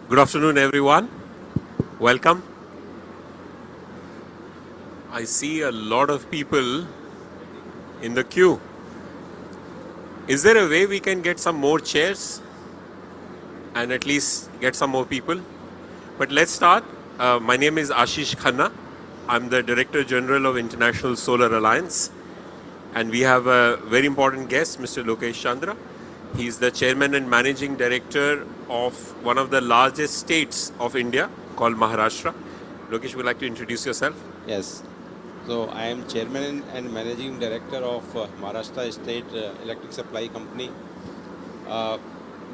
Good afternoon, everyone. Welcome. I see a lot of people in the queue. Is there a way we can get some more chairs and at least get some more people? But let's start. My name is Ashish Khanna. I'm the Director General of International Solar Alliance. And we have a very important guest, Mr. Lokesh Chandra. He's the Chairman and Managing Director of one of the largest states of India called Maharashtra. Lokesh, would you like to introduce yourself? Yes. So I am Chairman and Managing Director of Maharashtra State Electric Supply Company.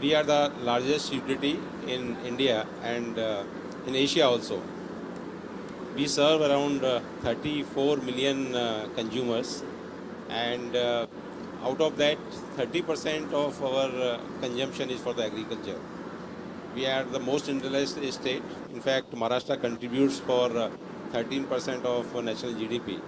We are the largest utility in India and in Asia also. We serve around 34 million consumers, and out of that 30% of our consumption is for the agriculture. We are the most industrialized state. In fact, Maharashtra contributes for 13% of national GDP.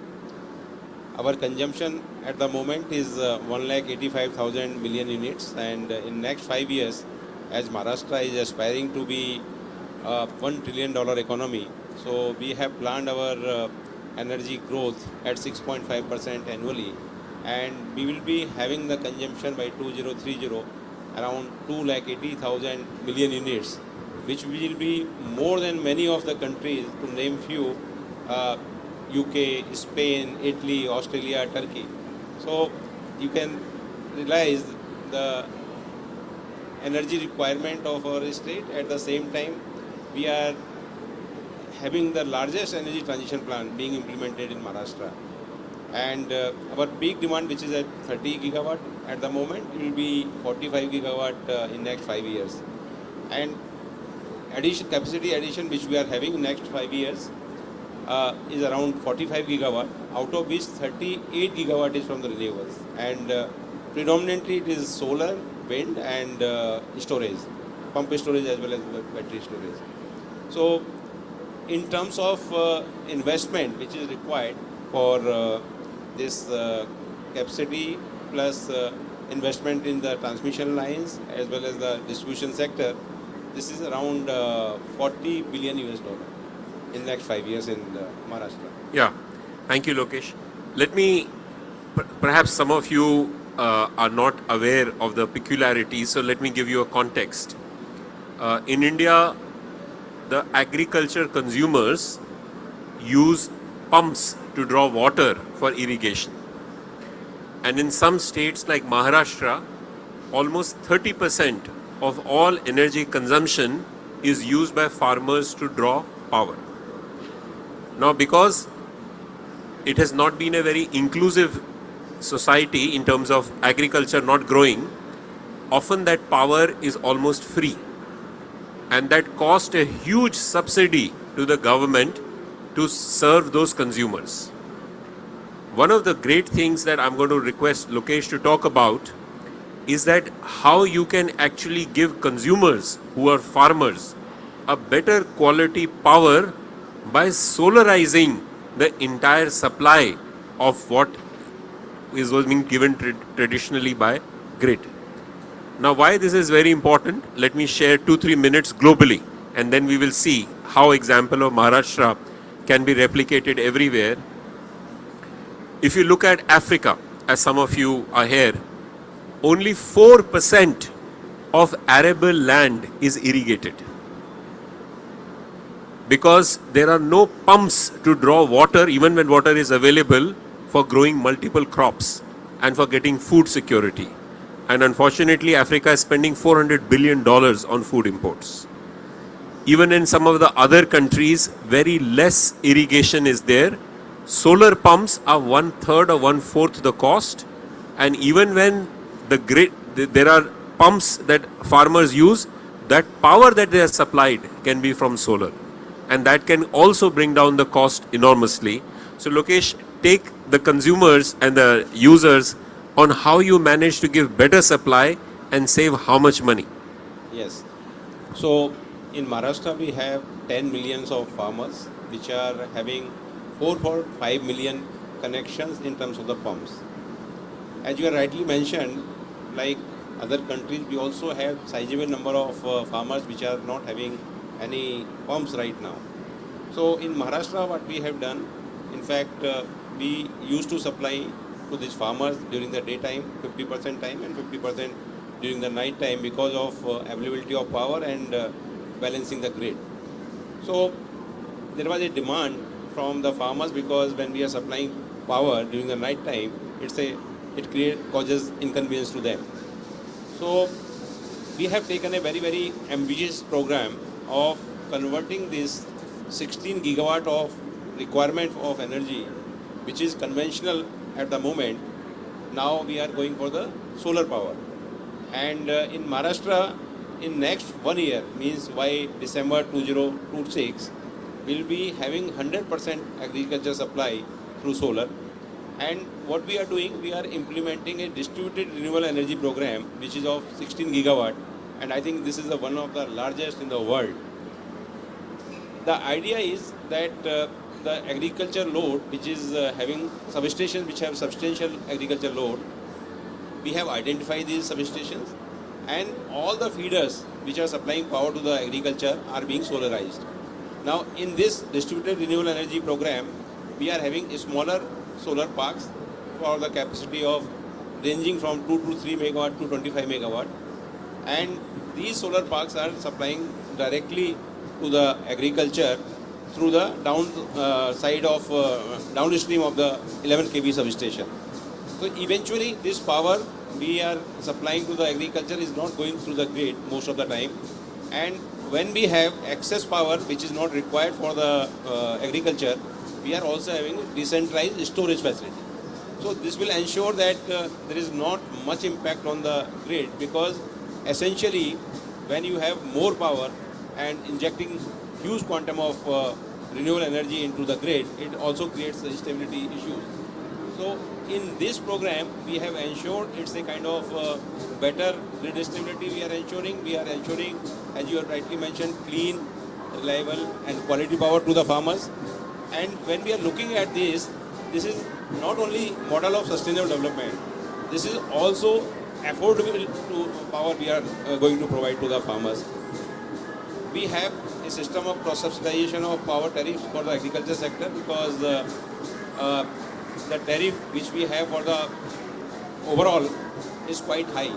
Our consumption at the moment is 1,85,000 million units, and in next 5 years, as Maharashtra is aspiring to be a $1 trillion economy, so we have planned our energy growth at 6.5% annually, and we will be having the consumption by 2030 around 2,80,000 million units, which will be more than many of the countries, to name few, UK, Spain, Italy, Australia, Turkey. So you can realize the energy requirement of our state. At the same time, we are having the largest energy transition plan being implemented in Maharashtra. And our peak demand, which is at 30 gigawatt at the moment, will be 45 gigawatt in next 5 years. And capacity addition, which we are having in next 5 years, is around 45 gigawatt, out of which 38 gigawatt is from the renewables. And predominantly it is solar, wind and storage, pump storage as well as battery storage. So in terms of investment which is required for this capacity plus investment in the transmission lines as well as the distribution sector, this is around 40 billion US dollar in the next 5 years in Maharashtra. Yeah, thank you, Lokesh. Let me, perhaps some of you are not aware of the peculiarities, so let me give you a context. In India, the agriculture consumers use pumps to draw water for irrigation. And in some states like Maharashtra, almost 30% of all energy consumption is used by farmers to draw power. Now, because it has not been a very inclusive society in terms of agriculture not growing, often that power is almost free. And that cost a huge subsidy to the government to serve those consumers. One of the great things that I'm going to request Lokesh to talk about is that how you can actually give consumers who are farmers a better quality power by solarizing the entire supply of what was being given traditionally by grid. Now, why this is very important, let me share 2-3 minutes globally, and then we will see how example of Maharashtra can be replicated everywhere. If you look at Africa, as some of you are here, only 4% of arable land is irrigated, because there are no pumps to draw water even when water is available for growing multiple crops and for getting food security. And unfortunately, Africa is spending $400 billion on food imports. Even in some of the other countries, very less irrigation is there. Solar pumps are 1/3 or 1/4 the cost. And even when the grid, there are pumps that farmers use, that power that they are supplied can be from solar. And that can also bring down the cost enormously. So Lokesh, take the consumers and the users on how you manage to give better supply and save how much money. Yes. So in Maharashtra we have 10 millions of farmers which are having 4.5 million connections in terms of the pumps. As you have rightly mentioned, like other countries, we also have sizable number of farmers which are not having any pumps right now. So in Maharashtra, what we have done, in fact, we used to supply to these farmers during the daytime, 50% time and 50% during the night time because of availability of power and balancing the grid. So there was a demand from the farmers because when we are supplying power during the night time, it causes inconvenience to them. So we have taken a very ambitious program of converting this 16 gigawatt of requirement of energy, which is conventional at the moment. Now we are going for the solar power. And in Maharashtra, in next 1 year, means by December 2026, we'll be having 100% agriculture supply through solar. And what we are doing, we are implementing a distributed renewable energy program, which is of 16 gigawatt. And I think this is one of the largest in the world. The idea is that the agriculture load, which is having substations which have substantial agriculture load, we have identified these substations, and all the feeders which are supplying power to the agriculture are being solarized. Now, in this distributed renewable energy program, we are having smaller solar parks for the capacity of ranging from 2 to 3 megawatt to 25 megawatt, and these solar parks are supplying directly to the agriculture through the downstream of the 11 kV substation. So eventually this power we are supplying to the agriculture is not going through the grid most of the time, and when we have excess power which is not required for the agriculture, we are also having decentralized storage facility. So this will ensure that there is not much impact on the grid, because essentially when you have more power and injecting huge quantum of renewable energy into the grid, it also creates stability issues. So in this program, we have ensured it's a kind of better grid stability we are ensuring, as you have rightly mentioned, clean, reliable and quality power to the farmers. And when we are looking at this is not only model of sustainable development, this is also affordable to power we are going to provide to the farmers. We have a system of cross-subsidization of power tariffs for the agriculture sector, because the tariff which we have for the overall is quite high,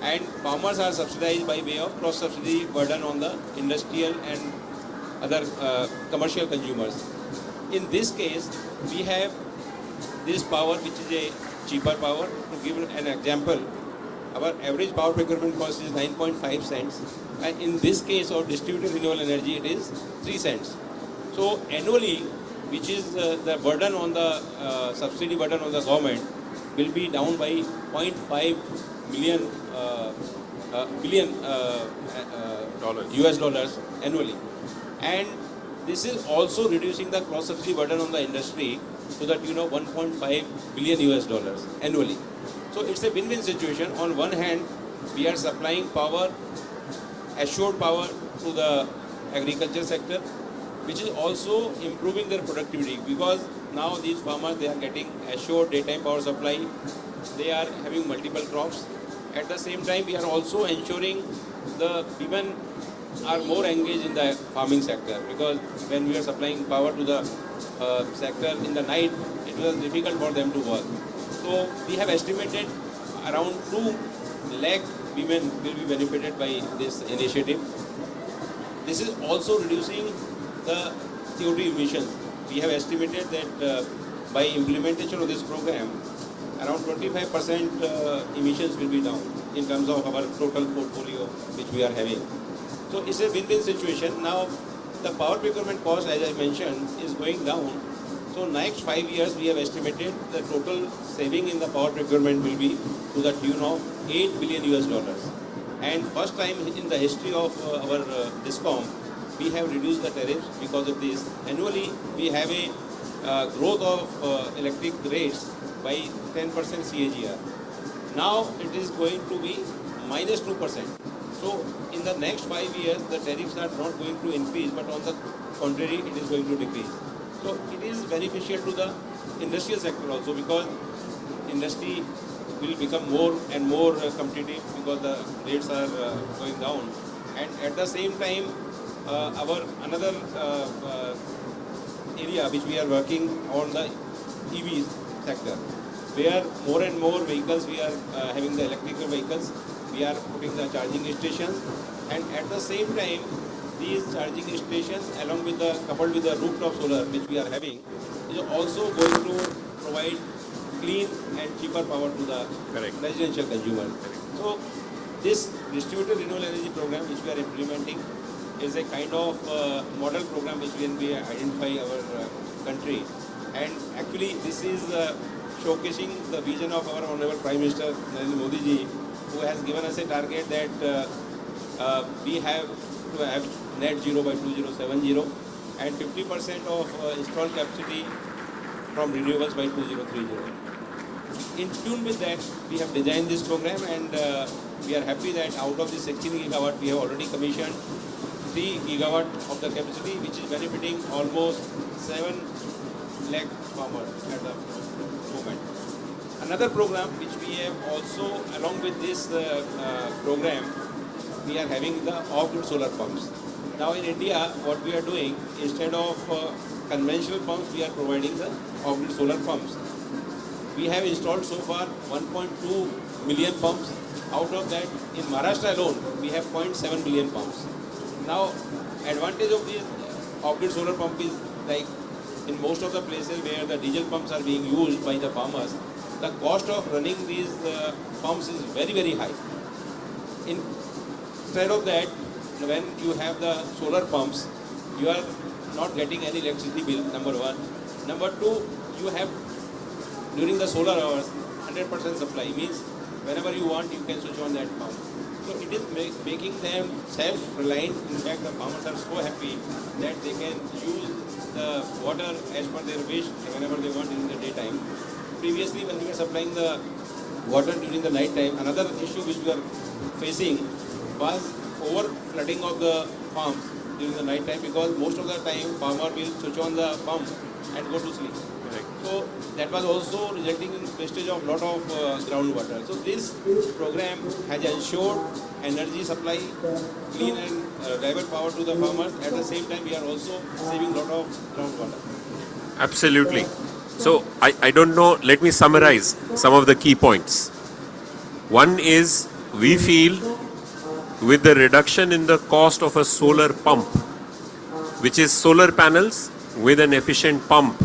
and farmers are subsidized by way of cross-subsidy burden on the industrial and other commercial consumers. In this case, we have this power which is a cheaper power. To give an example, our average power procurement cost is 9.5 cents, and in this case of distributed renewable energy it is 3 cents. So annually, which is the burden on the subsidy burden on the government, will be down by 0.5 million billion US dollars annually. And this is also reducing the cross subsidy burden on the industry to the tune of 1.5 billion US dollars annually. So it's a win-win situation. On one hand, we are supplying power, assured power to the agriculture sector, which is also improving their productivity, because now these farmers, they are getting assured daytime power supply, they are having multiple crops. At the same time, we are also ensuring the women are more engaged in the farming sector, because when we are supplying power to the sector in the night, it was difficult for them to work. So we have estimated around 2 lakh women will be benefited by this initiative. This is also reducing the CO2 emissions. We have estimated that by implementation of this program, around 25% emissions will be down in terms of our total portfolio which we are having. So it's a win-win situation. Now the power procurement cost, as I mentioned, is going down. So next 5 years we have estimated the total saving in the power procurement will be to the tune of 8 billion US dollars. And first time in the history of our DISCOM, we have reduced the tariffs because of this. Annually, we have a growth of electric rates by 10% CAGR. Now it is going to be minus 2%. So in the next 5 years, the tariffs are not going to increase, but on the contrary, it is going to decrease. So it is beneficial to the industrial sector also, because industry will become more and more competitive because the rates are going down. And at the same time, Our another area which we are working on the EV sector, where more and more vehicles we are having the electrical vehicles, we are putting the charging stations, and at the same time, these charging stations, along with the coupled with the rooftop solar which we are having, is also going to provide clean and cheaper power to the Correct. residential consumer. So this distributed renewable energy program which we are implementing is a kind of model program which when we identify our country, and actually this is showcasing the vision of our honorable Prime Minister Narendra Modi ji, who has given us a target that we have to have net zero by 2070 and 50% of installed capacity from renewables by 2030. In tune with that, we have designed this program, and we are happy that out of the 16 gigawatt, we have already commissioned 3 gigawatt of the capacity, which is benefiting almost 7 lakh farmers at the moment. Another program which we have also, along with this program, we are having the off-grid solar pumps. Now in India, what we are doing, instead of conventional pumps, we are providing the off-grid solar pumps. We have installed so far 1.2 million pumps. Out of that, in Maharashtra alone, we have 0.7 million pumps. Now, advantage of the off-grid solar pump is like in most of the places where the diesel pumps are being used by the farmers, the cost of running these pumps is very, very high. Instead of that, when you have the solar pumps, you are not getting any electricity bill, number one. Number two, you have during the solar hours 100% supply, means whenever you want you can switch on that pump. So it is making them self-reliant. In fact, the farmers are so happy that they can use the water as per their wish whenever they want in the daytime. Previously, when we were supplying the water during the night time, another issue which we are facing was over flooding of the farms during the night time, because most of the time farmer will switch on the pump and go to sleep. So that was also resulting in wastage of lot of groundwater. So this program has ensured energy supply, clean and reliable power to the farmers. At the same time, we are also saving lot of groundwater. Absolutely. So I don't know, let me summarize some of the key points. One is, we feel with the reduction in the cost of a solar pump, which is solar panels with an efficient pump,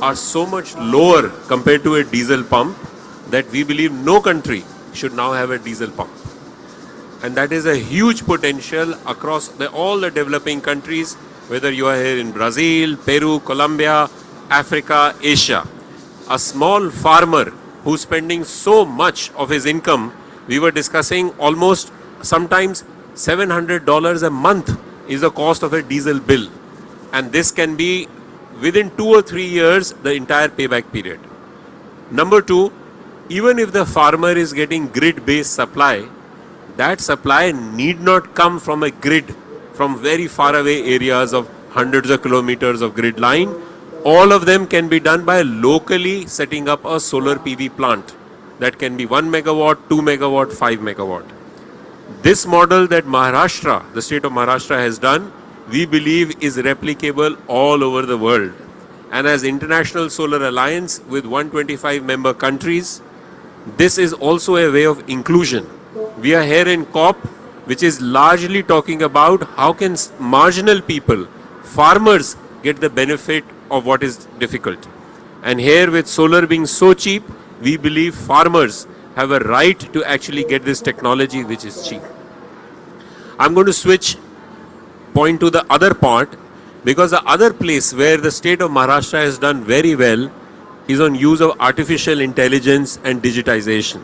are so much lower compared to a diesel pump that we believe no country should now have a diesel pump. And that is a huge potential across all the developing countries, whether you are here in Brazil, Peru, Colombia, Africa, Asia. A small farmer who's spending so much of his income, we were discussing almost sometimes $700 a month is the cost of a diesel bill. And this can be within 2 or 3 years, the entire payback period. Number two, even if the farmer is getting grid-based supply, that supply need not come from a grid from very far away areas of hundreds of kilometers of grid line. All of them can be done by locally setting up a solar PV plant that can be 1 megawatt, 2 megawatt, 5 megawatt. This model that Maharashtra, the state of Maharashtra has done, we believe is replicable all over the world. And as International Solar Alliance with 125 member countries, this is also a way of inclusion. We are here in COP, which is largely talking about how can marginal people, farmers, get the benefit of what is difficult. And here with solar being so cheap, we believe farmers have a right to actually get this technology which is cheap. I'm going to point to the other part, because the other place where the state of Maharashtra has done very well is on use of artificial intelligence and digitization.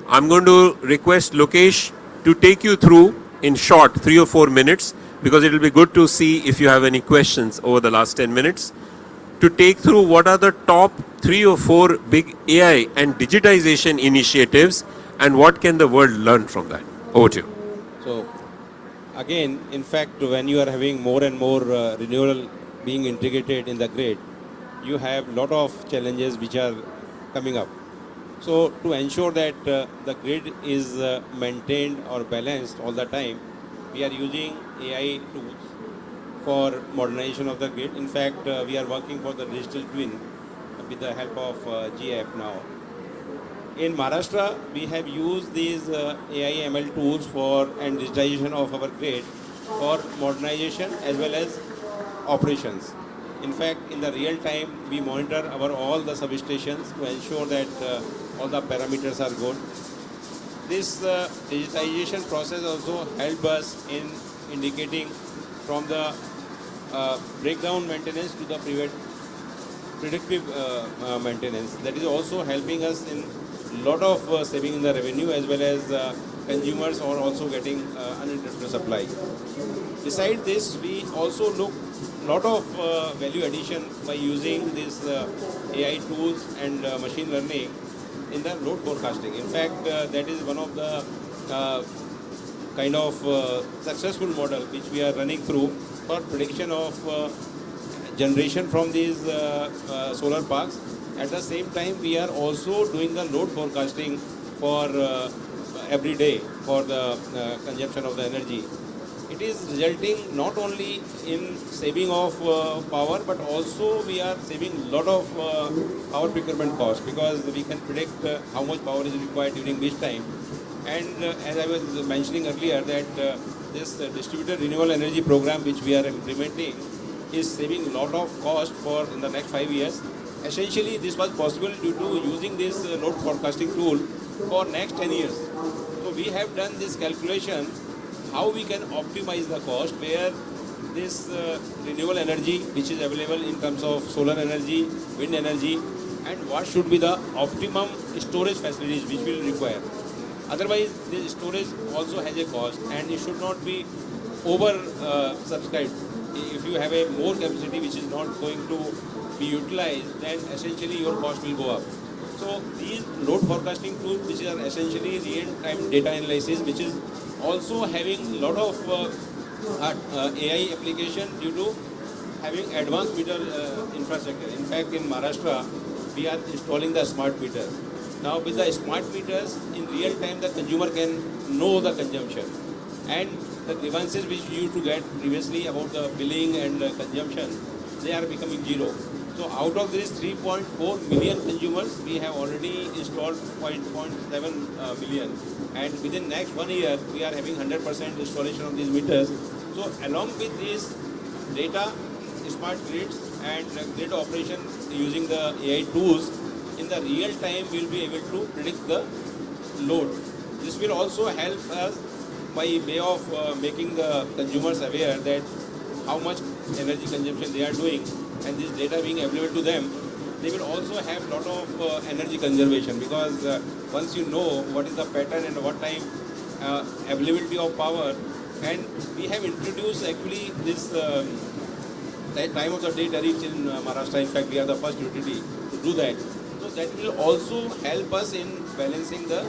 I'm going to request Lokesh to take you through in short 3 or 4 minutes, because it will be good to see if you have any questions over the last 10 minutes, to take through what are the top 3 or 4 big AI and digitization initiatives and what can the world learn from that. Over to you. So again, in fact, when you are having more and more renewable being integrated in the grid, you have lot of challenges which are coming up. So to ensure that the grid is maintained or balanced all the time, we are using AI tools for modernization of the grid. In fact, we are working for the digital twin with the help of GAP now. In Maharashtra, we have used these AI ML tools for and digitization of our grid for modernization as well as operations. In fact, in the real time, we monitor our all the substations to ensure that all the parameters are good. This digitization process also helped us in indicating from the breakdown maintenance to the predictive maintenance. That is also helping us in lot of saving in the revenue as well as consumers are also getting uninterrupted supply. Besides this, we also look lot of value addition by using these AI tools and machine learning in the load forecasting. In fact, that is one of the kind of successful model which we are running through for prediction of generation from these solar parks. At the same time, we are also doing the load forecasting for every day for the consumption of the energy. It is resulting not only in saving of power, but also we are saving a lot of power procurement cost because we can predict how much power is required during which time. And as I was mentioning earlier, that this distributed renewable energy program which we are implementing is saving a lot of cost for in the next 5 years. Essentially, this was possible due to using this load forecasting tool for next 10 years. So we have done this calculation how we can optimize the cost where this renewable energy which is available in terms of solar energy, wind energy, and what should be the optimum storage facilities which will require. Otherwise, this storage also has a cost and it should not be over subscribed. If you have a more capacity which is not going to be utilized, then essentially your cost will go up. So these load forecasting tools which are essentially real-time data analysis which is also having a lot of AI application due to having advanced meter infrastructure. In fact, in Maharashtra, we are installing the smart meter. Now with the smart meters, in real time the consumer can know the consumption. And the grievances which you used to get previously about the billing and consumption, they are becoming zero. So out of these 3.4 million consumers, we have already installed 0.7 million. And within next 1 year, we are having 100% installation of these meters. So along with this data, smart grids and grid operation using the AI tools, in the real time we will be able to predict the load. This will also help us by way of making the consumers aware that how much energy consumption they are doing, and this data being available to them, they will also have lot of energy conservation because once you know what is the pattern and what time availability of power, and we have introduced actually this time of the day tariff in Maharashtra. In fact, we are the first utility to do that. So that will also help us in balancing the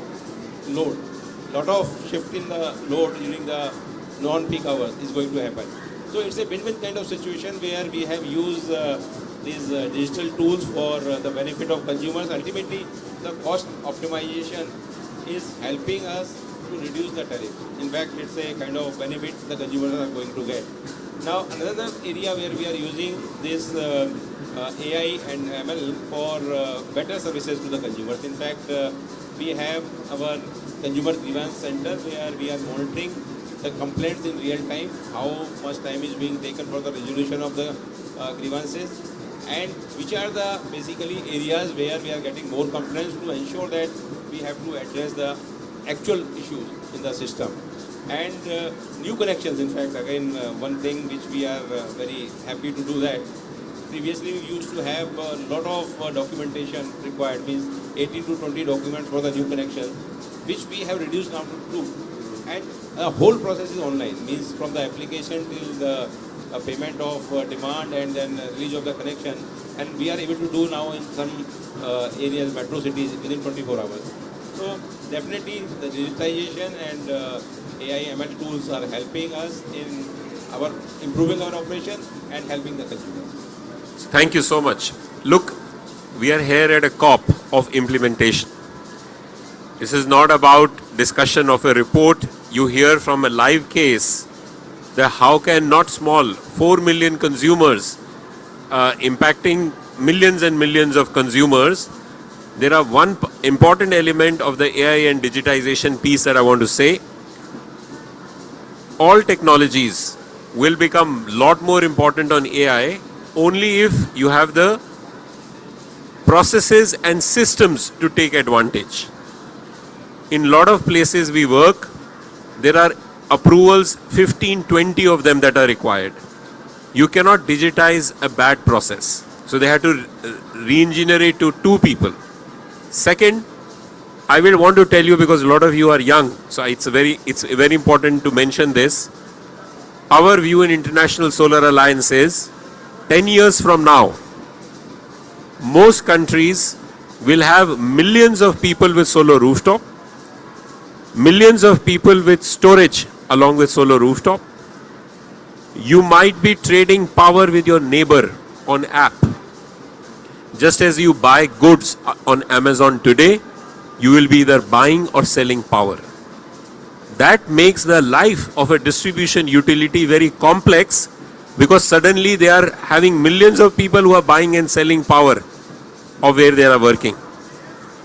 load. Lot of shift in the load during the non-peak hours is going to happen. So it's a win-win kind of situation where we have used these digital tools for the benefit of consumers. Ultimately, the cost optimization is helping us to reduce the tariff. In fact, it's a kind of benefit the consumers are going to get. Now, another area where we are using this AI and ML for better services to the consumers. In fact, we have our consumer grievance center where we are monitoring the complaints in real time, how much time is being taken for the resolution of the grievances, and which are the basically areas where we are getting more complaints to ensure that we have to address the actual issues in the system. And new connections, in fact, again, one thing which we are very happy to do that. Previously, we used to have a lot of documentation required, means 18 to 20 documents for the new connection, which we have reduced down to 2. And the whole process is online, means from the application till the payment of demand and then release of the connection. And we are able to do now in some areas, metro cities, within 24 hours. So definitely the digitization and AI ML tools are helping us in our improving our operation and helping the consumer. Thank you so much. Look, we are here at a COP of implementation. This is not about discussion of a report. You hear from a live case that how can not small 4 million consumers impacting millions and millions of consumers. There are one important element of the AI and digitization piece that I want to say. All technologies will become a lot more important on AI only if you have the processes and systems to take advantage. In a lot of places we work, there are approvals, 15, 20 of them that are required. You cannot digitize a bad process. So they have to re-engineer it to 2 people. Second, I will want to tell you because a lot of you are young, so it's very important to mention this. Our view in International Solar Alliance is 10 years from now, most countries will have millions of people with solar rooftop, millions of people with storage along with solar rooftop. You might be trading power with your neighbor on app. Just as you buy goods on Amazon today, you will be either buying or selling power. That makes the life of a distribution utility very complex because suddenly they are having millions of people who are buying and selling power of where they are working.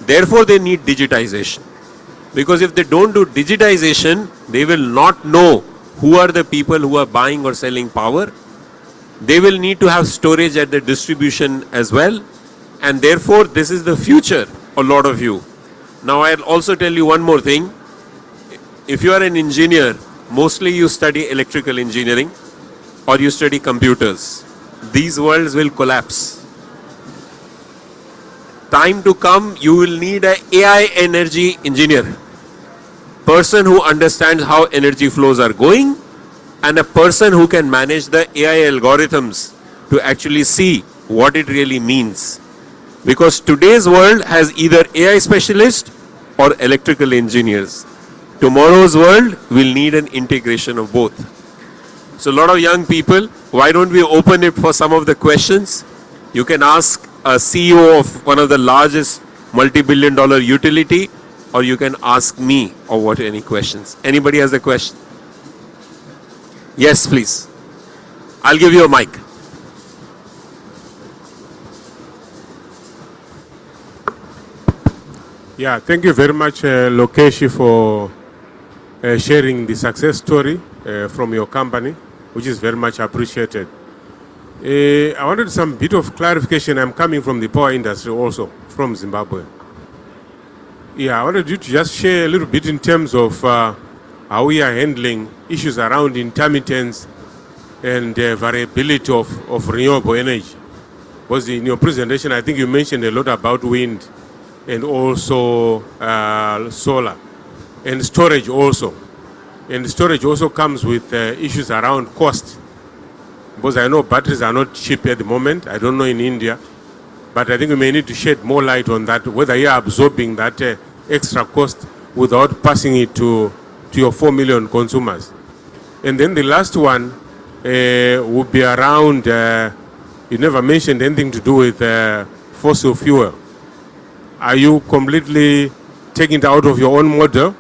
Therefore, they need digitization. Because if they don't do digitization, they will not know who are the people who are buying or selling power. They will need to have storage at the distribution as well. And therefore, this is the future, a lot of you. Now, I'll also tell you one more thing. If you are an engineer, mostly you study electrical engineering or you study computers. These worlds will collapse. Time to come, you will need an AI energy engineer. Person who understands how energy flows are going and a person who can manage the AI algorithms to actually see what it really means. Because today's world has either AI specialist or electrical engineers. Tomorrow's world will need an integration of both. So a lot of young people, why don't we open it for some of the questions? You can ask a CEO of one of the largest multi-billion-dollar utility, or you can ask me or what any questions. Anybody has a question? Yes, please. I'll give you a mic. Yeah, thank you very much, Lokesh, for sharing the success story from your company, which is very much appreciated. I wanted some bit of clarification. I'm coming from the power industry also, from Zimbabwe. Yeah, I wanted you to just share a little bit in terms of how we are handling issues around intermittence and variability of renewable energy. Because in your presentation, I think you mentioned a lot about wind and also solar and storage also. And storage also comes with issues around cost. Because I know batteries are not cheap at the moment. I don't know in India. But I think we may need to shed more light on that, whether you are absorbing that extra cost without passing it to your 4 million consumers. And then the last one would be around, you never mentioned anything to do with fossil fuel. Are you completely taking it out of your own model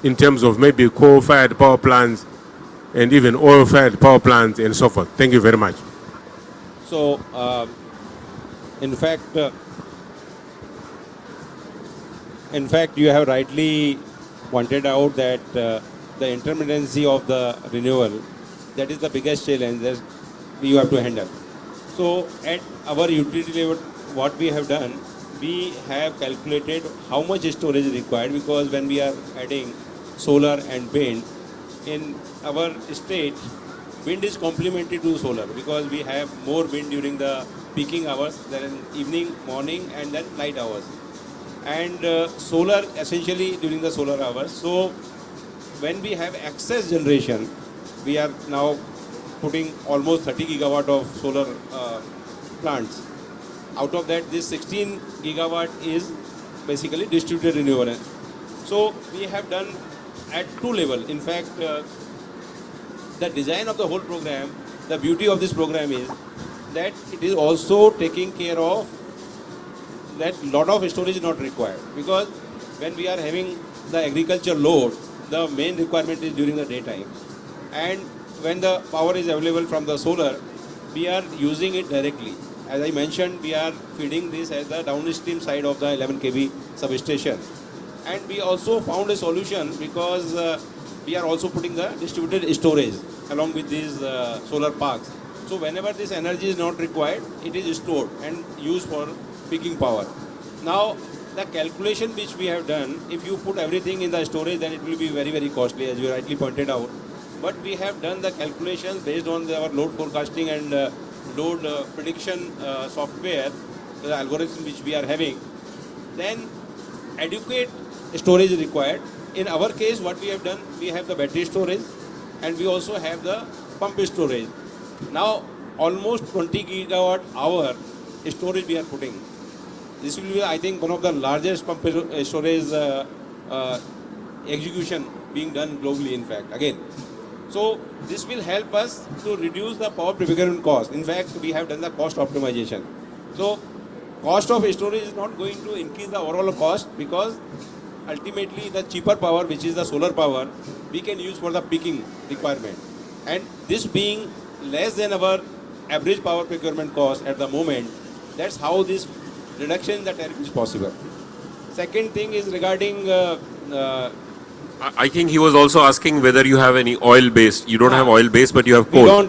in terms of maybe coal-fired power plants and even oil-fired power plants and so forth? Thank you very much. So, in fact, you have rightly pointed out that the intermittency of the renewal, that is the biggest challenge that you have to handle. So, at our utility level, what we have done, we have calculated how much storage is required, because when we are adding solar and wind, in our state, wind is complementary to solar because we have more wind during the peaking hours than in evening, morning and then night hours. And solar essentially during the solar hours. So when we have excess generation, we are now putting almost 30 gigawatt of solar plants. Out of that, this 16 gigawatt is basically distributed renewable. So we have done at 2 levels. In fact, the design of the whole program, the beauty of this program is that it is also taking care of that lot of storage is not required. Because when we are having the agriculture load, the main requirement is during the daytime. And when the power is available from the solar, we are using it directly. As I mentioned, we are feeding this as the downstream side of the 11 kV substation. And we also found a solution because we are also putting the distributed storage along with these solar parks. So whenever this energy is not required, it is stored and used for peaking power. Now, the calculation which we have done, if you put everything in the storage, then it will be very, very costly, as you rightly pointed out. But we have done the calculations based on our load forecasting and load prediction software, the algorithm which we are having. Then adequate storage is required. In our case, what we have done, we have the battery storage and we also have the pump storage. Now, almost 20 gigawatt hour storage we are putting. This will be, I think, one of the largest pump storage execution being done globally, in fact, again. So, this will help us to reduce the power procurement cost. In fact, we have done the cost optimization. So, cost of storage is not going to increase the overall cost because ultimately the cheaper power, which is the solar power, we can use for the peaking requirement. And this being less than our average power procurement cost at the moment, that's how this reduction in the tariff is possible. Second thing is regarding I think he was also asking whether you have any oil-based. You don't have oil-based, but you have coal.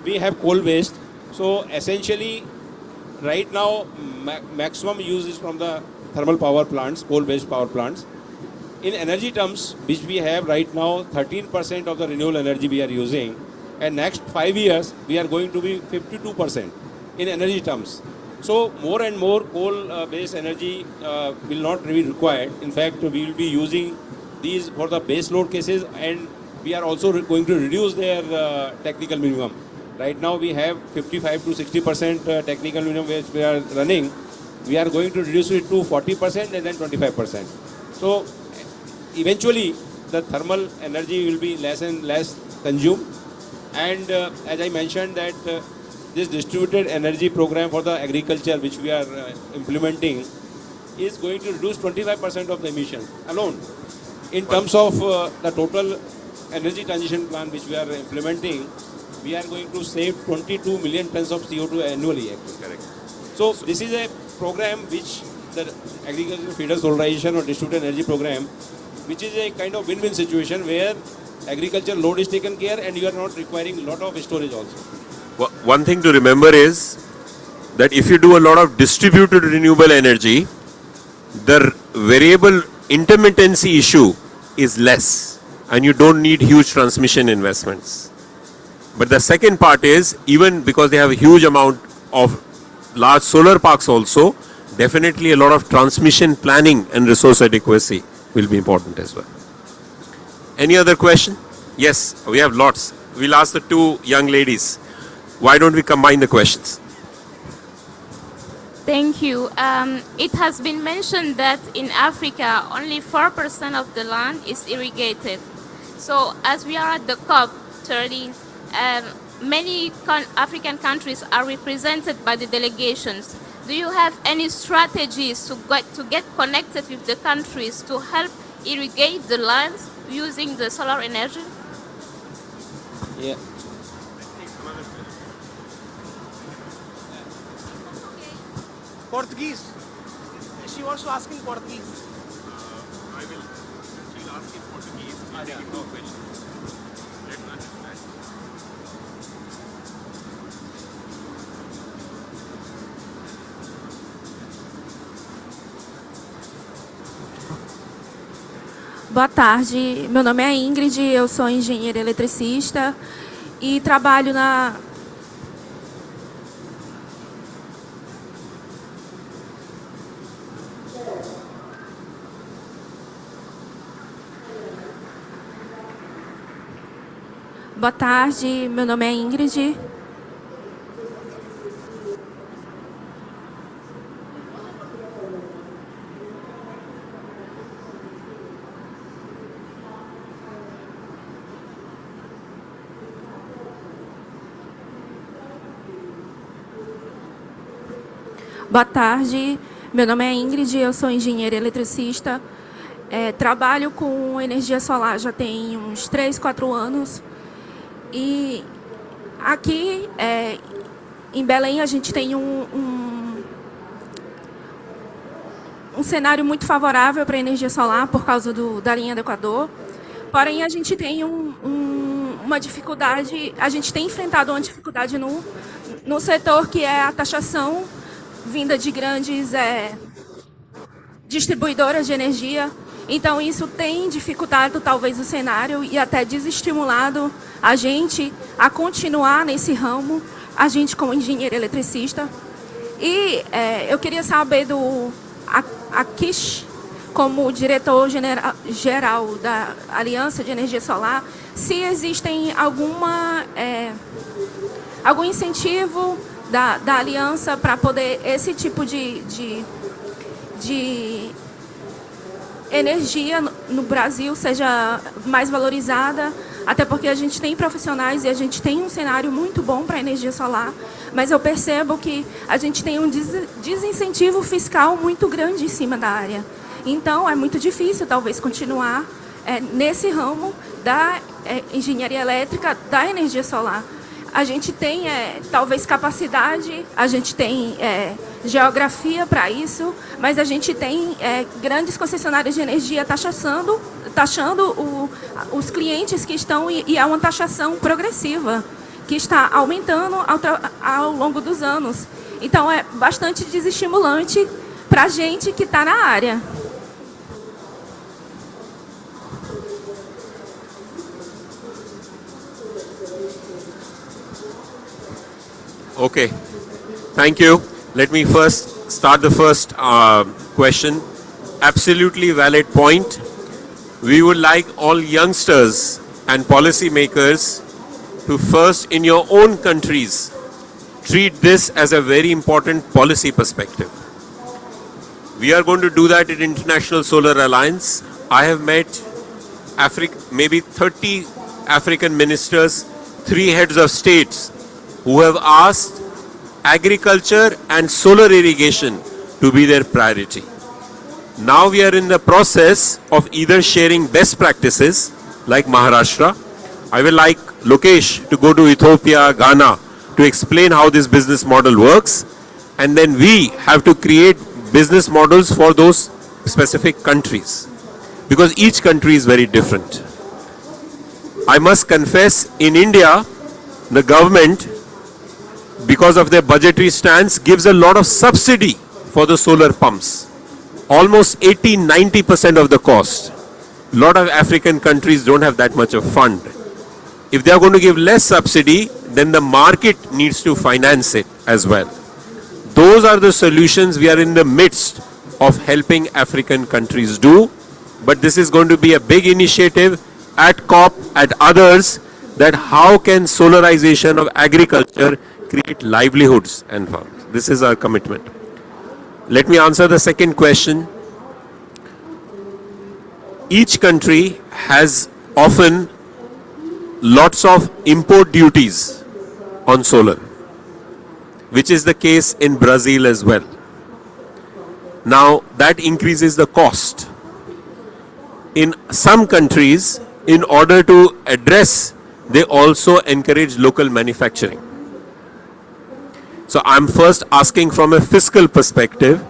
we have coal based. So essentially, right now, maximum use is from the thermal power plants, coal based power plants. In energy terms, which we have right now, 13% of the renewable energy we are using, and next 5 years we are going to be 52% in energy terms. So more and more coal based energy will not be required. In fact, we will be using these for the base load cases, and we are also going to reduce their technical minimum. Right now we have 55 to 60% technical minimum which we are running. We are going to reduce it to 40% and then 25%. So eventually the thermal energy will be less and less consumed. And as I mentioned that this distributed energy program for the agriculture which we are implementing is going to reduce 25% of the emissions alone. In terms of the total energy transition plan which we are implementing, we are going to save 22 million tons of CO2 annually. Actually. Correct. So this is a program which the agricultural feeder solarization or distributed energy program, which is a kind of win-win situation where agriculture load is taken care and you are not requiring a lot of storage also. One thing to remember is that if you do a lot of distributed renewable energy, the variable intermittency issue is less and you don't need huge transmission investments. But the second part is, even because they have a huge amount of large solar parks also, definitely a lot of transmission planning and resource adequacy will be important as well. Any other question? Yes, we have lots. We'll ask the two young ladies. Why don't we combine the questions? Thank you. It has been mentioned that in Africa, only 4% of the land is irrigated. So as we are at the COP30, many African countries are represented by the delegations. Do you have any strategies to get connected with the countries to help irrigate the lands using the solar energy? Yeah. Portuguese. She wants to ask in Portuguese. She'll ask in Portuguese. I'll take no question. Let's understand. Boa tarde, meu nome é Ingrid, eu sou engenheira eletricista e trabalho na... Boa tarde, meu nome é Ingrid. Boa tarde, meu nome é Ingrid, eu sou engenheira eletricista. Trabalho com energia solar já tem uns 3, 4 anos. E aqui em Belém a gente tem um cenário muito favorável para a energia solar por causa da linha do Equador. Porém, a gente tem uma dificuldade, a gente tem enfrentado uma dificuldade no setor que é a taxação vinda de grandes distribuidoras de energia. Então, isso tem dificultado talvez o cenário e até desestimulado a gente a continuar nesse ramo, a gente como engenheiro eletricista. E eu queria saber do Akish, como diretor-geral da Aliança de Energia Solar, se existem algum incentivo da aliança para poder esse tipo de energia no Brasil seja mais valorizada, até porque a gente tem profissionais e a gente tem um cenário muito bom para a energia solar, mas eu percebo que a gente tem um desincentivo fiscal muito grande em cima da área. Então, é muito difícil, talvez, continuar nesse ramo da engenharia elétrica, da energia solar. A gente tem, talvez, capacidade, a gente tem geografia para isso, mas a gente tem grandes concessionárias de energia taxando os clientes que estão, e é uma taxação progressiva, que está aumentando ao longo dos anos. Então, é bastante desestimulante para a gente que está na área. Okay, thank you. Let me first start the first question. Absolutely valid point. We would like all youngsters and policymakers to first, in your own countries, treat this as a very important policy perspective. We are going to do that in International Solar Alliance. I have met maybe 30 African ministers, 3 heads of states, who have asked agriculture and solar irrigation to be their priority. Now we are in the process of either sharing best practices like Maharashtra. I will like Lokesh to go to Ethiopia, Ghana to explain how this business model works, and then we have to create business models for those specific countries because each country is very different. I must confess, in India, the government, because of their budgetary stance, gives a lot of subsidy for the solar pumps. Almost 80-90% of the cost. A lot of African countries don't have that much of fund. If they are going to give less subsidy, then the market needs to finance it as well. Those are the solutions we are in the midst of helping African countries do. But this is going to be a big initiative at COP, at others, that how can solarization of agriculture create livelihoods and farms. This is our commitment. Let me answer the second question. Each country has often lots of import duties on solar, which is the case in Brazil as well. Now that increases the cost. In some countries, in order to address, they also encourage local manufacturing. So I'm first asking from a fiscal perspective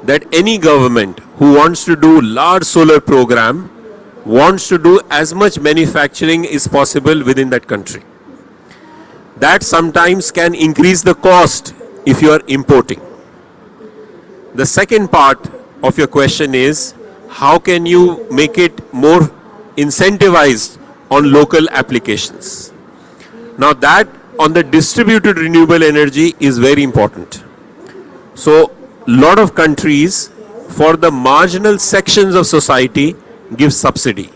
that any government who wants to do large solar program wants to do as much manufacturing is possible within that country. That sometimes can increase the cost if you are importing. The second part of your question is how can you make it more incentivized on local applications. Now that on the distributed renewable energy is very important. So lot of countries for the marginal sections of society give subsidy.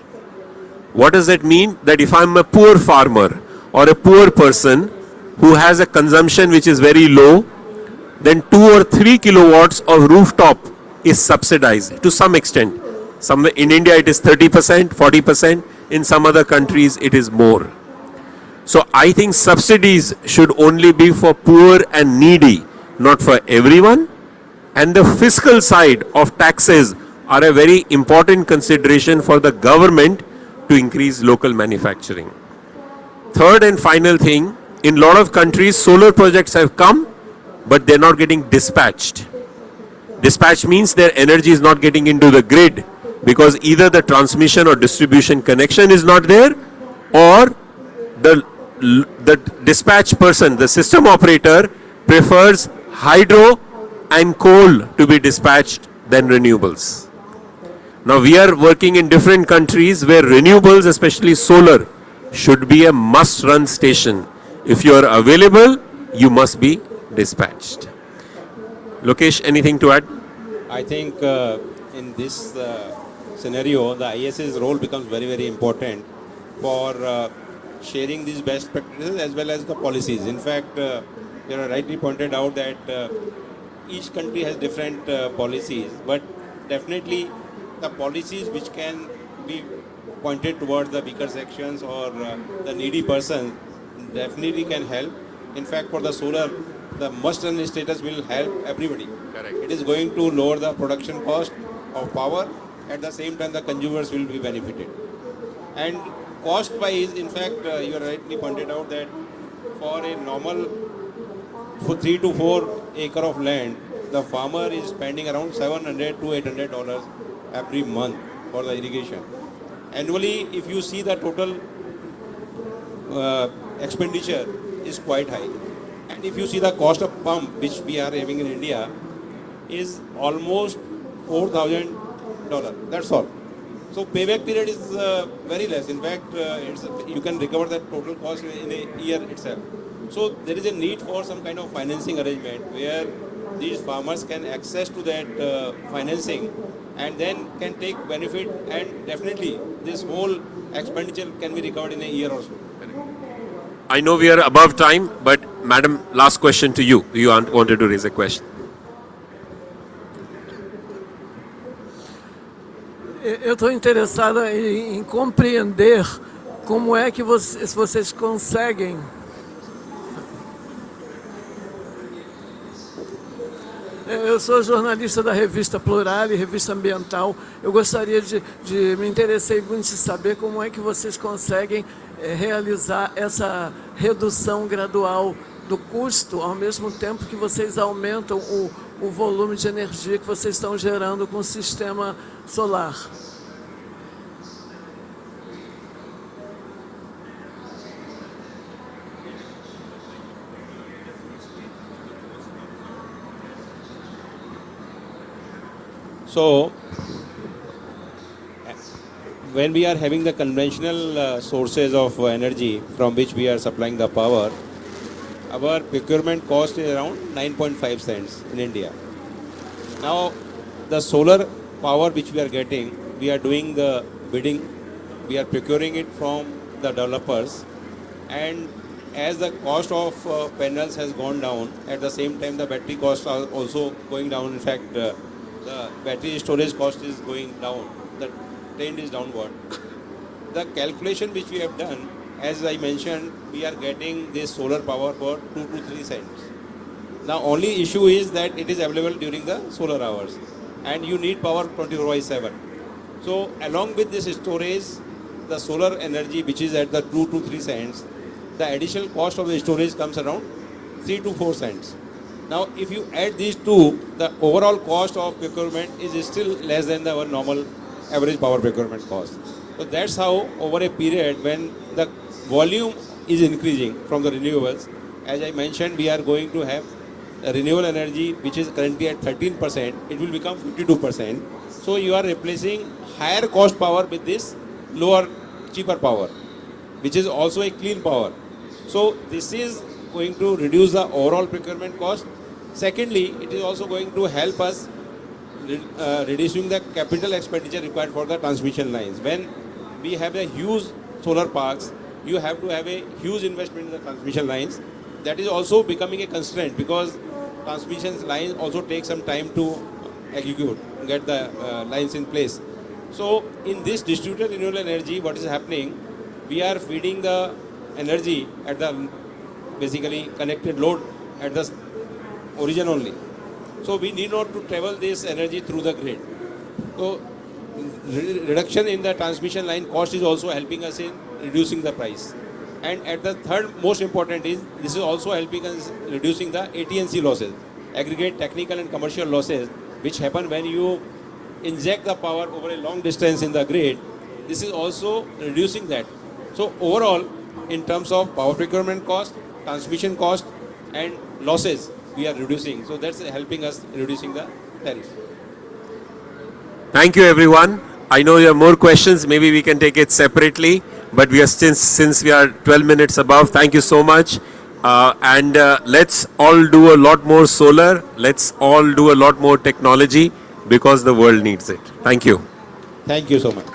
What does that mean? That if I'm a poor farmer or a poor person who has a consumption which is very low, then 2 or 3 kilowatts of rooftop is subsidized to some extent. In India it is 30%, 40%. In some other countries it is more. So I think subsidies should only be for poor and needy, not for everyone. And the fiscal side of taxes are a very important consideration for the government to increase local manufacturing. third and final thing, in a lot of countries, solar projects have come, but they're not getting dispatched. Dispatch means their energy is not getting into the grid because either the transmission or distribution connection is not there, or the dispatch person, the system operator, prefers hydro and coal to be dispatched than renewables. Now we are working in different countries where renewables, especially solar, should be a must-run station. If you are available, you must be dispatched. Lokesh, anything to add? I think in this scenario, the IS's role becomes very, very important for sharing these best practices as well as the policies. In fact, you have rightly pointed out that each country has different policies, but definitely the policies which can be pointed towards the weaker sections or the needy person definitely can help. In fact, for the solar, the must-run status will help everybody. Correct. It is going to lower the production cost of power. At the same time, the consumers will be benefited. And cost-wise, in fact, you are rightly pointed out that for a normal 3 to 4 acre of land, the farmer is spending around $700 to $800 every month for the irrigation. Annually, if you see the total expenditure is quite high. And if you see the cost of pump, which we are having in India, is almost $4,000. That's all. So payback period is very less. In fact, you can recover that total cost in a year itself. So there is a need for some kind of financing arrangement where these farmers can access to that financing and then can take benefit, and definitely this whole expenditure can be recovered in a year or so. I know we are above time, but madam, last question to you. You wanted to raise a question. Eu estou interessada em compreender como é que vocês conseguem Eu sou jornalista da revista Plural e revista Ambiental. Eu gostaria me interessei muito em saber como é que vocês conseguem realizar essa redução gradual do custo, ao mesmo tempo que vocês aumentam o volume de energia que vocês estão gerando com o sistema solar. So, when we are having the conventional sources of energy from which we are supplying the power, our procurement cost is around 9.5 cents in India. Now, the solar power which we are getting, we are doing the bidding, we are procuring it from the developers, and as the cost of panels has gone down, at the same time the battery costs are also going down. In fact, the battery storage cost is going down. The trend is downward. The calculation which we have done, as I mentioned, we are getting this solar power for 2 to 3 cents. Now, only issue is that it is available during the solar hours, and you need power 24/7. So, along with this storage, the solar energy which is at the 2 to 3 cents, the additional cost of the storage comes around 3 to 4 cents. Now, if you add these two, the overall cost of procurement is still less than our normal average power procurement cost. So that's how, over a period when the volume is increasing from the renewables, as I mentioned, we are going to have a renewable energy which is currently at 13%, it will become 52%. So you are replacing higher cost power with this lower, cheaper power, which is also a clean power. So this is going to reduce the overall procurement cost. Secondly, it is also going to help us reducing the capital expenditure required for the transmission lines. When we have a huge solar parks, you have to have a huge investment in the transmission lines. That is also becoming a constraint because transmission lines also take some time to execute, get the lines in place. So in this distributed renewable energy, what is happening, we are feeding the energy at the basically connected load at the origin only. So we need not to travel this energy through the grid. So reduction in the transmission line cost is also helping us in reducing the price. And at the third most important is this is also helping us reducing the AT&C losses, aggregate technical and commercial losses, which happen when you inject the power over a long distance in the grid. This is also reducing that. So overall, in terms of power procurement cost, transmission cost, and losses, we are reducing. So that's helping us reducing the tariff. Thank you, everyone. I know you have more questions. Maybe we can take it separately. But we are since we are 12 minutes above. Thank you so much. And let's all do a lot more solar. Let's all do a lot more technology because the world needs it. Thank you. Thank you so much.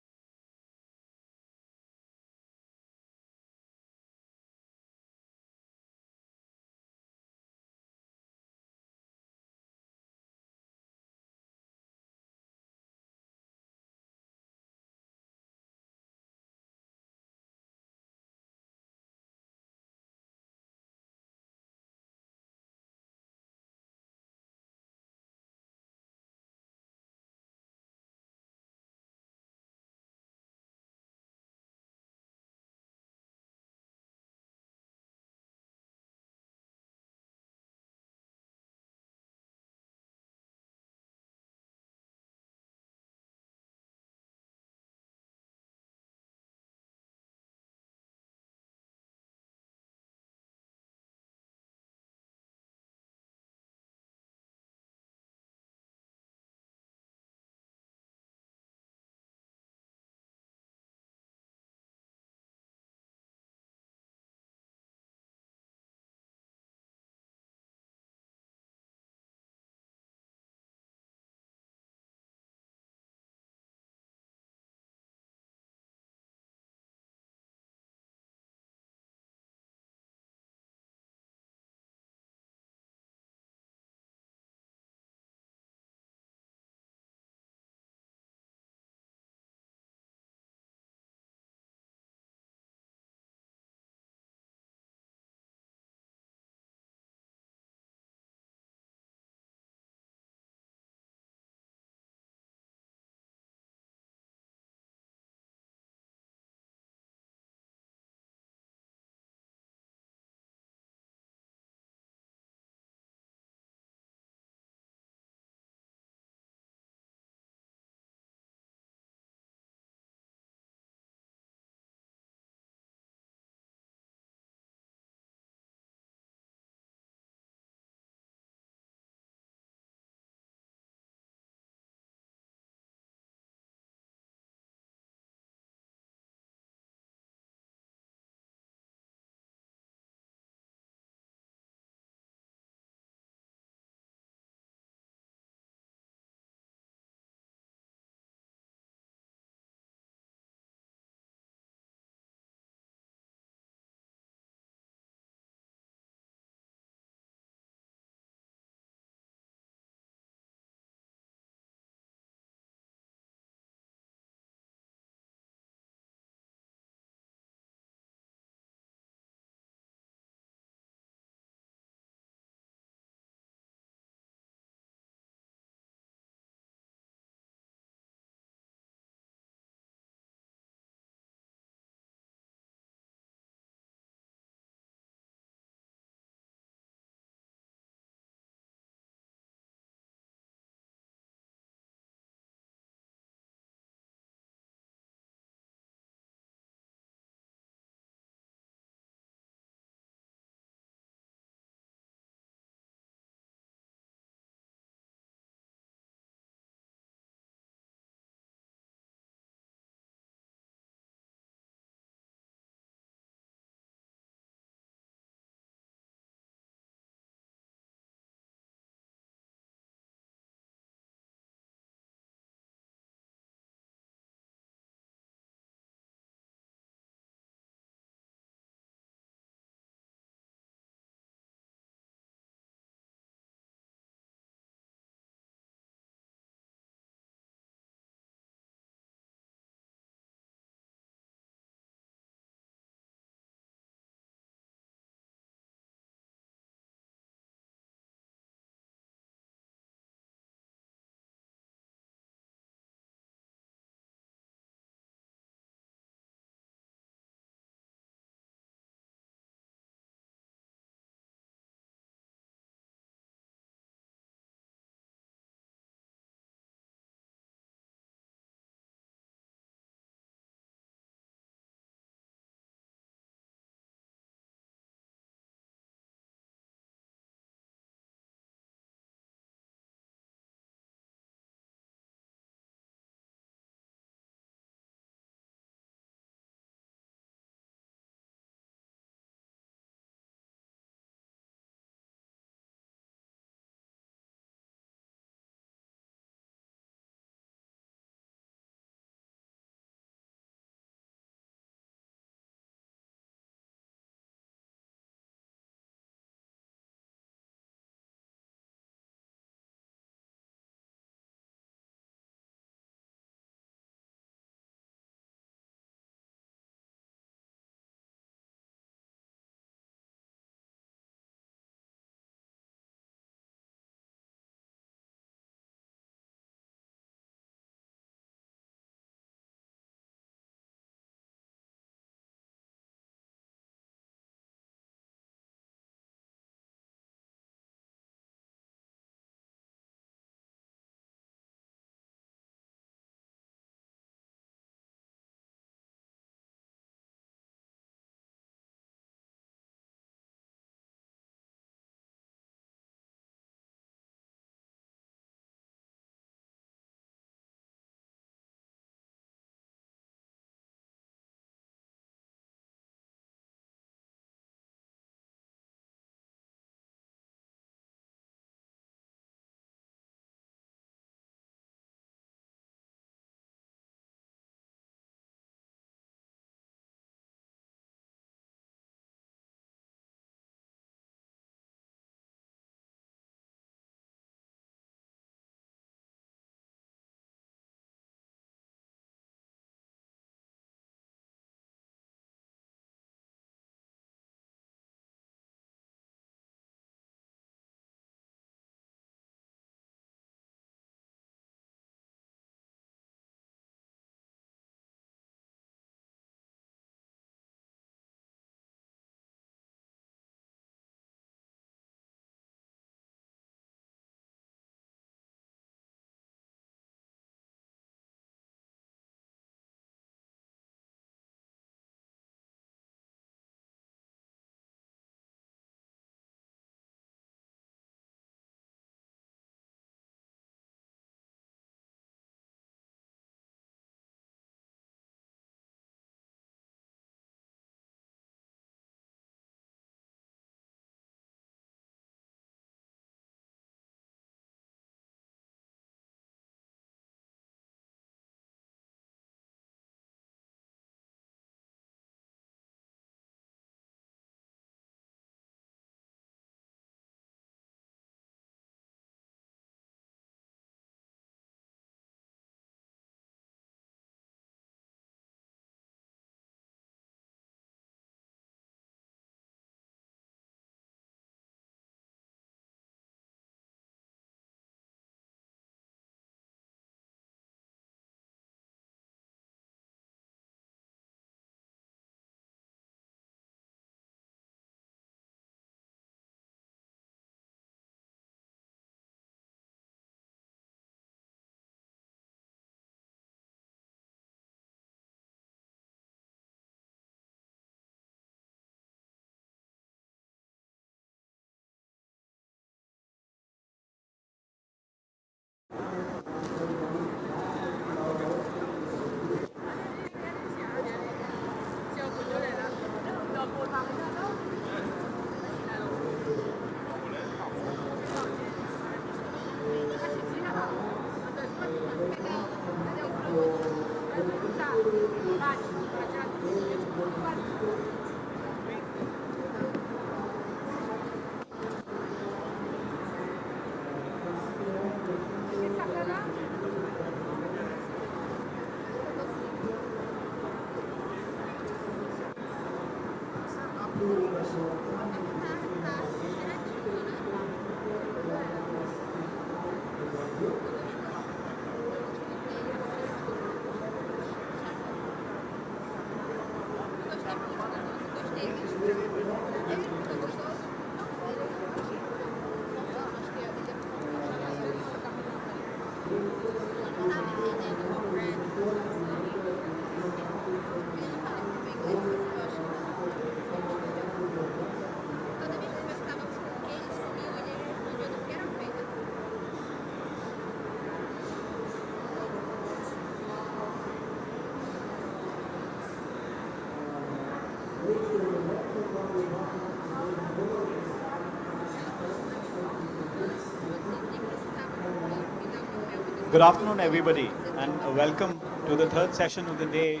Good afternoon, everybody, and welcome to the third session of the day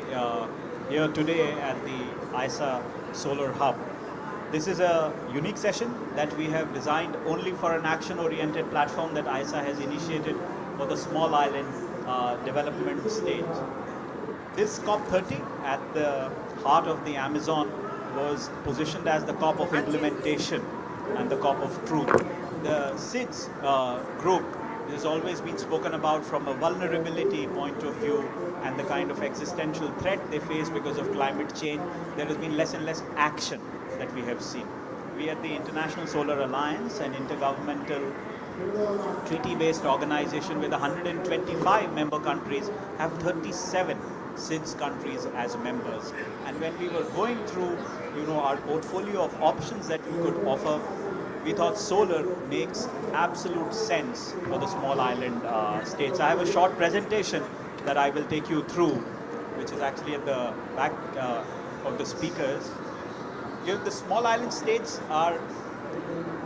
here today at the ISA Solar Hub. This is a unique session that we have designed only for an action-oriented platform that ISA has initiated for the small island development stage. This COP30 at the heart of the Amazon was positioned as the COP of implementation and the COP of truth. The SIDS group has always been spoken about from a vulnerability point of view and the kind of existential threat they face because of climate change. There has been less and less action that we have seen. We at the International Solar Alliance, an intergovernmental treaty-based organization with 125 member countries, have 37 SIDS countries as members. And when we were going through, our portfolio of options that we could offer, we thought solar makes absolute sense for the small island states. I have a short presentation that I will take you through, which is actually at the back of the speakers. The small island states are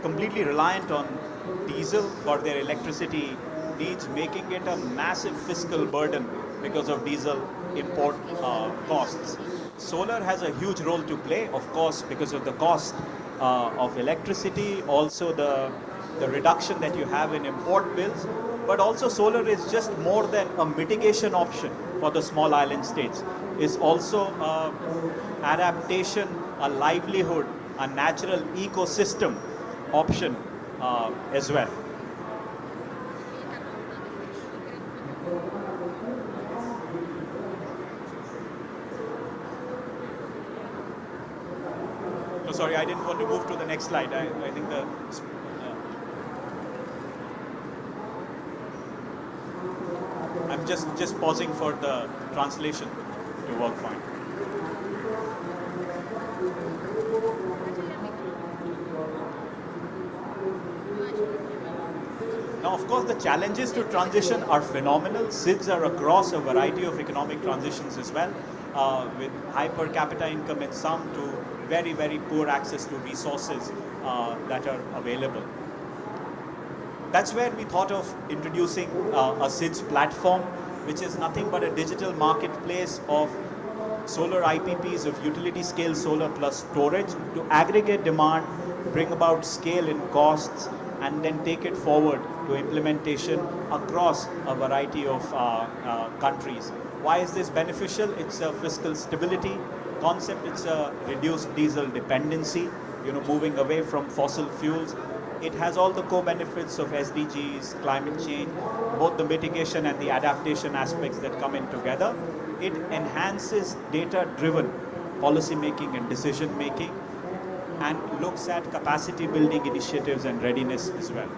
completely reliant on diesel for their electricity needs, making it a massive fiscal burden because of diesel import costs. Solar has a huge role to play, of course, because of the cost of electricity, also the reduction that you have in import bills, but also solar is just more than a mitigation option for the small island states. It's also adaptation, a livelihood, a natural ecosystem option as well. Oh, sorry, I didn't want to move to the next slide. I think the I'm just pausing for the translation to work fine. Now, of course, the challenges to transition are phenomenal. SIDS are across a variety of economic transitions as well, with high per capita income in some to very, very poor access to resources that are available. That's where we thought of introducing a SIDS platform, which is nothing but a digital marketplace of solar IPPs of utility scale solar plus storage to aggregate demand, bring about scale in costs, and then take it forward to implementation across a variety of countries. Why is this beneficial? It's a fiscal stability concept. It's a reduced diesel dependency, moving away from fossil fuels. It has all the co-benefits of SDGs, climate change, both the mitigation and the adaptation aspects that come in together. It enhances data-driven policy making and decision making, and looks at capacity building initiatives and readiness as well.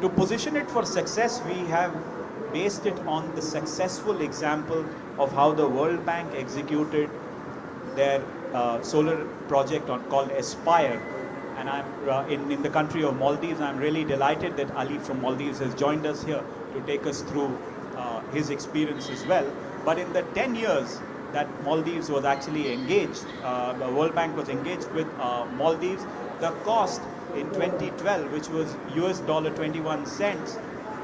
To position it for success, we have based it on the successful example of how the World Bank executed their solar project called Aspire, and I'm in the country of Maldives. I'm really delighted that Ali from Maldives has joined us here to take us through his experience as well. But in the 10 years that Maldives was actually engaged, the World Bank was engaged with Maldives, the cost in 2012, which was US dollar 21 cents,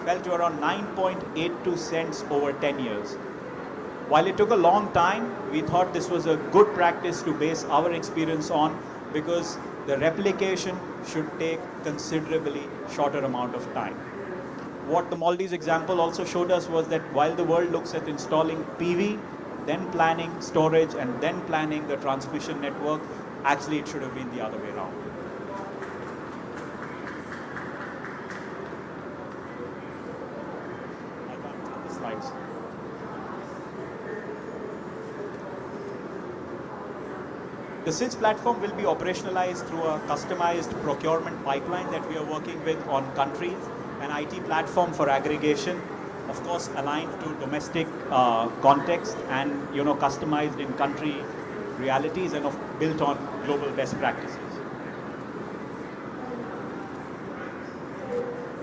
fell to around 9.82 cents over 10 years. While it took a long time, we thought this was a good practice to base our experience on, because the replication should take considerably shorter amount of time. What the Maldives example also showed us was that while the world looks at installing PV, then planning storage, and then planning the transmission network, actually it should have been the other way around. I can't see the slides. The SIDS platform will be operationalized through a customized procurement pipeline that we are working with on countries, an IT platform for aggregation, of course aligned to domestic context and customized in country realities and built on global best practices.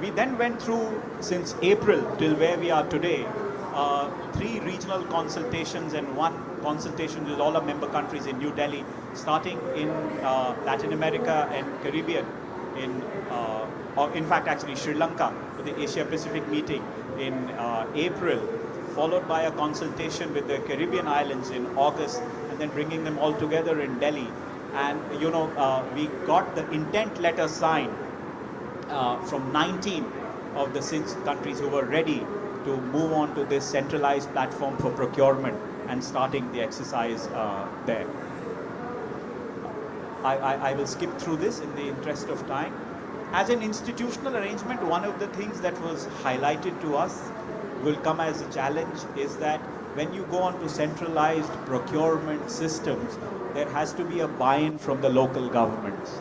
We then went through, since April till where we are today, 3 regional consultations and 1 consultation with all our member countries in New Delhi, starting in Latin America and Caribbean, in fact actually Sri Lanka, with the Asia Pacific meeting in April, followed by a consultation with the Caribbean islands in August, and then bringing them all together in Delhi. And we got the intent letter signed from 19 of the 6 countries who were ready to move on to this centralized platform for procurement and starting the exercise there. I will skip through this in the interest of time. As an institutional arrangement, one of the things that was highlighted to us will come as a challenge is that when you go on to centralized procurement systems, there has to be a buy-in from the local governments.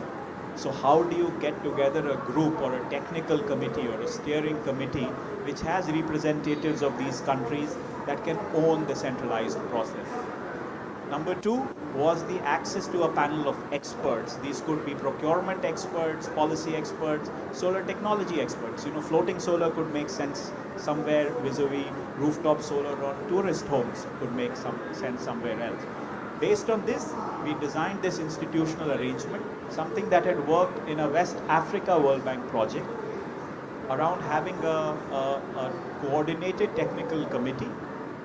So how do you get together a group or a technical committee or a steering committee which has representatives of these countries that can own the centralized process? Number 2 was the access to a panel of experts. These could be procurement experts, policy experts, solar technology experts. Floating solar could make sense somewhere vis-a-vis rooftop solar, or tourist homes could make some sense somewhere else. Based on this, we designed this institutional arrangement, something that had worked in a West Africa World Bank project, around having a coordinated technical committee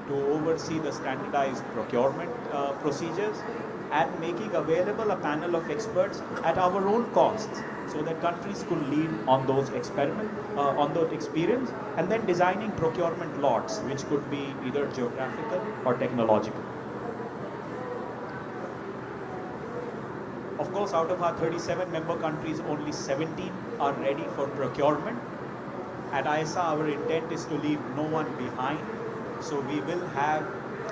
to oversee the standardized procurement procedures, and making available a panel of experts at our own costs, so that countries could lead on those on those experience, and then designing procurement lots, which could be either geographical or technological. Of course, out of our 37 member countries, only 17 are ready for procurement. At ISA, our intent is to leave no one behind. So we will have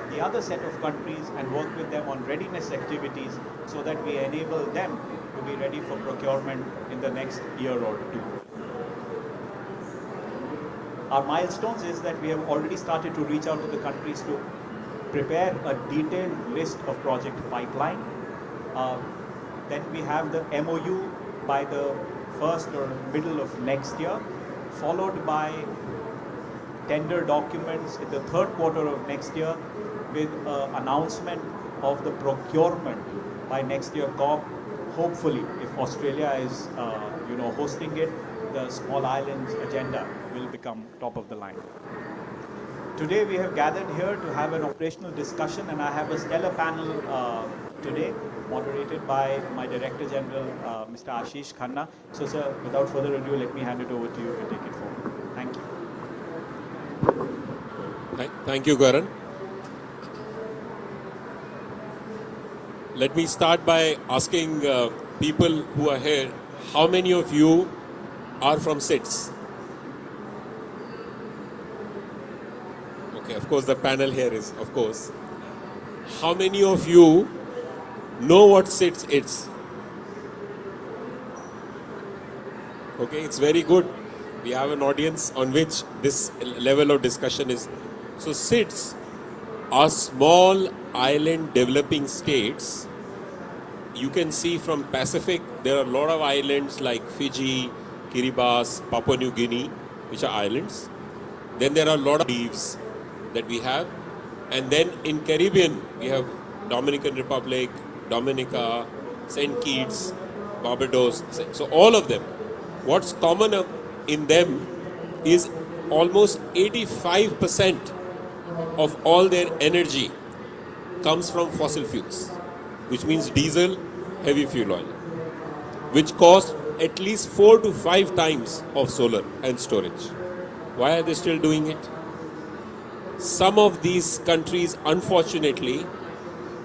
the other set of countries and work with them on readiness activities, so that we enable them to be ready for procurement in the next year or 2. Our milestones is that we have already started to reach out to the countries to prepare a detailed list of project pipeline. Then we have the MOU by the first or middle of next year, followed by tender documents in the 3rd quarter of next year, with announcement of the procurement by next year COP. Hopefully, if Australia is hosting it, the small islands agenda will become top of the line. Today we have gathered here to have an operational discussion, and I have a stellar panel today, moderated by my Director General, Mr. Ashish Khanna. So sir, without further ado, let me hand it over to you to take it forward. Thank you. Thank you, Karan. Let me start by asking people who are here, how many of you are from SIDS? Okay, of course the panel here is, of course. How many of you know what SIDS is? Okay, it's very good. We have an audience on which this level of discussion is. So SIDS are small island developing states you can see from Pacific, there are a lot of islands like Fiji, Kiribati, Papua New Guinea, which are islands. Then there are a lot of reefs that we have. And then in Caribbean, we have Dominican Republic, Dominica, St. Kitts, Barbados. So all of them. What's common in them is almost 85% of all their energy comes from fossil fuels, which means diesel, heavy fuel oil, which cost at least 4 to 5 times of solar and storage. Why are they still doing it? Some of these countries, unfortunately,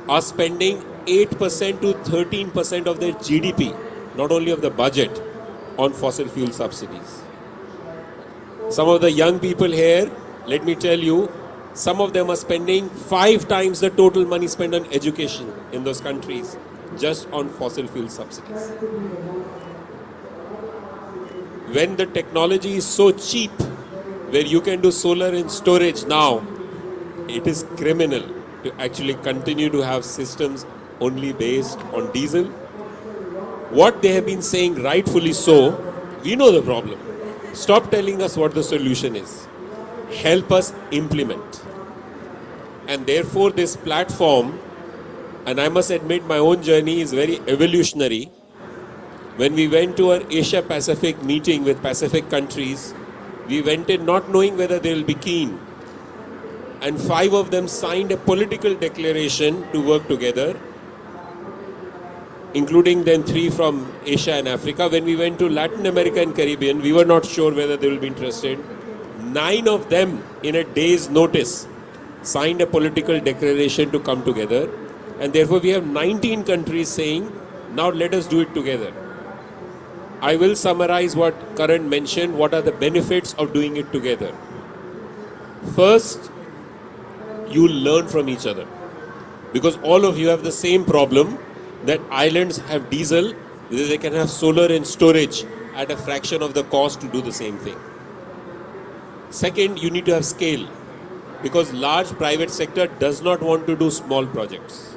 are spending 8% to 13% of their GDP, not only of the budget, on fossil fuel subsidies. Some of the young people here, let me tell you, some of them are spending 5 times the total money spent on education in those countries just on fossil fuel subsidies. When the technology is so cheap, where you can do solar and storage now, it is criminal to actually continue to have systems only based on diesel. What they have been saying, rightfully so, we know the problem. Stop telling us what the solution is. Help us implement. And therefore this platform, and I must admit my own journey is very evolutionary. When we went to our Asia Pacific meeting with Pacific countries, we went in not knowing whether they will be keen. And 5 of them signed a political declaration to work together, including then 3 from Asia and Africa. When we went to Latin America and Caribbean, we were not sure whether they will be interested. 9 of them, in a day's notice, signed a political declaration to come together. And therefore we have 19 countries saying, now let us do it together. I will summarize what Karan mentioned, what are the benefits of doing it together. First, you learn from each other. Because all of you have the same problem, that islands have diesel, they can have solar and storage at a fraction of the cost to do the same thing. Second, you need to have scale. Because large private sector does not want to do small projects.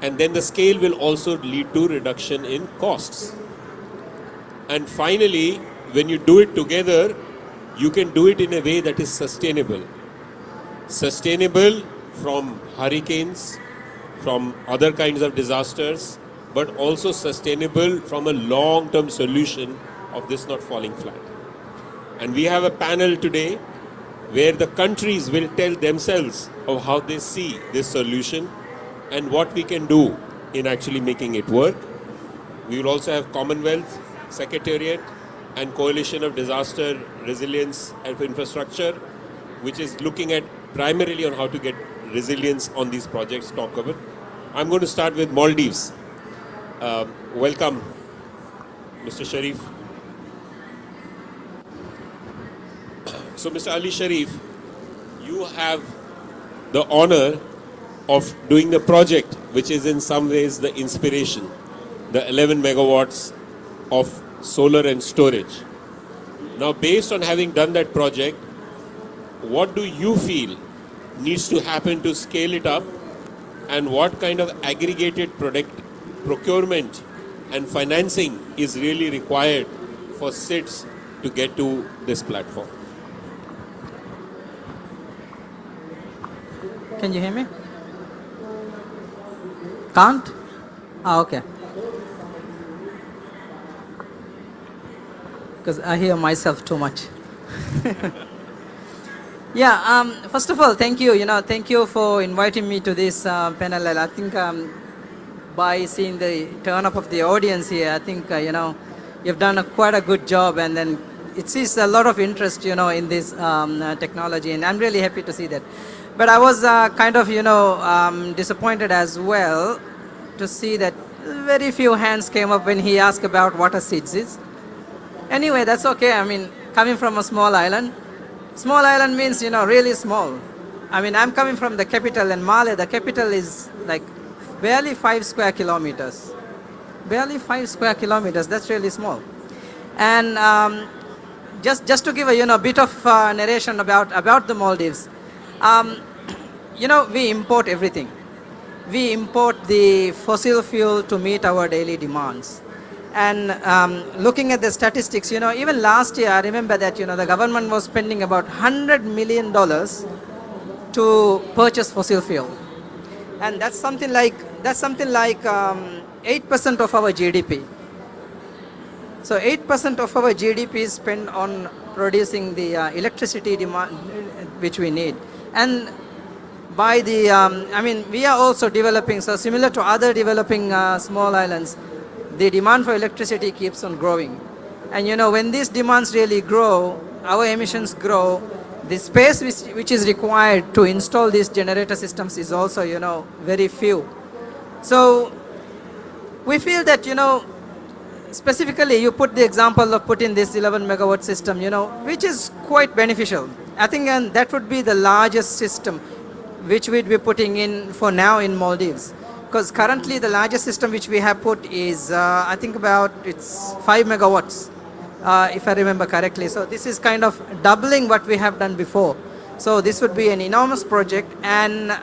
And then the scale will also lead to reduction in costs. And finally, when you do it together, you can do it in a way that is sustainable. Sustainable from hurricanes, from other kinds of disasters, but also sustainable from a long-term solution of this not falling flat. And we have a panel today where the countries will tell themselves of how they see this solution and what we can do in actually making it work. We will also have Commonwealth, Secretariat and Coalition of Disaster Resilience and Infrastructure, which is looking at primarily on how to get resilience on these projects talk about. I'm going to start with Maldives. Welcome, Mr. Sharif. So, Mr. Ali Sharif, you have the honor of doing the project, which is in some ways the inspiration, the 11 megawatts of solar and storage. Now, based on having done that project, what do you feel needs to happen to scale it up, and what kind of aggregated product procurement and financing is really required for SIDS to get to this platform? Can you hear me? Can't? Okay. Because I hear myself too much. Yeah, first of all, thank you. Thank you for inviting me to this panel. I think by seeing the turn up of the audience here, I think, you've done quite a good job, and then it sees a lot of interest, in this technology, and I'm really happy to see that. But I was kind of, disappointed as well to see that very few hands came up when he asked about what a SIDS is. Anyway, that's okay. I mean, coming from a small island means, really small. I mean, I'm coming from the capital in Male. The capital is like barely 5 square kilometers. Barely 5 square kilometers. That's really small. And just to give a bit of narration about the Maldives. We import everything. we import the fossil fuel to meet our daily demands. And looking at the statistics, even last year, I remember that, the government was spending about $100 million to purchase fossil fuel. And that's something like 8% of our GDP. So 8% of our GDP is spent on producing the electricity demand which we need. And by the, we are also developing, so similar to other developing small islands, the demand for electricity keeps on growing. And when these demands really grow, our emissions grow, the space which is required to install these generator systems is also, very few. So we feel that, specifically you put the example of putting this 11 megawatt system, which is quite beneficial. I think and that would be the largest system which we'd be putting in for now in Maldives. Because currently the largest system which we have put is, I think it's 5 megawatts, if I remember correctly. So this is kind of doubling what we have done before. So this would be an enormous project, and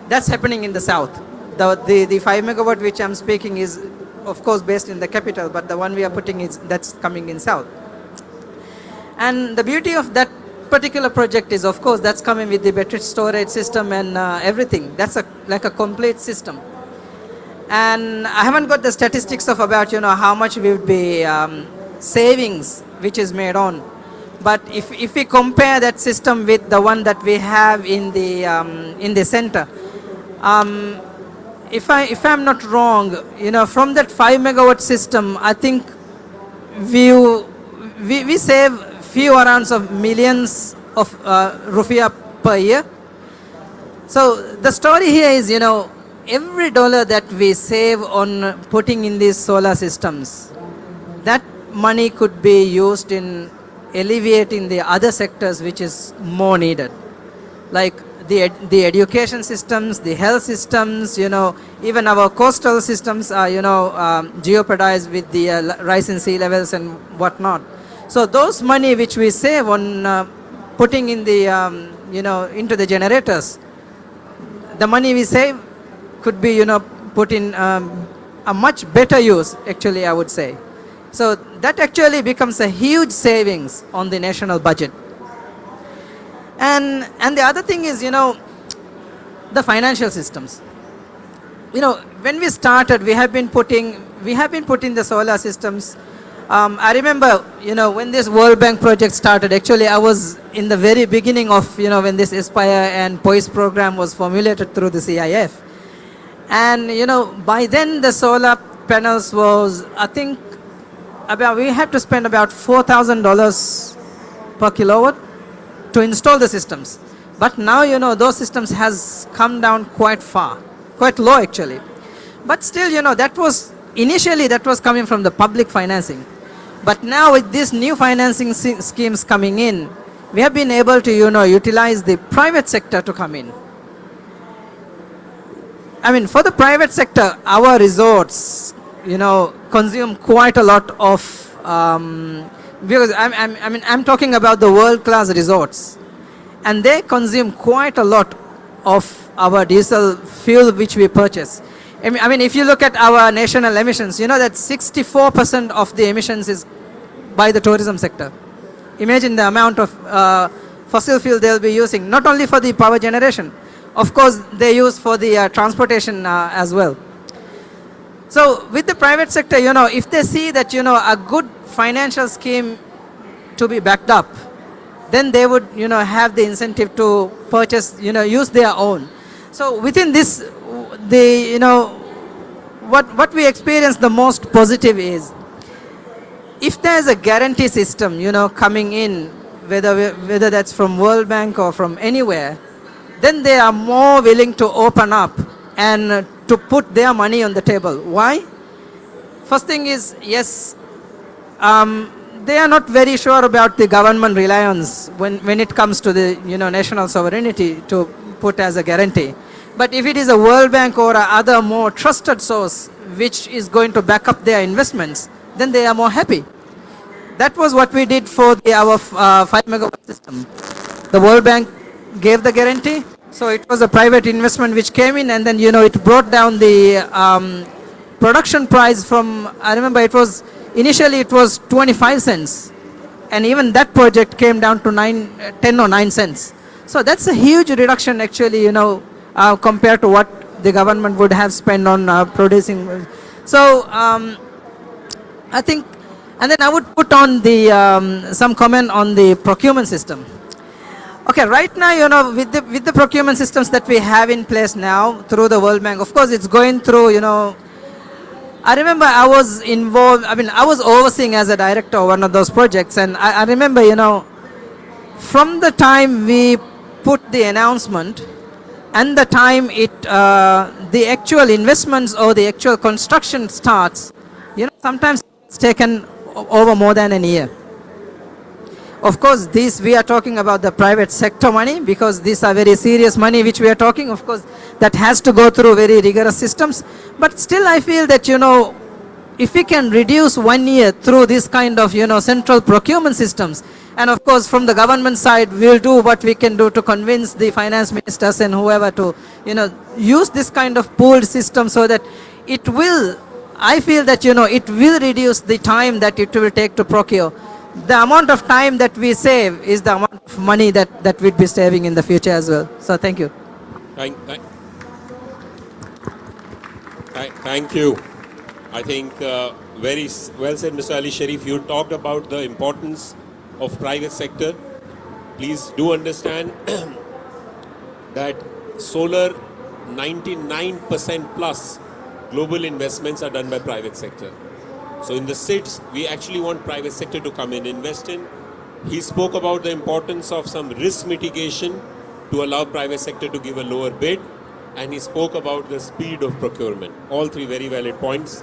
that's happening in the south. The 5 megawatt which I'm speaking is, of course, based in the capital, but the one we are putting that's coming in south. And the beauty of that particular project is, of course, that's coming with the battery storage system and everything. That's like a complete system. And I haven't got the statistics of about how much we would be savings which is made on. But if we compare that system with the one that we have in the center, if I'm not wrong, from that 5 megawatt system, I think we save few rounds of millions of rupiah per year. So the story here is, every dollar that we save on putting in these solar systems, that money could be used in alleviating the other sectors which is more needed. Like the education systems, the health systems, even our coastal systems are, jeopardized with the rise in sea levels and whatnot. So those money which we save on putting in the, into the generators, the money we save could be, put in a much better use, actually, I would say. So that actually becomes a huge savings on the national budget. And the other thing is, the financial systems. When we started, we have been putting the solar systems. I remember, when this World Bank project started, actually I was in the very beginning of, when this Aspire and POISE program was formulated through the CIF. And, by then the solar panels was, I think, we had to spend about $4,000 per kilowatt to install the systems. But now, those systems has come down quite low actually. But still, initially that was coming from the public financing. But now with these new financing schemes coming in, we have been able to, utilize the private sector to come in. For the private sector, our resorts, consume quite a lot of, because I'm talking about the world-class resorts, and they consume quite a lot of our diesel fuel which we purchase. If you look at our national emissions, that 64% of the emissions is by the tourism sector. Imagine the amount of fossil fuel they'll be using, not only for the power generation, of course they use for the transportation as well. So with the private sector, if they see that, a good financial scheme to be backed up, then they would, have the incentive to purchase, use their own. So within this, what we experience the most positive is, if there's a guarantee system, coming in, whether that's from World Bank or from anywhere, then they are more willing to open up and to put their money on the table. Why? First thing is, yes, they are not very sure about the government reliance when it comes to the national sovereignty to put as a guarantee. But if it is a World Bank or a other more trusted source which is going to back up their investments, then they are more happy. That was what we did for our 5 megawatt system. The World Bank gave the guarantee, So it was a private investment which came in, and then it brought down the production price from, I remember initially it was 25 cents, and even that project came down to 10 or 9 cents. So that's a huge reduction actually, compared to what the government would have spent on producing. So I think, and then I would put on the some comment on the procurement system. Okay, right now, with the procurement systems that we have in place now through the World Bank, of course, it's going through, I remember I was involved, I was overseeing as a director of one of those projects, and I remember, from the time we put the announcement and the time the actual investments or the actual construction starts, sometimes it's taken over more than a year. Of course, we are talking about the private sector money, because these are very serious money which we are talking. Of course, that has to go through very rigorous systems. But still, I feel that, if we can reduce 1 year through this kind of, central procurement systems, and of course, from the government side, we'll do what we can do to convince the finance ministers and whoever to, use this kind of pooled system, so that it will, I feel that, it will reduce the time that it will take to procure. The amount of time that we save is the amount of money that we'd be saving in the future as well. So thank you. Thank you. I think very well said, Mr. Ali Sharif. You talked about the importance of private sector. Please do understand that solar 99% plus global investments are done by private sector. So in the SIDS, we actually want private sector to come in, invest in. He spoke about the importance of some risk mitigation to allow private sector to give a lower bid, and he spoke about the speed of procurement. All three very valid points.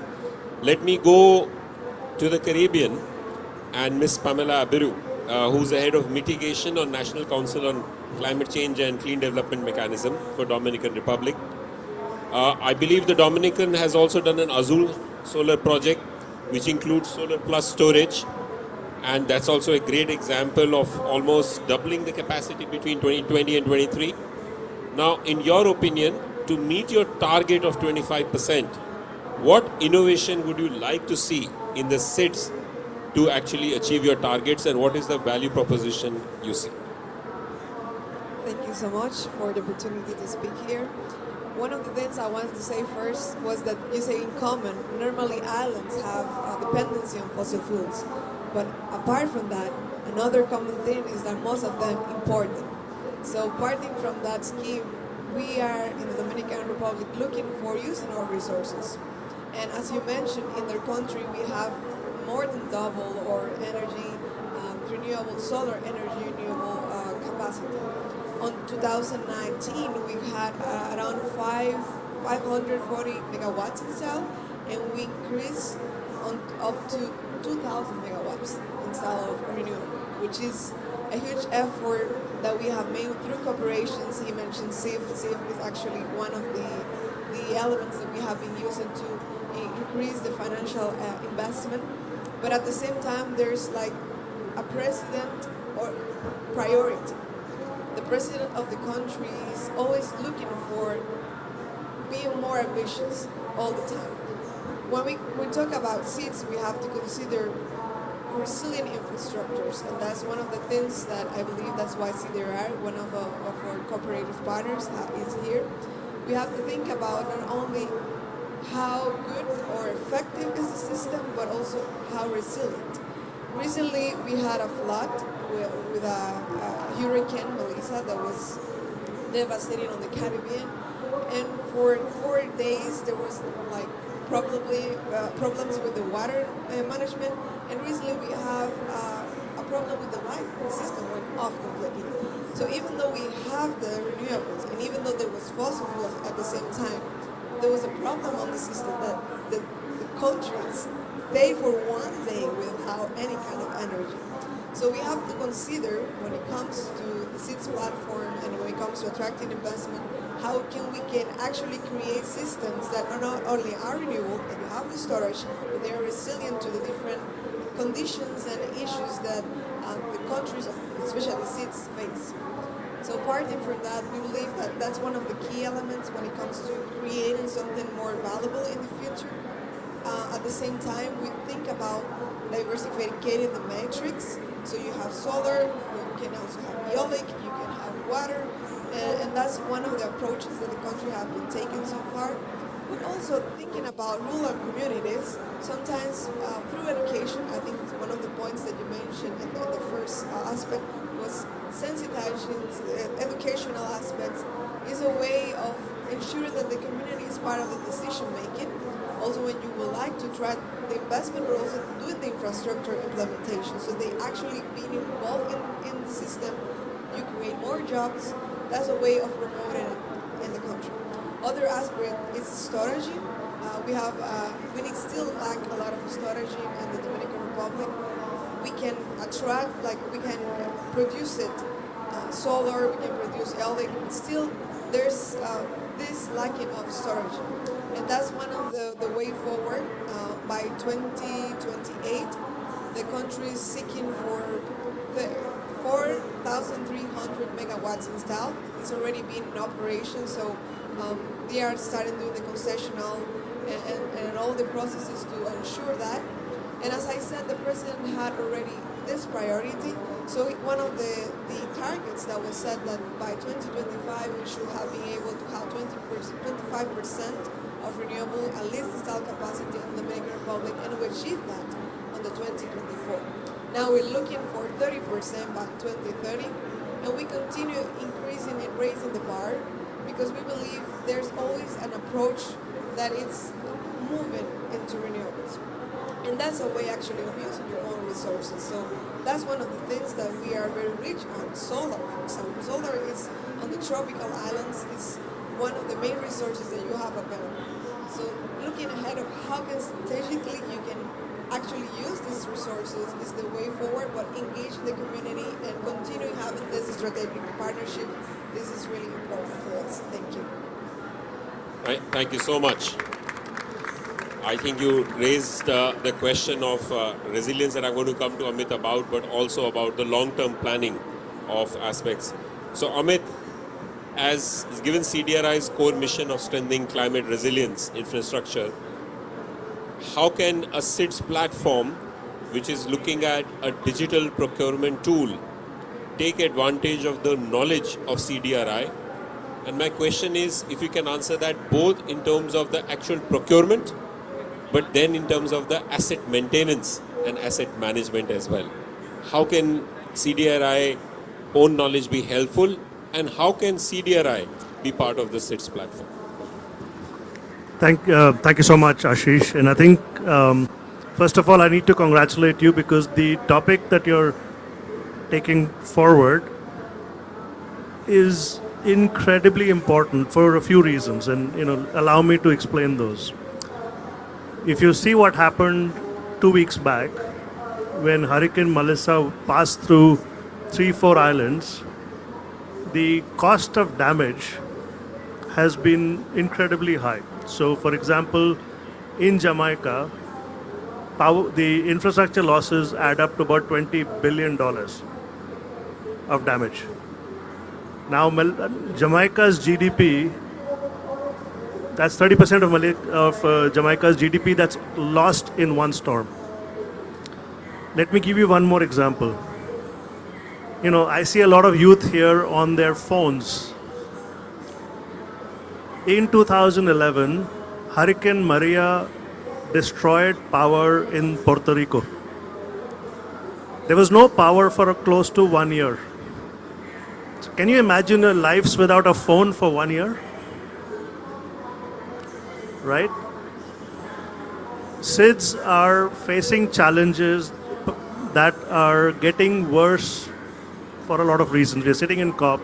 Let me go to the Caribbean and Ms. Pamela Abiru, who's the head of mitigation on National Council on Climate Change and Clean Development Mechanism for Dominican Republic. I believe the Dominican has also done an Azul solar project, which includes solar plus storage, and that's also a great example of almost doubling the capacity between 2020 and 23. Now, in your opinion, to meet your target of 25%, what innovation would you like to see in the SIDS to actually achieve your targets, and what is the value proposition you see? Thank you so much for the opportunity to speak here. One of the things I wanted to say first was that you say in common, normally islands have a dependency on fossil fuels. But apart from that, another common thing is that most of them import them. So parting from that scheme, we are in the Dominican Republic looking for using our resources. And as you mentioned, in their country we have more than double our energy, renewable solar energy, renewable capacity. On 2019, we had around 540 megawatts installed, and we increased up to 2,000 megawatts installed of renewable, which is a huge effort that we have made through corporations. He mentioned SIF. SIF is actually one of the elements that we have been using to increase the financial investment. But at the same time, there's like a precedent or priority. The president of the country is always looking for being more ambitious all the time. When we talk about SIDS, we have to consider resilient infrastructures, and that's one of the things that I believe that's why CDRR, one of our cooperative partners, is here. We have to think about not only how good or effective is the system, but also how resilient. Recently, we had a flood with a Hurricane Melissa that was devastating on the Caribbean, and for 4 days there was like probably problems with the water management, and recently we have a problem with the light system went off completely. So even though we have the renewables, and even though there was fossil fuels at the same time, there was a problem on the system that the countries stay for 1 day without any kind of energy. So we have to consider, when it comes to the SIDS platform and when it comes to attracting investment, how we can actually create systems that are not only are renewable, that you have the storage, but they are resilient to the different conditions and issues that the countries, especially SIDS, face. So apart from that, we believe that that's one of the key elements when it comes to creating something more valuable in the future. At the same time, we think about diversifying the matrix. So you have solar, you can also have eolic, you can have water, and that's one of the approaches that the country has been taking so far. We're also thinking about rural communities. Sometimes through education, I think one of the points that you mentioned in the first aspect was sensitizing educational aspects is a way of ensuring that the community is part of the decision making. Also, when you would like to track the investment, but also doing the infrastructure implementation. So they actually being involved in the system, you create more jobs. That's a way of promoting it in the country. Other aspect is storage. We still lack a lot of storage in the Dominican Republic. We can attract, we can produce it, solar, we can produce electric. Still, there's this lacking of storage. And that's one of the way forward. By 2028, the country is seeking for the 4,300 megawatts installed. It's already been in operation, so they are starting doing the concessional and all the processes to ensure that. And as I said, the president had already this priority. So one of the targets that was set that by 2025 we should have been able to have 25% of renewable at least installed capacity in the Dominican Republic, and we achieved that on the 2024. Now we're looking for 30% by 2030, and we continue increasing and raising the bar because we believe there's always an approach that is moving into renewables. And that's a way actually of using your own resources. So that's one of the things that we are very rich on. Solar, for example. Solar is on the tropical islands, is one of the main resources that you have available. So looking ahead of how can strategically you can actually use these resources is the way forward, but engage the community and continue having this strategic partnership. This is really important for us. Thank you. Right. Thank you so much. I think you raised the question of resilience that I'm going to come to Amit about, but also about the long-term planning of aspects. So Amit, as given CDRI's core mission of strengthening climate resilience infrastructure, how can a SIDS platform, which is looking at a digital procurement tool, take advantage of the knowledge of CDRI? And my question is, if you can answer that both in terms of the actual procurement, but then in terms of the asset maintenance and asset management as well. How can CDRI own knowledge be helpful, and how can CDRI be part of the SIDS platform? Thank you so much, Ashish. And I think, first of all, I need to congratulate you because the topic that you're taking forward is incredibly important for a few reasons, and allow me to explain those. If you see what happened 2 weeks back when Hurricane Melissa passed through 3-4 islands, the cost of damage has been incredibly high. So, for example, in Jamaica, the infrastructure losses add up to about $20 billion of damage. Now, Jamaica's GDP, that's 30% of Jamaica's GDP that's lost in one storm. Let me give you one more example. I see a lot of youth here on their phones. In 2011, Hurricane Maria destroyed power in Puerto Rico. There was no power for close to 1 year. So can you imagine your lives without a phone for 1 year? Right? SIDS are facing challenges that are getting worse for a lot of reasons. We're sitting in COP.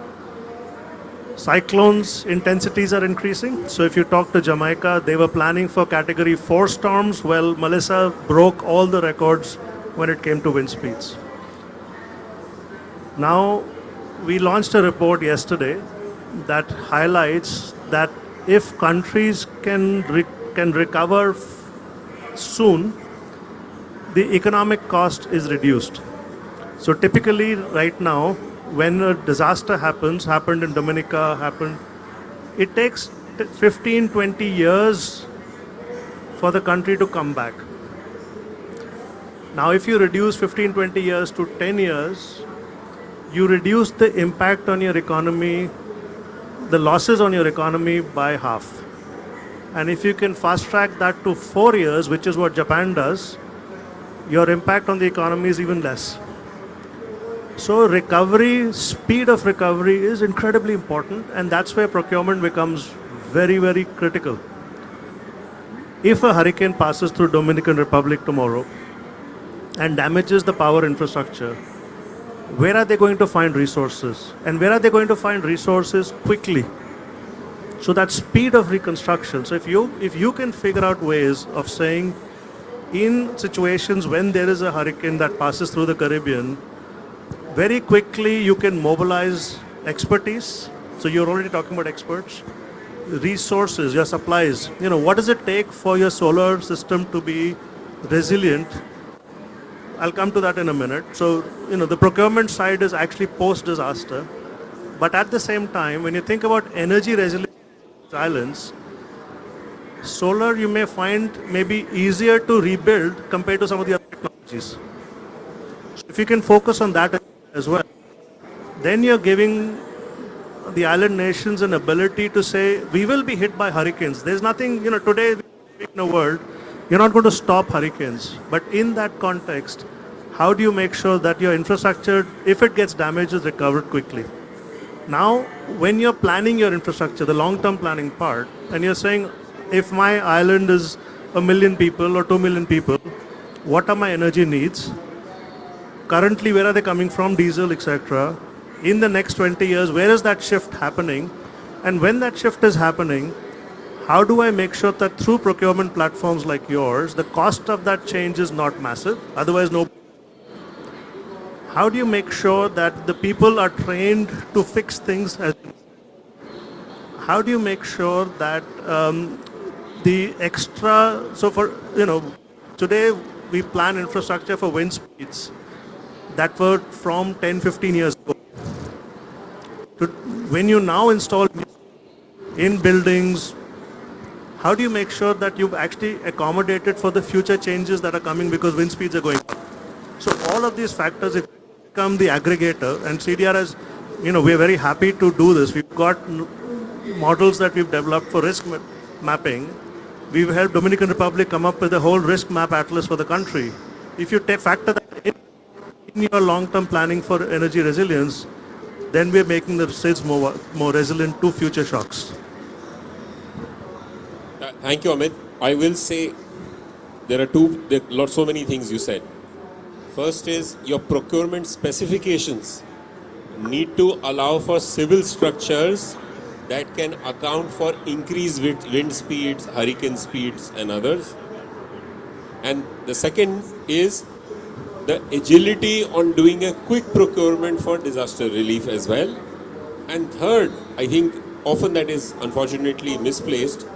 Cyclones intensities are increasing. So if you talk to Jamaica, they were planning for category 4 storms. Well, Melissa broke all the records when it came to wind speeds. Now, we launched a report yesterday that highlights that if countries can recover soon, the economic cost is reduced. So typically right now, when a disaster happened in Dominica, it takes 15, 20 years for the country to come back. Now, if you reduce 15, 20 years to 10 years, you reduce the impact on your economy, the losses on your economy by half. And if you can fast track that to 4 years, which is what Japan does, your impact on the economy is even less. So recovery, speed of recovery is incredibly important, and that's where procurement becomes very, very critical. If a hurricane passes through Dominican Republic tomorrow and damages the power infrastructure, where are they going to find resources? And where are they going to find resources quickly? So that speed of reconstruction. So if you can figure out ways of saying, in situations when there is a hurricane that passes through the Caribbean, very quickly you can mobilize expertise. So you're already talking about experts, resources, your supplies. What does it take for your solar system to be resilient? I'll come to that in a minute. So, the procurement side is actually post-disaster. But at the same time, when you think about energy resilience islands, solar you may find maybe easier to rebuild compared to some of the other technologies. So if you can focus on that as well, then you're giving the island nations an ability to say, we will be hit by hurricanes. There's nothing, today in the world, you're not going to stop hurricanes. But in that context, how do you make sure that your infrastructure, if it gets damaged, is recovered quickly? Now, when you're planning your infrastructure, the long-term planning part, and you're saying, if my island is 1 million people or 2 million people, what are my energy needs? Currently, where are they coming from, diesel, etc.? In the next 20 years, where is that shift happening? And when that shift is happening, how do I make sure that through procurement platforms like yours, the cost of that change is not massive? Otherwise, no. How do you make sure that the people are trained to fix things? How do you make sure that the extra, today we plan infrastructure for wind speeds that were from 10, 15 years ago. When you now install in buildings, how do you make sure that you've actually accommodated for the future changes that are coming because wind speeds are going up? So all of these factors become the aggregator, and CDR has, we're very happy to do this. We've got models that we've developed for risk mapping. We've helped Dominican Republic come up with a whole risk map atlas for the country. If you factor that in your long-term planning for energy resilience, then we're making the states more resilient to future shocks. Thank you, Amit. I will say there are so many things you said. First is your procurement specifications need to allow for civil structures that can account for increased wind speeds, hurricane speeds, and others. And the second is the agility on doing a quick procurement for disaster relief as well. And third, I think often that is unfortunately misplaced,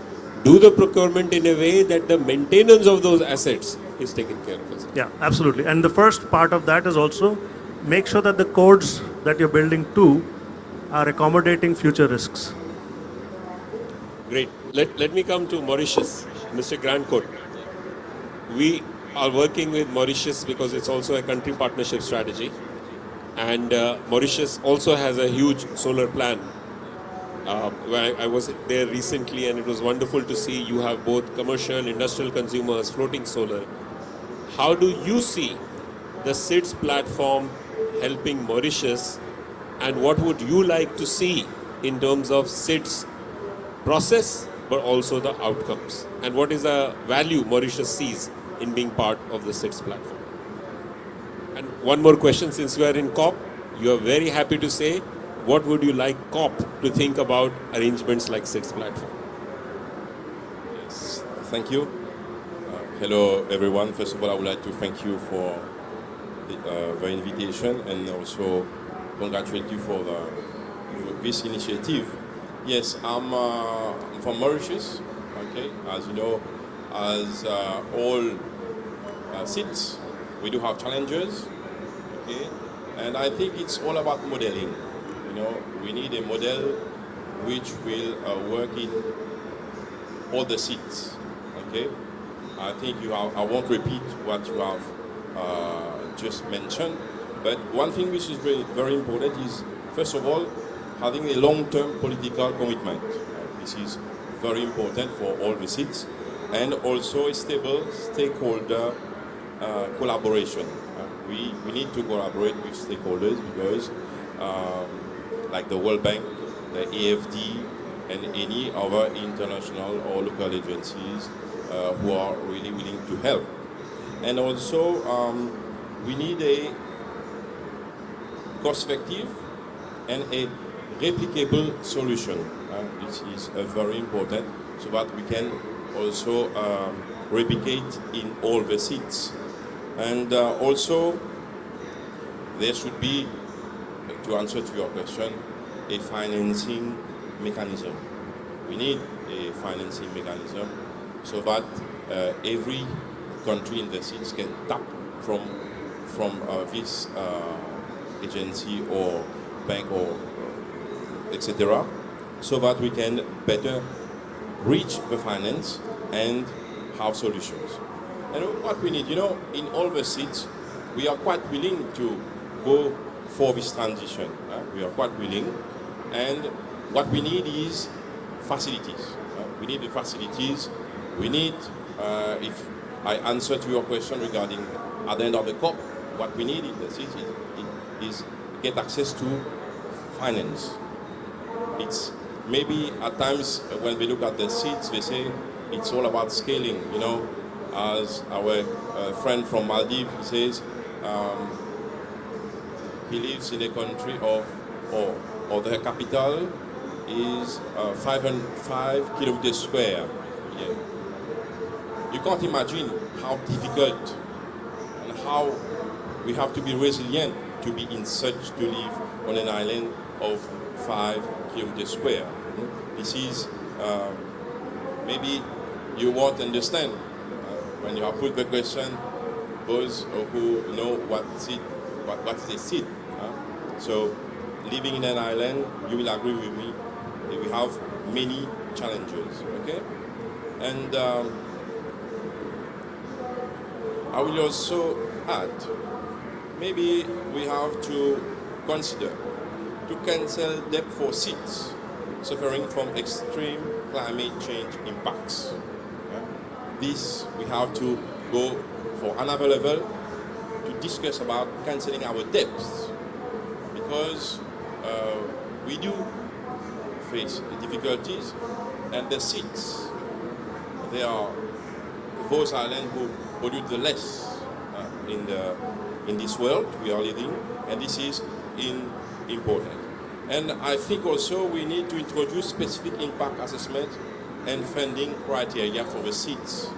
do the procurement in a way that the maintenance of those assets is taken care of as well. Yeah, absolutely. And the first part of that is also make sure that the codes that you're building to are accommodating future risks. Great. Let me come to Mauritius, Mr. Grandcourt. We are working with Mauritius because it's also a country partnership strategy. And Mauritius also has a huge solar plan. I was there recently and it was wonderful to see you have both commercial, industrial consumers, floating solar. How do you see the SIDS platform helping Mauritius, and what would you like to see in terms of SIDS process but also the outcomes? And what is the value Mauritius sees in being part of the SIDS platform? And one more question, since we are in COP, you are very happy to say, what would you like COP to think about arrangements like SIDS platform? Yes, thank you. Hello everyone. First of all, I would like to thank you for the invitation and also congratulate you for this initiative. Yes, I'm from Mauritius. Okay, as you know, as all SIDS, we do have challenges. Okay, And I think it's all about modeling. You know, we need a model which will work in all the seats. Okay, I think I won't repeat what you have just mentioned, but one thing which is very, very important is, first of all, having a long-term political commitment. This is very important for all the seats, and also a stable stakeholder collaboration. We need to collaborate with stakeholders because, like the World Bank, the AFD, and any other international or local agencies who are really willing to help. And also, we need a cost-effective and a replicable solution. This is very important so that we can also replicate in all the seats. And also, there should be, to answer to your question, a financing mechanism. We need a financing mechanism so that every country in the seats can tap from this agency or bank or etc., so that we can better reach the finance and have solutions. And what we need, you know, in all the seats, we are quite willing to go for this transition. We are quite willing, and what we need is facilities. We need the facilities. We need, if I answer to your question regarding at the end of the COP, what we need in the seats is get access to finance. It's maybe at times when we look at the seats, they say it's all about scaling, you know, as our friend from Maldives, he says, he lives in a country of, or the capital is 5 kilometers square. Yeah. You can't imagine how difficult and how we have to be resilient to be in such, to live on an island of 5 kilometers square. This is, maybe you won't understand when you have put the question, those who know what's the seat. So living in an island, you will agree with me, we have many challenges, okay? And I will also add, maybe we have to consider to cancel debt for seats suffering from extreme climate change impacts. This, we have to go for another level to discuss about cancelling our debts, because we do face difficulties, and the seats, they are those islands who pollute the less in this world we are living, and this is important. And I think also we need to introduce specific impact assessment and funding criteria for the seats.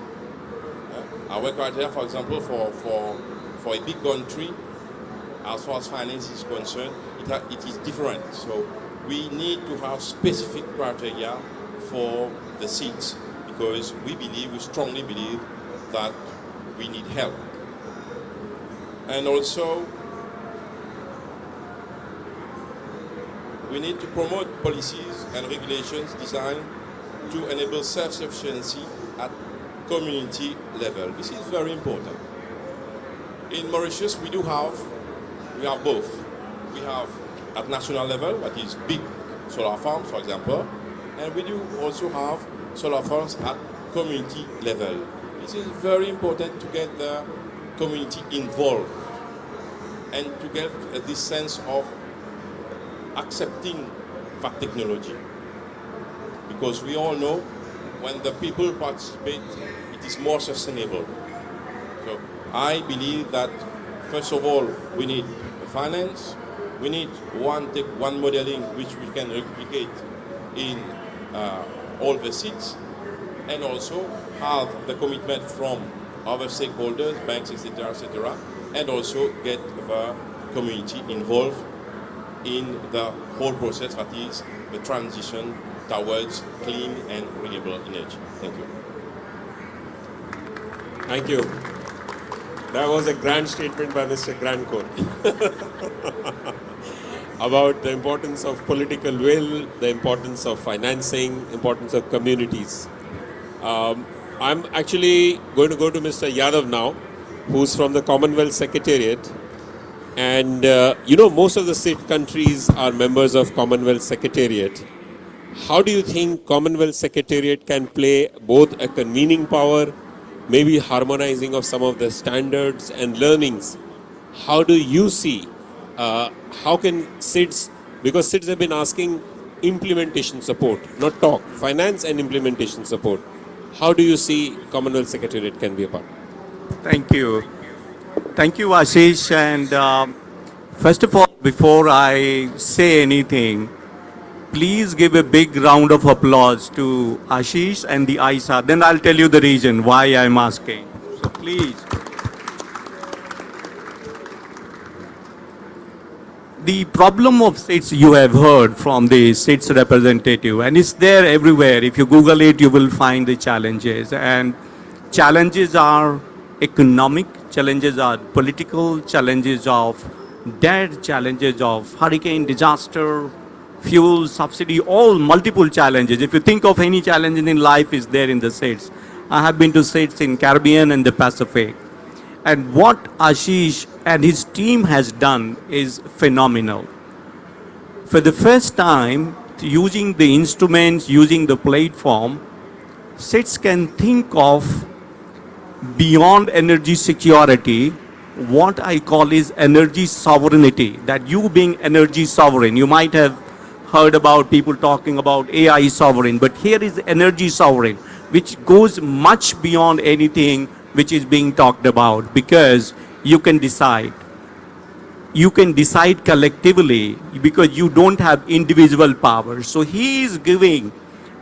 Our criteria, for example, for a big country, as far as finance is concerned, it is different. So we need to have specific criteria for the seats, because we strongly believe that we need help. And also, we need to promote policies and regulations designed to enable self-sufficiency at community level. This is very important. In Mauritius, we have both. We have at national level, that is big solar farms, for example, and we do also have solar farms at community level. It is very important to get the community involved and to get this sense of accepting that technology. Because we all know when the people participate, it is more sustainable. So I believe that, first of all, we need finance, we need one modeling which we can replicate in all the seats, and also have the commitment from other stakeholders, banks, etc., and also get the community involved in the whole process, that is the transition towards clean and renewable energy. Thank you. Thank you. That was a grand statement by Mr. Grandcourt about the importance of political will, the importance of financing, importance of communities. I'm actually going to go to Mr. Yadav now, who's from the Commonwealth Secretariat. And most of the SID countries are members of Commonwealth Secretariat. How do you think Commonwealth Secretariat can play both a convening power, maybe harmonizing of some of the standards and learnings? How do you see, how can SIDS, because SIDS have been asking implementation support, not talk, finance and implementation support. How do you see Commonwealth Secretariat can be a part? Thank you. Thank you, Ashish. And first of all, before I say anything, please give a big round of applause to Ashish and the ISA. Then I'll tell you the reason why I'm asking. So please. The problem of SIDS you have heard from the SIDS representative, and it's there everywhere. If you Google it, you will find the challenges. And challenges are economic, challenges are political, challenges of debt, challenges of hurricane, disaster, fuel, subsidy, all multiple challenges. If you think of any challenge in life, is there in the SIDS. I have been to SIDS in Caribbean and the Pacific. And what Ashish and his team has done is phenomenal. For the first time, using the instruments, using the platform, SIDS can think of beyond energy security, what I call is energy sovereignty, that you being energy sovereign. You might have heard about people talking about AI sovereign, but here is energy sovereign, which goes much beyond anything which is being talked about, because you can decide. You can decide collectively because you don't have individual power. So he is giving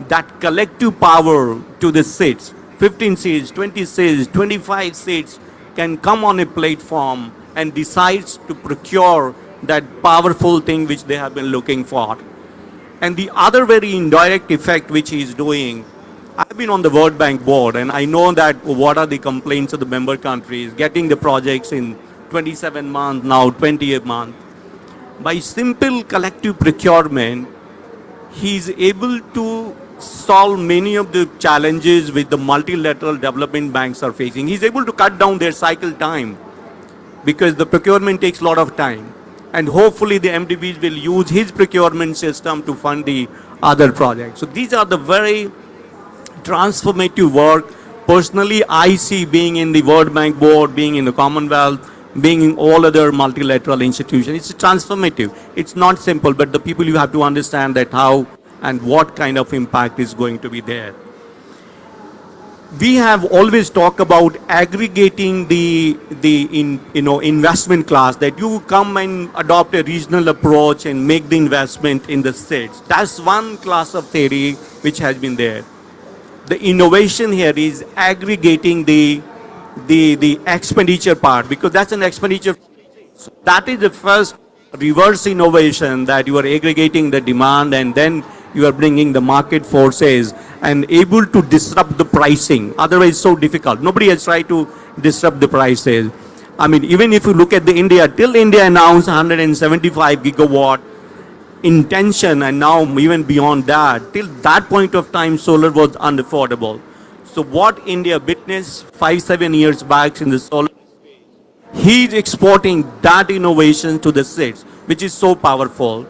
that collective power to the SIDS. 15 seats, 20 seats, 25 seats can come on a platform and decides to procure that powerful thing which they have been looking for. And the other very indirect effect which he is doing, I've been on the World Bank board and I know that what are the complaints of the member countries, getting the projects in 27 months, now 28 months. By simple collective procurement, he is able to solve many of the challenges which the multilateral development banks are facing. He's able to cut down their cycle time because the procurement takes a lot of time. And hopefully the MDBs will use his procurement system to fund the other projects. So these are the very transformative work. Personally, I see being in the World Bank board, being in the Commonwealth, being in all other multilateral institutions. It's transformative. It's not simple, but the people, you have to understand that how and what kind of impact is going to be there. We have always talked about aggregating the investment class, that you come and adopt a regional approach and make the investment in the states. That's one class of theory which has been there. The innovation here is aggregating the expenditure part, because that's an expenditure. So that is the first reverse innovation, that you are aggregating the demand and then you are bringing the market forces and able to disrupt the pricing. Otherwise, it's so difficult. Nobody has tried to disrupt the prices. I mean, even if you look at the India, till India announced 175 gigawatt intention, and now even beyond that, till that point of time, solar was unaffordable. So what India witnessed 5-7 years back in the solar, he's exporting that innovation to the states, which is so powerful.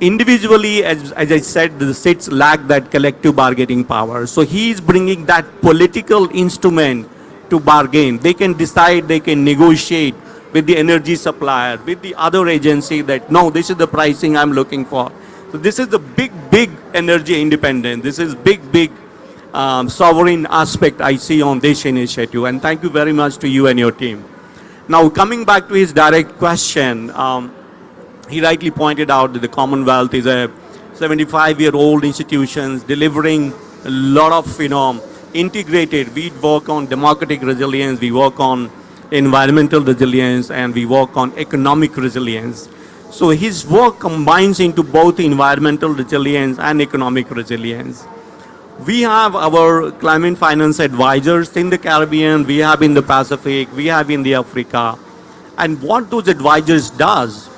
Individually, as I said, the states lack that collective bargaining power. So he's bringing that political instrument to bargain. They can decide, they can negotiate with the energy supplier, with the other agency that, no, this is the pricing I'm looking for. So this is the big energy independence. This is big sovereign aspect I see on this initiative. And thank you very much to you and your team. Now, coming back to his direct question, he rightly pointed out that the Commonwealth is a 75-year-old institution delivering a lot of, integrated. We work on democratic resilience, we work on environmental resilience, and we work on economic resilience. So his work combines into both environmental resilience and economic resilience. We have our climate finance advisors in the Caribbean, we have in the Pacific, we have in the Africa. And what those advisors does,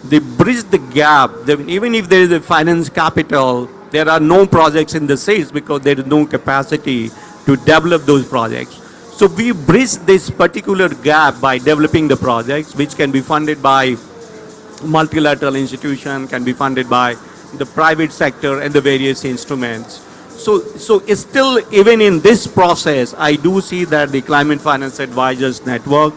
they bridge the gap. Even if there is a finance capital, there are no projects in the states because there is no capacity to develop those projects. So we bridge this particular gap by developing the projects, which can be funded by multilateral institution, can be funded by the private sector and the various instruments. So it's still, even in this process, I do see that the Climate Finance Advisors Network,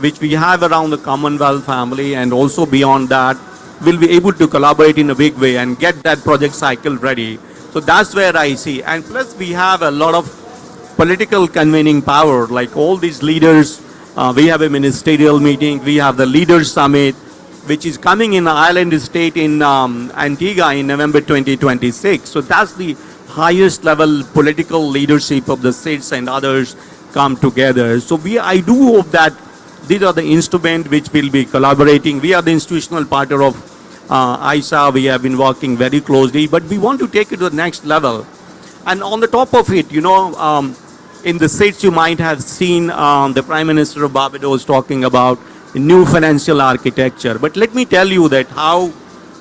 which we have around the Commonwealth family and also beyond that, will be able to collaborate in a big way and get that project cycle ready. So that's where I see. And plus we have a lot of political convening power, like all these leaders. We have a ministerial meeting, we have the Leaders Summit, which is coming in the island state in Antigua in November 2026. So that's the highest level political leadership of the states and others come together. So I do hope that these are the instruments which will be collaborating. We are the institutional partner of ISA. We have been working very closely, but we want to take it to the next level. And on the top of it, in the states you might have seen the Prime Minister of Barbados talking about new financial architecture. But let me tell you that how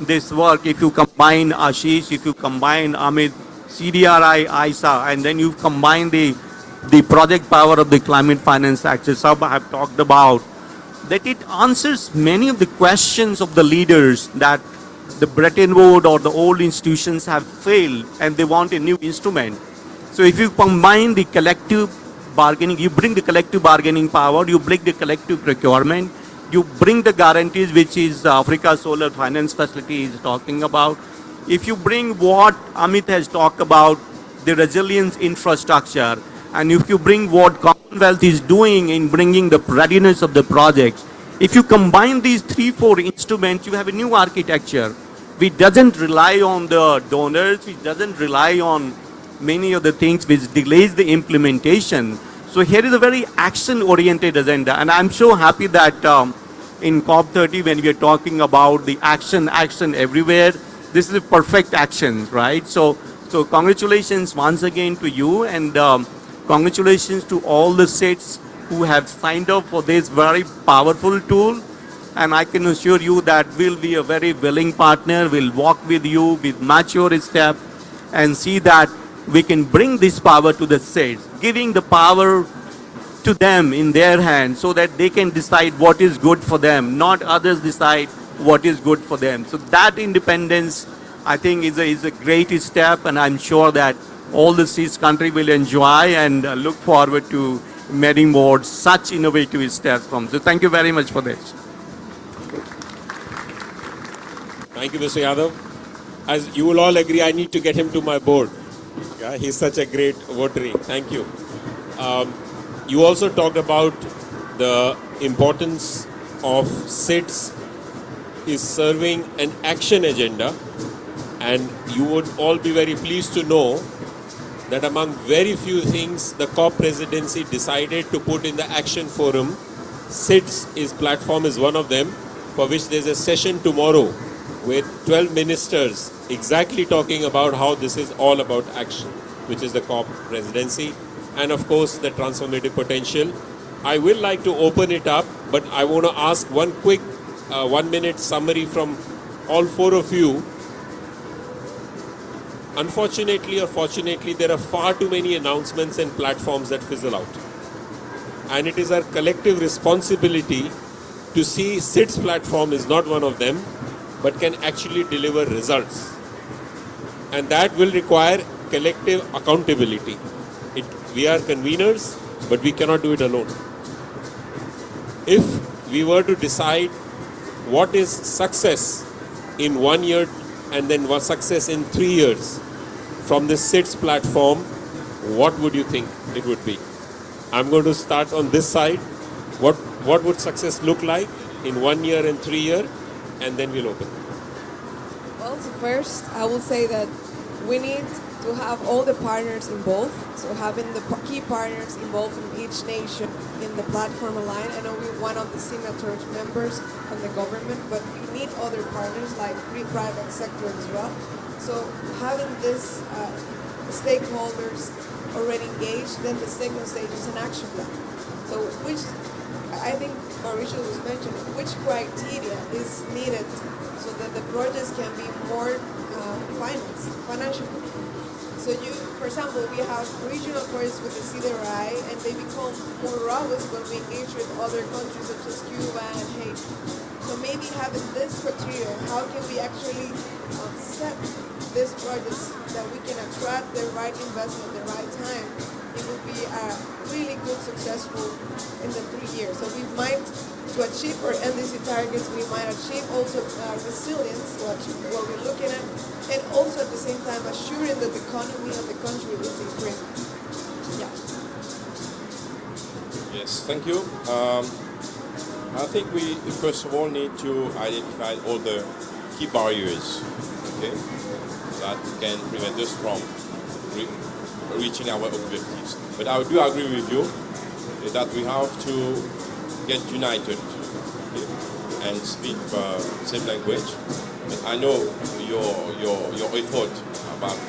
this work, if you combine Ashish, if you combine Amit, CDRI, ISA, and then you combine the project power of the Climate Finance Access Hub I have talked about, that it answers many of the questions of the leaders that the Bretton Woods or the old institutions have failed and they want a new instrument. So if you combine the collective bargaining, you bring the collective bargaining power, you bring the collective procurement, you bring the guarantees, which is the Africa Solar Finance Facility is talking about. If you bring what Amit has talked about, the resilience infrastructure, and if you bring what Commonwealth is doing in bringing the readiness of the projects, if you combine these 3-4 instruments, you have a new architecture which doesn't rely on the donors, which doesn't rely on many of the things which delays the implementation. So here is a very action-oriented agenda, and I'm so happy that in COP30, when we are talking about the action everywhere, this is a perfect action, right? So congratulations once again to you, and congratulations to all the states who have signed up for this very powerful tool. And I can assure you that we'll be a very willing partner. We'll walk with you with mature step and see that we can bring this power to the states, giving the power to them in their hands so that they can decide what is good for them, not others decide what is good for them. So that independence, I think, is a great step, and I'm sure that all the states country will enjoy and look forward to many more such innovative steps from. So thank you very much for this. Thank you, Mr. Yadav. As you will all agree, I need to get him to my board. Yeah, he's such a great votary. Thank you. You also talked about the importance of SIDS is serving an action agenda, and you would all be very pleased to know that among very few things the COP presidency decided to put in the action forum, SIDS platform is one of them, for which there's a session tomorrow with 12 ministers exactly talking about how this is all about action, which is the COP presidency, and of course the transformative potential. I will like to open it up, but I want to ask one quick 1-minute summary from all 4 of you. Unfortunately or fortunately, there are far too many announcements and platforms that fizzle out. And it is our collective responsibility to see SIDS platform is not one of them, but can actually deliver results. And that will require collective accountability. We are conveners, but we cannot do it alone. If we were to decide what is success in 1 year and then what success in 3 years from this SIDS platform, what would you think it would be? I'm going to start on this side. What would success look like in 1 year and 3 years? And then we'll open. Well, so first, I will say that we need to have all the partners involved. So having the key partners involved in each nation in the platform aligned. I know we're one of the signatory members from the government, but we need other partners like private sector as well. So having this stakeholders already engaged. Then the second stage is an action plan. So which, I think Mauricio was mentioning, which criteria is needed so that the projects can be more financial. So for example, we have regional projects with the CDRI, and they become more robust when we engage with other countries such as Cuba and Haiti. So maybe having this criteria, how can we actually set these projects that we can attract the right investment at the right time? It will be a really good, successful in the 3 years. So we might, to achieve our NDC targets, we might achieve also resilience, what we're looking at, and also at the same time assuring that the economy of the country is increasing. Yeah. Yes, thank you. I think we first of all need to identify all the key barriers, okay, that can prevent us from reaching our objectives. But I do agree with you that we have to get united, okay, and speak the same language. And I know your effort about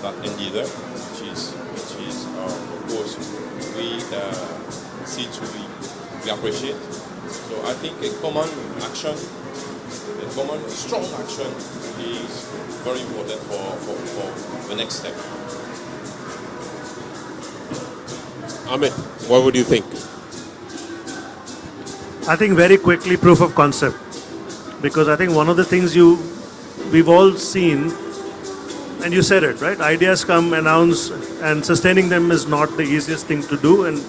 that endeavor, which is of course we see to we appreciate. So I think a common action, a common strong action is very important for the next step. Amit, what would you think? I think very quickly proof of concept, because I think one of the things we've all seen, and you said it, right? Ideas come, announce, and sustaining them is not the easiest thing to do. And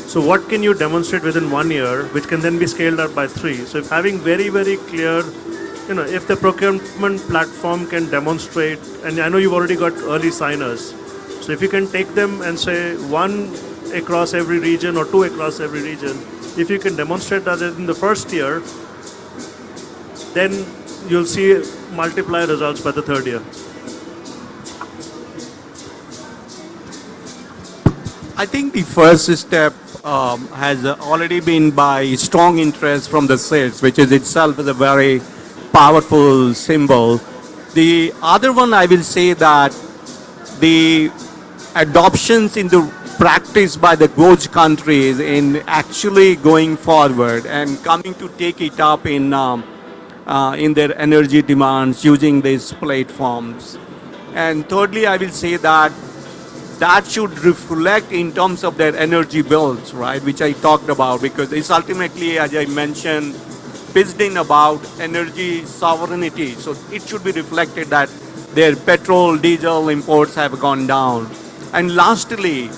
so what can you demonstrate within 1 year, which can then be scaled up by 3? So if having very, very clear, if the procurement platform can demonstrate, and I know you've already got early signers, so if you can take them and say 1 across every region or 2 across every region, if you can demonstrate that in the first year, then you'll see multiplier results by the 3rd year. I think the first step has already been by strong interest from the states, which is itself is a very powerful symbol. The other one, I will say that the adoptions in the practice by the those countries in actually going forward and coming to take it up in their energy demands using these platforms. And thirdly, I will say that should reflect in terms of their energy bills, right, which I talked about, because it's ultimately, as I mentioned, pitched in about energy sovereignty. So it should be reflected that their petrol, diesel imports have gone down. And lastly,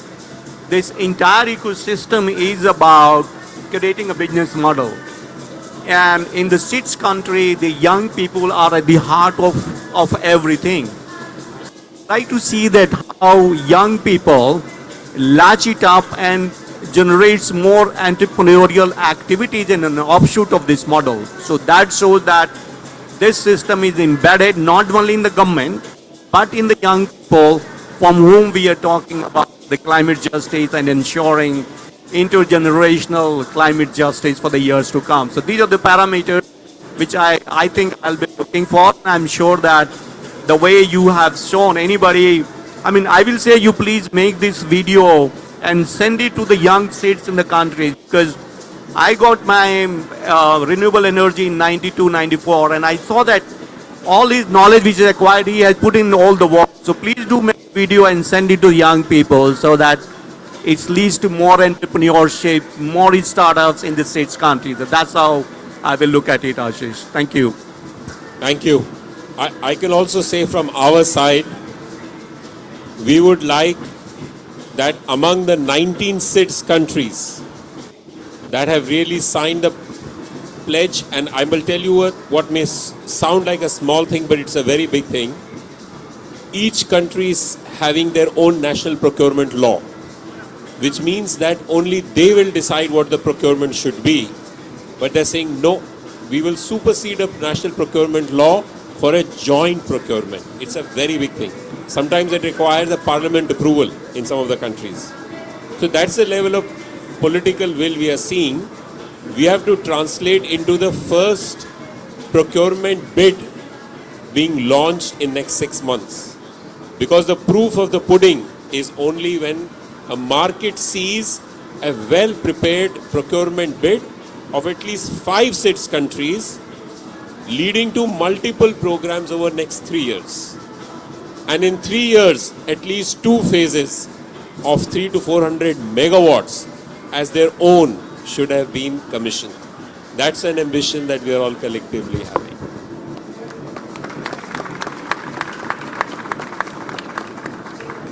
this entire ecosystem is about creating a business model. And in the SIDS country, the young people are at the heart of everything. Try to see that how young people latch it up and generates more entrepreneurial activities in an offshoot of this model. So that shows that this system is embedded not only in the government, but in the young people from whom we are talking about the climate justice and ensuring intergenerational climate justice for the years to come. So these are the parameters which I think I'll be looking for. I'm sure that the way you have shown anybody, I will say you please make this video and send it to the young states in the country, because I got my renewable energy in 92, 94, and I saw that all his knowledge which is acquired, he has put in all the work. So please do make a video and send it to young people so that it leads to more entrepreneurship, more startups in the states countries. So that's how I will look at it, Ashish. Thank you. Thank you. I can also say from our side, we would like that among the 19 SIDS countries that have really signed the pledge, and I will tell you what may sound like a small thing, but it's a very big thing. Each country is having their own national procurement law, which means that only they will decide what the procurement should be. But they're saying, no, we will supersede a national procurement law for a joint procurement. It's a very big thing. Sometimes it requires a parliament approval in some of the countries. So that's the level of political will we are seeing. We have to translate into the first procurement bid being launched in next 6 months. Because the proof of the pudding is only when a market sees a well-prepared procurement bid of at least 5 6 countries leading to multiple programs over next 3 years. And in 3 years, at least 2 phases of 3 to 400 megawatts as their own should have been commissioned. That's an ambition that we are all collectively having.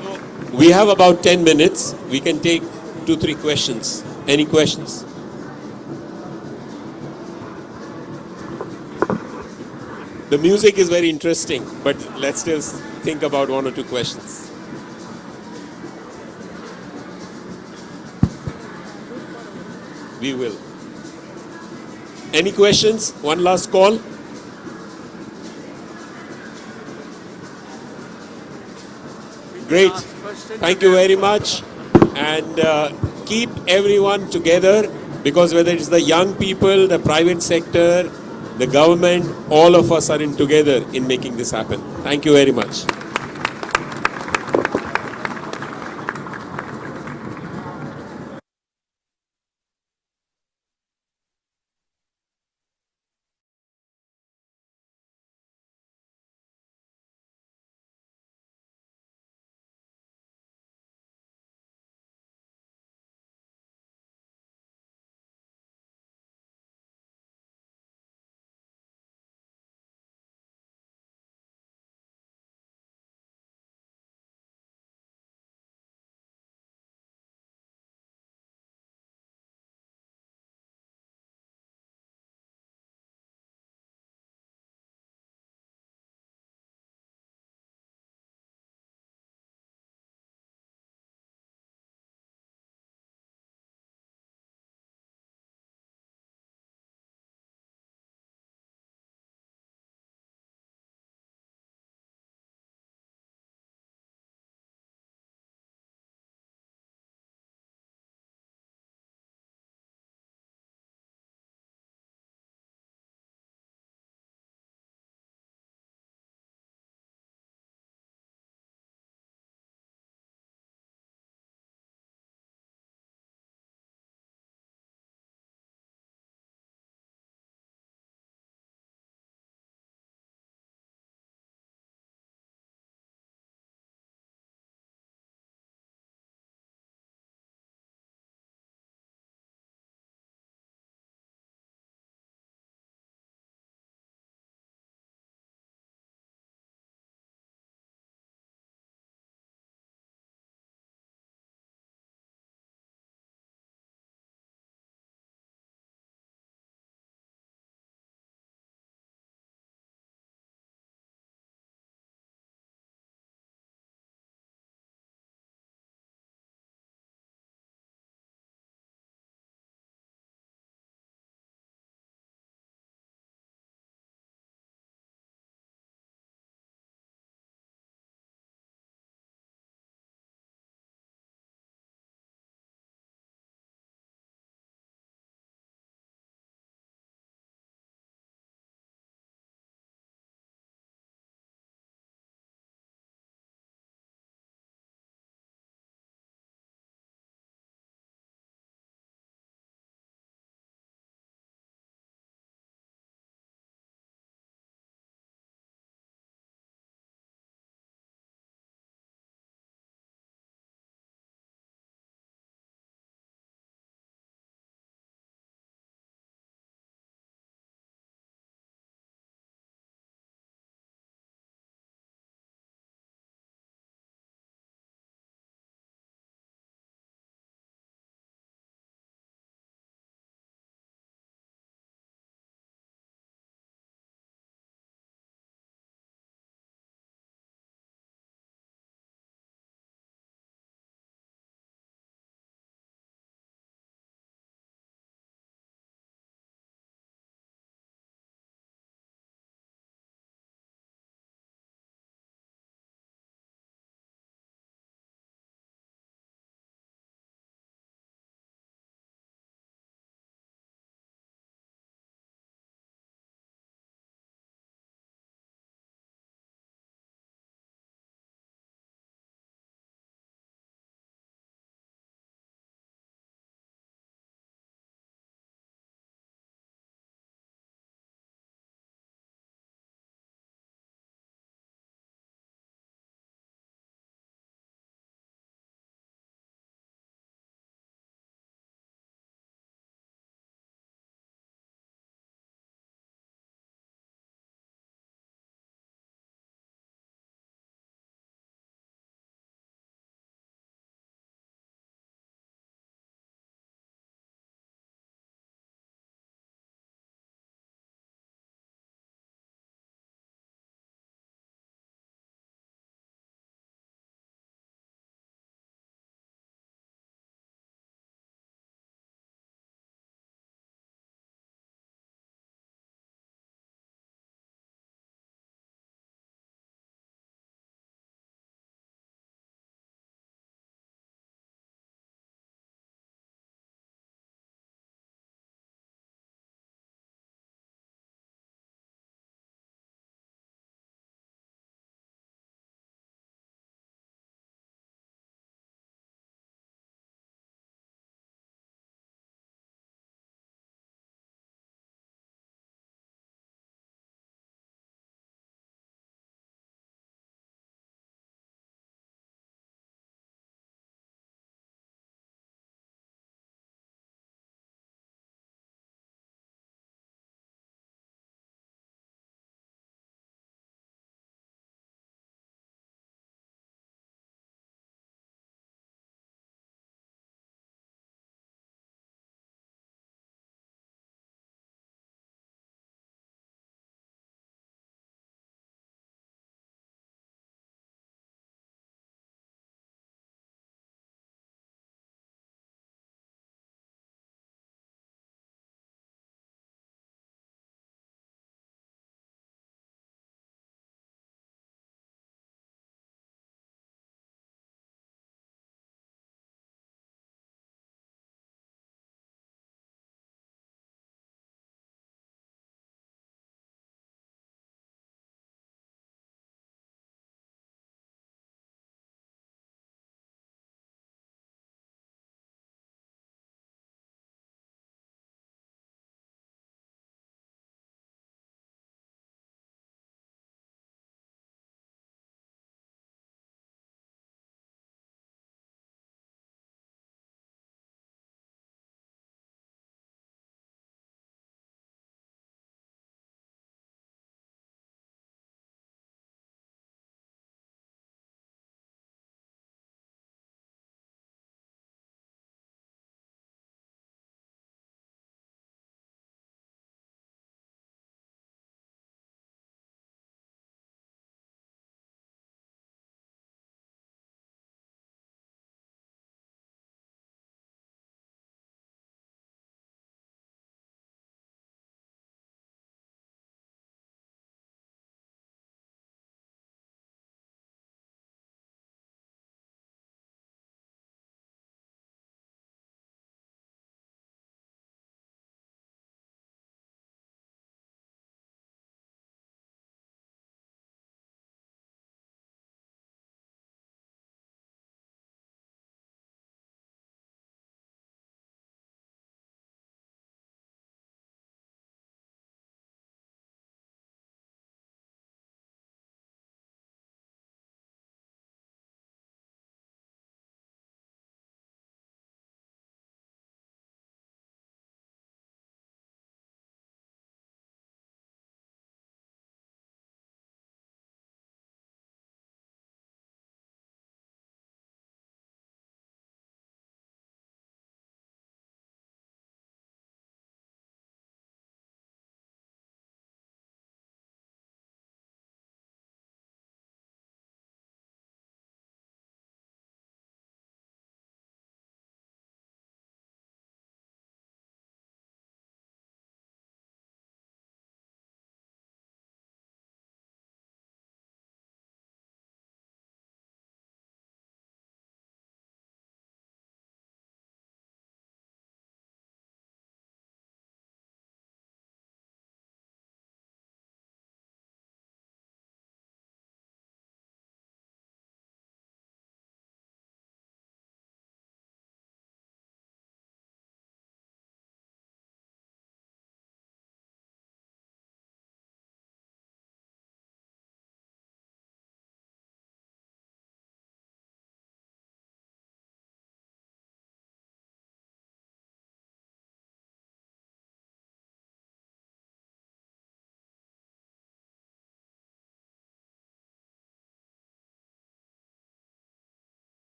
So we have about 10 minutes. We can take 2-3 questions. Any questions? The music is very interesting, but let's just think about 1 or 2 questions. We will. Any questions? One last call. Great. Thank you very much. And keep everyone together, because whether it's the young people, the private sector, the government, all of us are in together in making this happen. Thank you very much.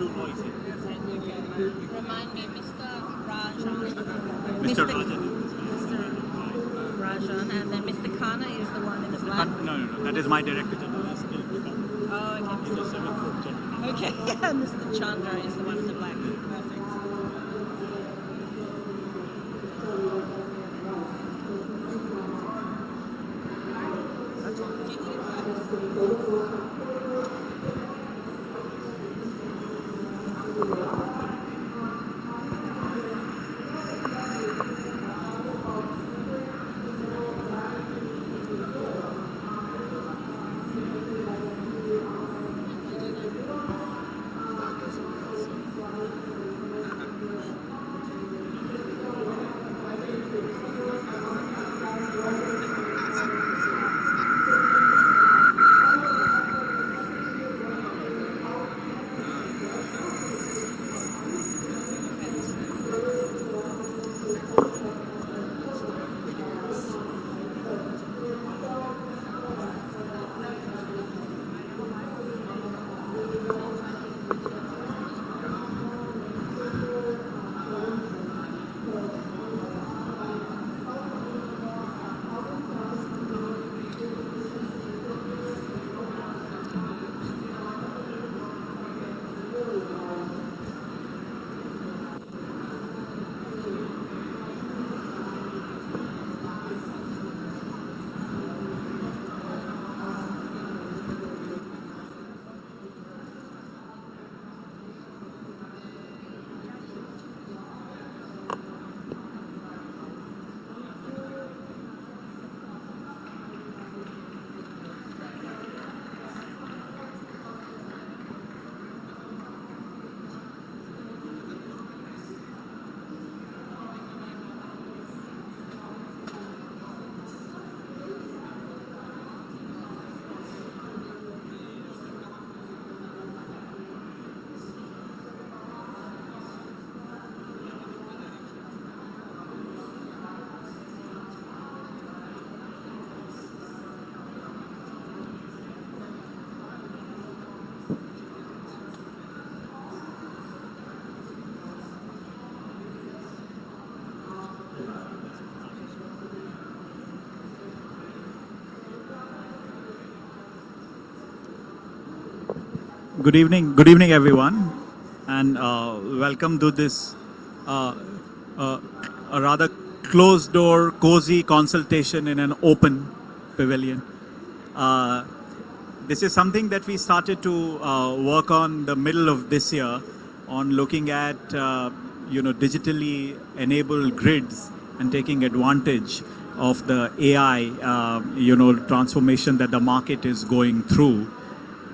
too noisy. Remind me, Mr. Rajan. Mr. Rajan. Rajan, and then Mr. Khanna is the one in the black. No, that is my director general. Oh, okay. He's a 7-foot gentleman. Okay, Mr. Chandra is the one in the black. Perfect. Good evening, everyone, and welcome to this a rather closed-door, cozy consultation in an open pavilion. This is something that we started to work on the middle of this year, on looking at digitally enabled grids and taking advantage of the AI transformation that the market is going through.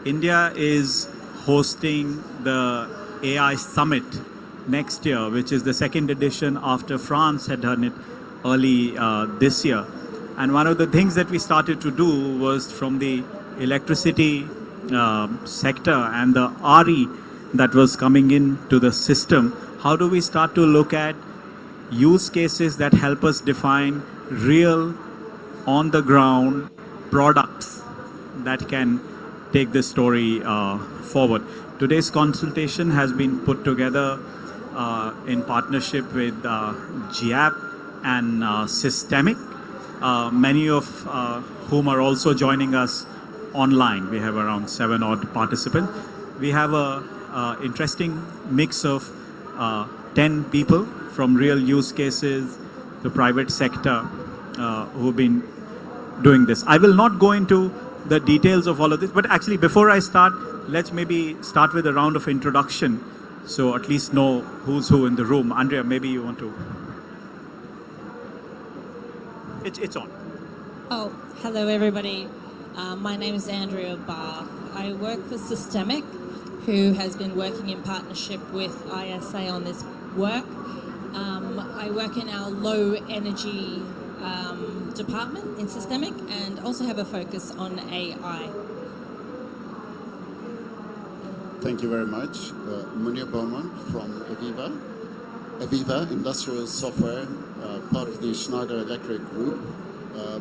India is hosting the AI Summit next year, which is the second edition after France had done it early this year. And one of the things that we started to do was from the electricity sector and the RE that was coming into the system, how do we start to look at use cases that help us define real on-the-ground products that can take this story forward. Today's consultation has been put together in partnership with GIAP and Systemic, many of whom are also joining us online. We have around 7 odd participants. We have a interesting mix of 10 people from real use cases, the private sector, who've been doing this. I will not go into the details of all of this, but actually before I start, let's maybe start with a round of introduction, so at least know who's who in the room. Andrea, maybe you want to. It's on. Oh, hello everybody. My name is Andrea Barth. I work for Systemic, who has been working in partnership with ISA on this work. I work in our low energy department in Systemic and also have a focus on AI. Thank you very much. Munir Bowman from Aviva Industrial Software, part of the Schneider Electric Group.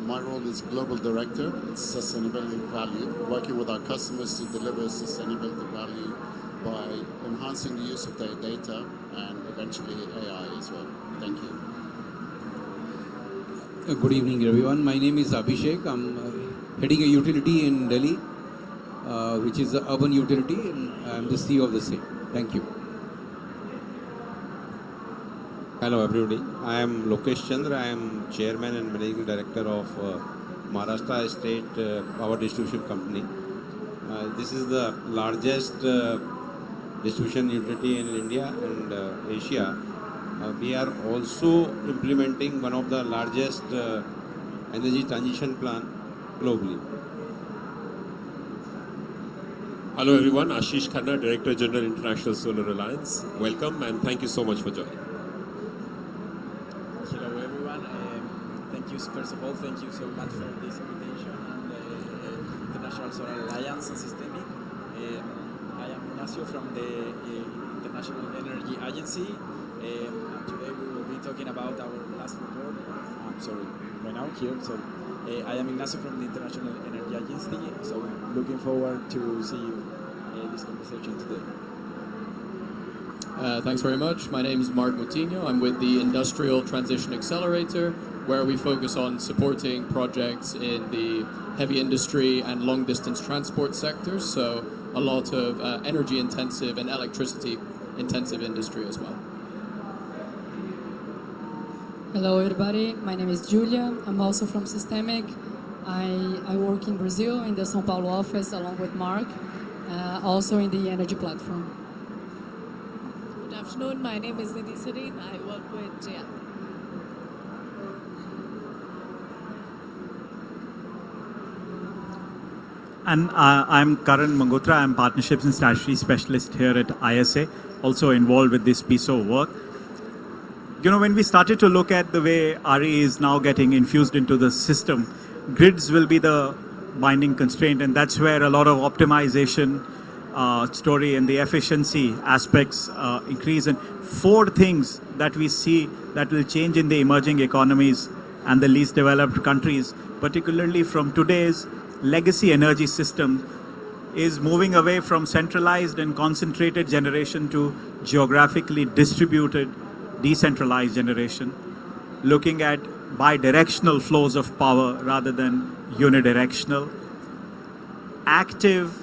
My role is Global Director. It's Sustainability Value, working with our customers to deliver sustainability value by enhancing the use of their data and eventually AI as well. Thank you. Good evening, everyone. My name is Abhishek. I'm heading a utility in Delhi, which is an urban utility, and I'm the CEO of the same. Thank you. Hello everybody, I am Lokesh Chandra. I am Chairman and Managing Director of Maharashtra State Power Distribution Company. This is the largest distribution utility in India and Asia. We are also implementing one of the largest energy transition plan globally. Hello everyone, Ashish Khanna, Director General International Solar Alliance. Welcome and thank you so much for joining. Hello everyone. First of all, thank you so much for this invitation and the International Solar Alliance and Systemic. I am Ignacio from the International Energy Agency. And today we will be talking about our last report. I am Ignacio from the International Energy Agency. So looking forward to see you in this conversation today. Thanks very much. My name is Mark Moutinho. I'm with the Industrial Transition Accelerator, where we focus on supporting projects in the heavy industry and long distance transport sectors. So a lot of energy intensive and electricity intensive industry as well. Hello everybody, my name is Julia. I'm also from Systemic. I work in Brazil in the São Paulo office along with Mark, also in the energy platform. Good afternoon, my name is Nidhi Sareen. I work with JR. And I'm Karan Mangotra. I'm Partnerships and Strategy Specialist here at ISA, also involved with this piece of work. You know, when we started to look at the way RE is now getting infused into the system, grids will be the binding constraint, and that's where a lot of optimization story and the efficiency aspects increase. And 4 things that we see that will change in the emerging economies and the least developed countries, particularly from today's legacy energy system, is moving away from centralized and concentrated generation to geographically distributed, decentralized generation, looking at bidirectional flows of power rather than unidirectional. Active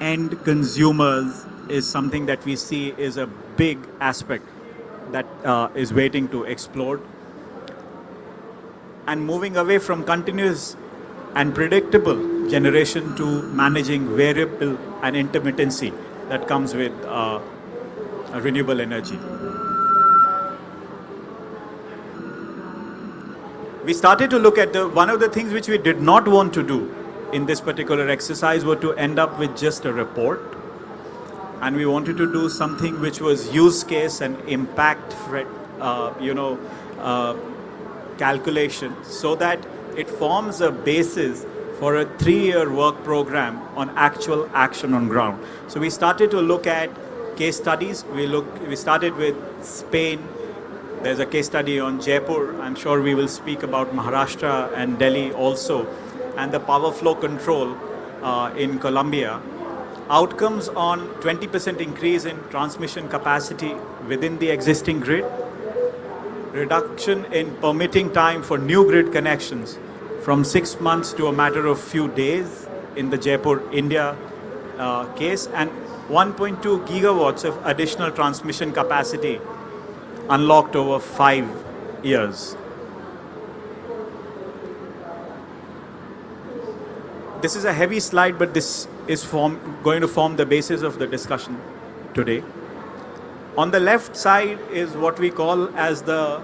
end consumers is something that we see is a big aspect that is waiting to explode. And moving away from continuous and predictable generation to managing variable and intermittency that comes with renewable energy. We started to look at one of the things which we did not want to do in this particular exercise were to end up with just a report. And we wanted to do something which was use case and impact, calculation, so that it forms a basis for a 3-year work program on actual action on ground. So we started to look at case studies. We started with Spain. There's a case study on Jaipur. I'm sure we will speak about Maharashtra and Delhi also, and the power flow control in Colombia. Outcomes on 20% increase in transmission capacity within the existing grid, reduction in permitting time for new grid connections from 6 months to a matter of few days in the Jaipur, India case, and 1.2 gigawatts of additional transmission capacity unlocked over 5 years. This is a heavy slide, but this is going to form the basis of the discussion today. On the left side is what we call as the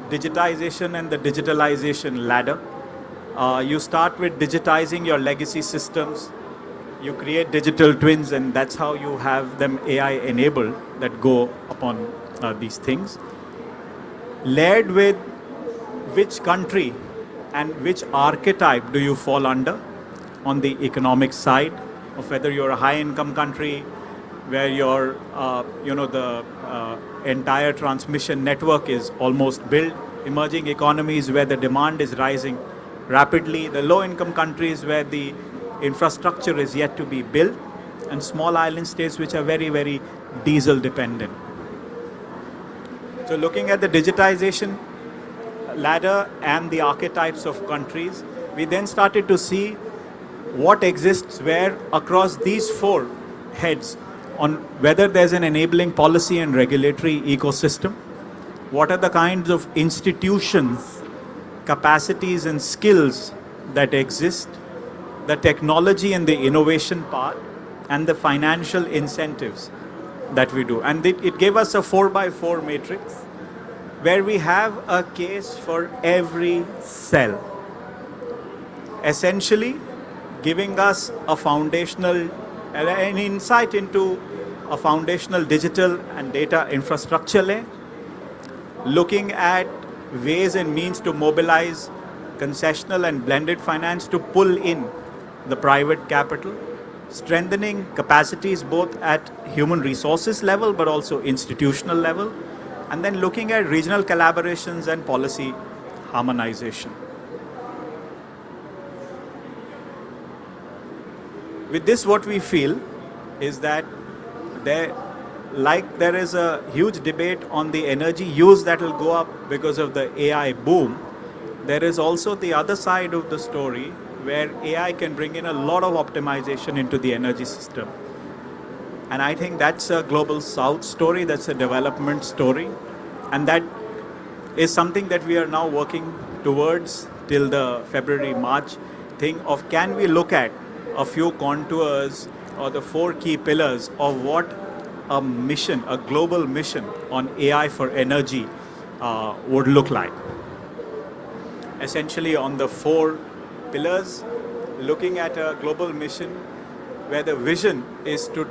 digitization and the digitalization ladder. You start with digitizing your legacy systems. You create digital twins, and that's how you have them AI enabled that go upon these things. Layered with which country and which archetype do you fall under on the economic side, of whether you're a high-income country where your, the entire transmission network is almost built, emerging economies where the demand is rising rapidly, the low-income countries where the infrastructure is yet to be built, and small island states which are very, very diesel dependent. So looking at the digitization ladder and the archetypes of countries, we then started to see what exists where across these four heads, on whether there's an enabling policy and regulatory ecosystem, what are the kinds of institutions, capacities and skills that exist, the technology and the innovation part, and the financial incentives that we do. And it gave us a 4x4 matrix where we have a case for every cell, essentially giving us a foundational, an insight into a foundational digital and data infrastructure layer, looking at ways and means to mobilize concessional and blended finance to pull in the private capital, strengthening capacities both at human resources level but also institutional level, and then looking at regional collaborations and policy harmonization. With this, what we feel is that there is a huge debate on the energy use that will go up because of the AI boom, there is also the other side of the story where AI can bring in a lot of optimization into the energy system. And I think that's a global south story, that's a development story. And that is something that we are now working towards till the February-March thing of, can we look at a few contours or the four key pillars of what a mission, a global mission on AI for energy would look like. Essentially on the four pillars, looking at a global mission where the vision is to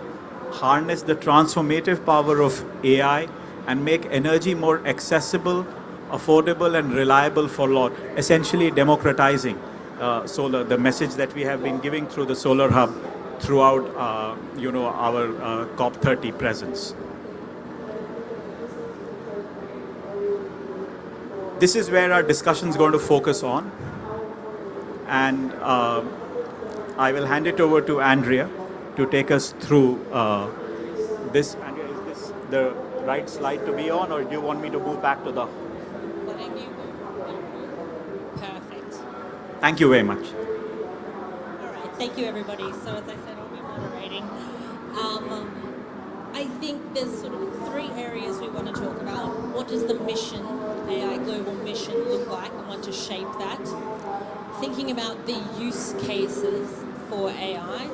harness the transformative power of AI and make energy more accessible, affordable and reliable for all, essentially democratizing solar, the message that we have been giving through the Solar Hub throughout our COP30 presence. This is where our discussion is going to focus on, and I will hand it over to Andrea to take us through this. Andrea, is this the right slide to be on, or do you want me to move back to the... Perfect. Thank you very much. All right, thank you everybody. So as I said, I'll be moderating. I think there's sort of three areas we want to talk about. What does the mission, AI global mission, look like? I want to shape that. Thinking about the use cases for AI,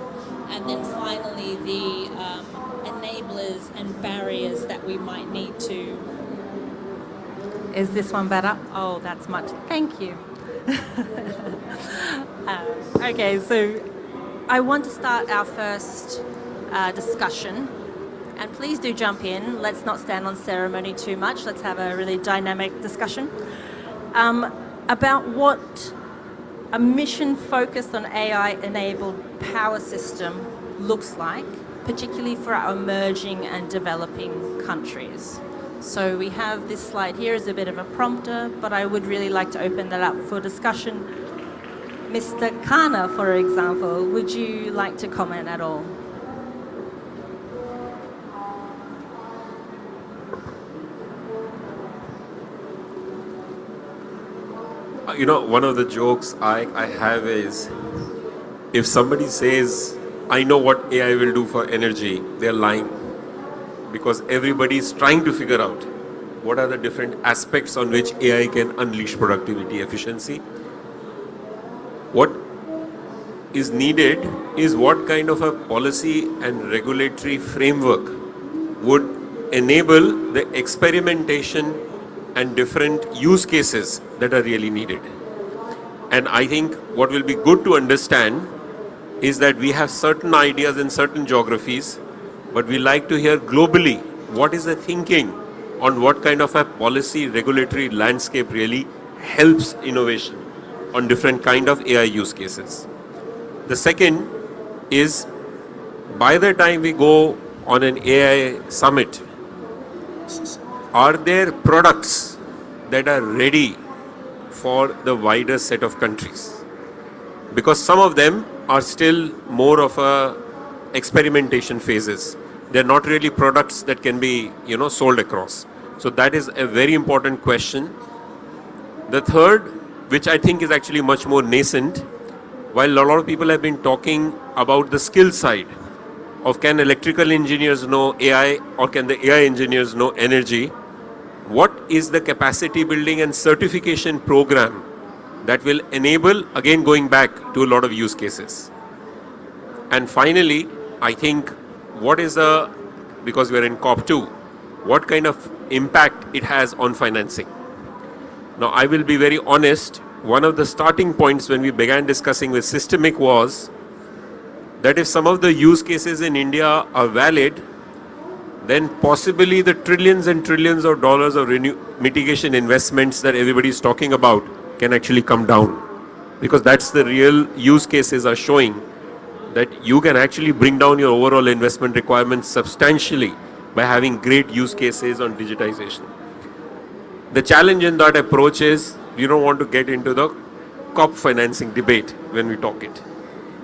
and then finally the enablers and barriers that we might need to... Is this one better? Oh, that's much. Thank you. Okay, so I want to start our first discussion, and please do jump in. Let's not stand on ceremony too much. Let's have a really dynamic discussion about what a mission focused on AI-enabled power system looks like, particularly for our emerging and developing countries. So we have this slide here as a bit of a prompter, but I would really like to open that up for discussion. Mr. Khanna, for example, would you like to comment at all? You know, one of the jokes I have is, if somebody says, I know what AI will do for energy, they're lying. Because everybody is trying to figure out what are the different aspects on which AI can unleash productivity, efficiency. What is needed is what kind of a policy and regulatory framework would enable the experimentation and different use cases that are really needed. And I think what will be good to understand is that we have certain ideas in certain geographies, but we like to hear globally what is the thinking on what kind of a policy regulatory landscape really helps innovation on different kind of AI use cases. The second is, by the time we go on an AI summit, are there products that are ready for the wider set of countries? Because some of them are still more of a experimentation phases. They're not really products that can be, sold across. So that is a very important question. The third, which I think is actually much more nascent, while a lot of people have been talking about the skill side of can electrical engineers know AI or can the AI engineers know energy, what is the capacity building and certification program that will enable, again going back to a lot of use cases. And finally, I think because we're in COP2, what kind of impact it has on financing. Now, I will be very honest, one of the starting points when we began discussing with Systemic was that if some of the use cases in India are valid, then possibly the trillions and trillions of dollars of mitigation investments that everybody is talking about can actually come down. Because that's the real use cases are showing that you can actually bring down your overall investment requirements substantially by having great use cases on digitization. The challenge in that approach is you don't want to get into the COP financing debate when we talk it.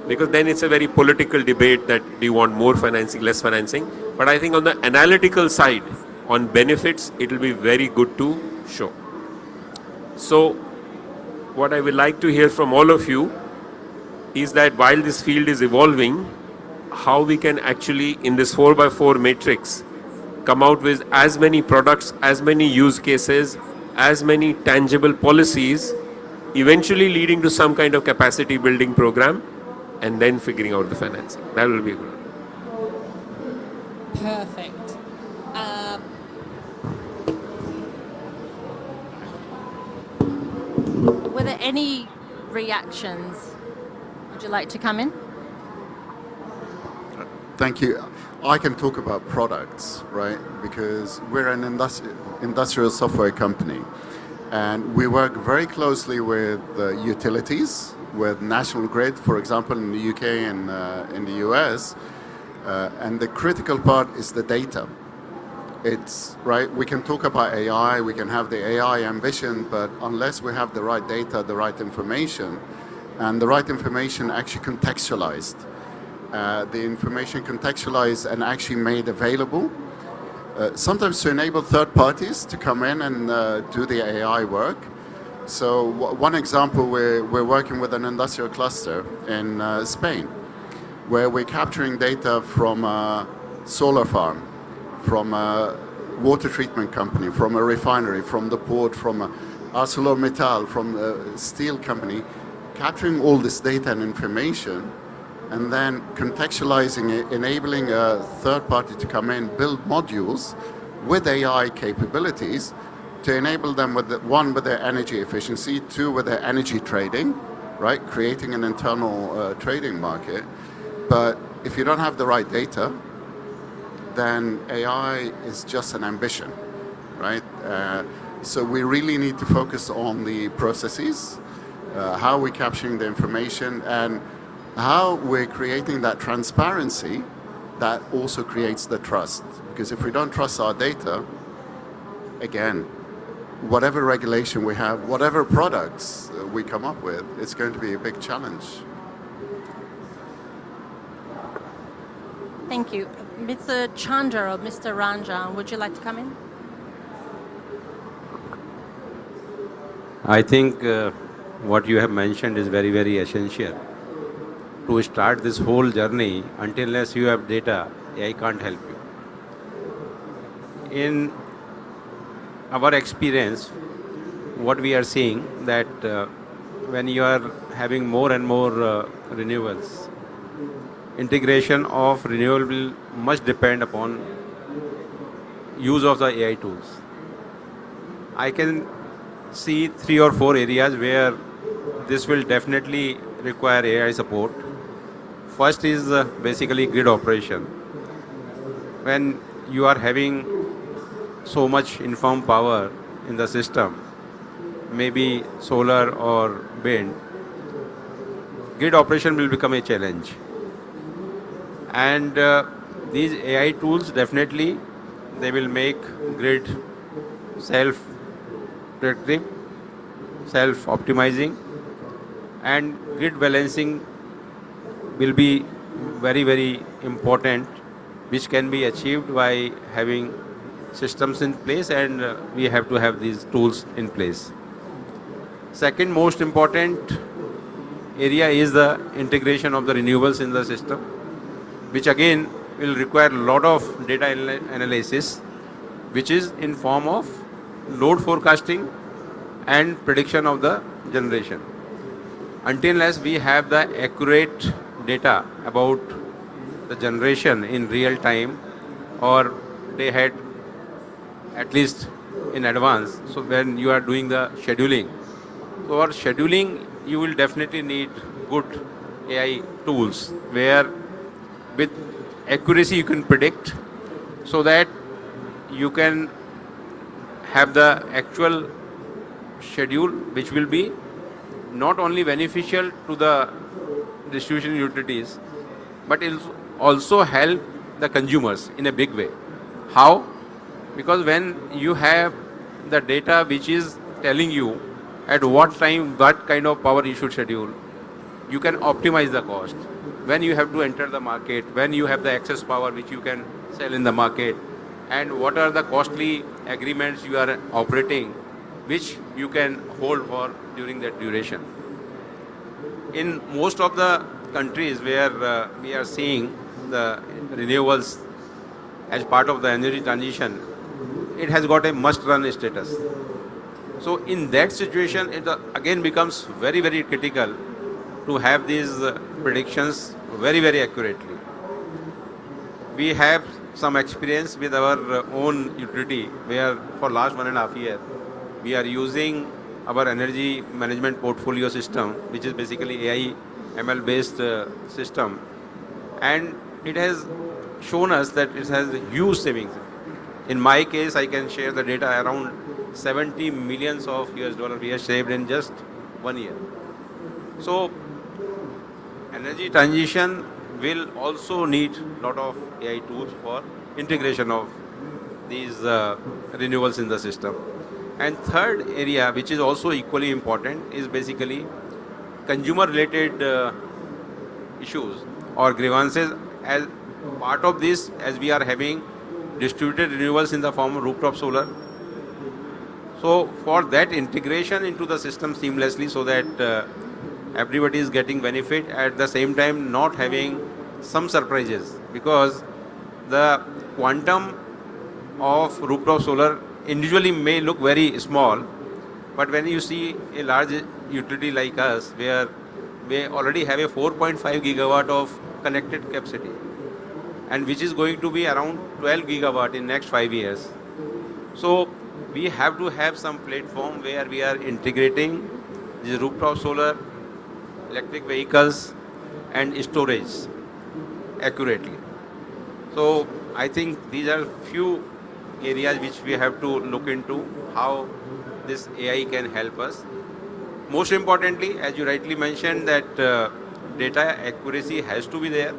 Because then it's a very political debate that do you want more financing, less financing. But I think on the analytical side, on benefits, it will be very good to show. So what I would like to hear from all of you is that while this field is evolving, how we can actually, in this 4x4 matrix, come out with as many products, as many use cases, as many tangible policies, eventually leading to some kind of capacity building program, and then figuring out the financing. That will be good. Perfect. Were there any reactions? Would you like to come in? Thank you. I can talk about products, right? Because we're an industrial software company. And we work very closely with utilities, with National Grid, for example, in the UK and in the US. And the critical part is the data. It's right. We can talk about AI, we can have the AI ambition, but unless we have the right data, the right information, and the right information actually contextualized, the information contextualized and actually made available, sometimes to enable third parties to come in and do the AI work. So one example, we're working with an industrial cluster in Spain, where we're capturing data from a solar farm, from a water treatment company, from a refinery, from the port, from ArcelorMittal, from a steel company, capturing all this data and information, and then contextualizing it, enabling a third party to come in, build modules with AI capabilities to enable them with with their energy efficiency, two, with their energy trading, right? Creating an internal trading market. But if you don't have the right data, then AI is just an ambition, right? So we really need to focus on the processes, how we're capturing the information, and how we're creating that transparency that also creates the trust. Because if we don't trust our data, again, whatever regulation we have, whatever products we come up with, it's going to be a big challenge. Thank you. Mr. Chandra or Mr. Ranjan, would you like to come in? I think what you have mentioned is very, very essential. To start this whole journey, unless you have data, AI can't help you. In our experience, what we are seeing that when you are having more and more renewables, integration of renewable must depend upon use of the AI tools. I can see 3 or 4 areas where this will definitely require AI support. First is basically grid operation. When you are having so much informed power in the system, maybe solar or wind, grid operation will become a challenge. And these AI tools definitely, they will make grid self-predictive, self-optimizing, and grid balancing will be very, very important, which can be achieved by having systems in place, and we have to have these tools in place. Second most important area is the integration of the renewables in the system, which again will require a lot of data analysis, which is in form of load forecasting and prediction of the generation. Until unless we have the accurate data about the generation in real time or day ahead, at least in advance, so when you are doing the scheduling. So for scheduling, you will definitely need good AI tools where with accuracy you can predict, so that you can have the actual schedule which will be not only beneficial to the distribution utilities, but it will also help the consumers in a big way. How? Because when you have the data which is telling you at what time, what kind of power you should schedule, you can optimize the cost. When you have to enter the market, when you have the excess power which you can sell in the market, and what are the costly agreements you are operating, which you can hold for during that duration. In most of the countries where we are seeing the renewables as part of the energy transition, it has got a must-run status. So in that situation, it again becomes very, very critical to have these predictions very, very accurately. We have some experience with our own utility where for last 1.5 years, we are using our energy management portfolio system, which is basically AI ML based system, and it has shown us that it has huge savings. In my case, I can share the data around $70 million we have saved in just 1 year. So energy transition will also need a lot of AI tools for integration of these renewables in the system. And third area, which is also equally important, is basically consumer related issues or grievances. As part of this, as we are having distributed renewables in the form of rooftop solar, so for that integration into the system seamlessly, so that everybody is getting benefit, at the same time not having some surprises, because the quantum of rooftop solar individually may look very small, but when you see a large utility like us, where we already have a 4.5 gigawatt of connected capacity, and which is going to be around 12 gigawatt in next 5 years. So we have to have some platform where we are integrating the rooftop solar, electric vehicles and storage accurately. So I think these are few areas which we have to look into, how this AI can help us. Most importantly, as you rightly mentioned, that data accuracy has to be there.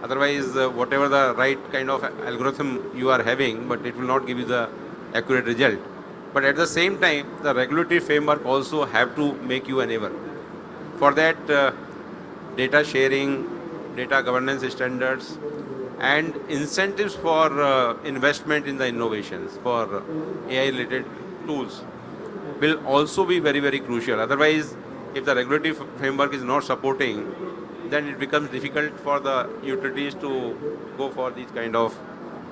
Otherwise, whatever the right kind of algorithm you are having, but it will not give you the accurate result. But at the same time, the regulatory framework also have to make you enable. For that, data sharing, data governance standards, and incentives for investment in the innovations for AI-related tools will also be very, very crucial. Otherwise, if the regulatory framework is not supporting, then it becomes difficult for the utilities to go for these kind of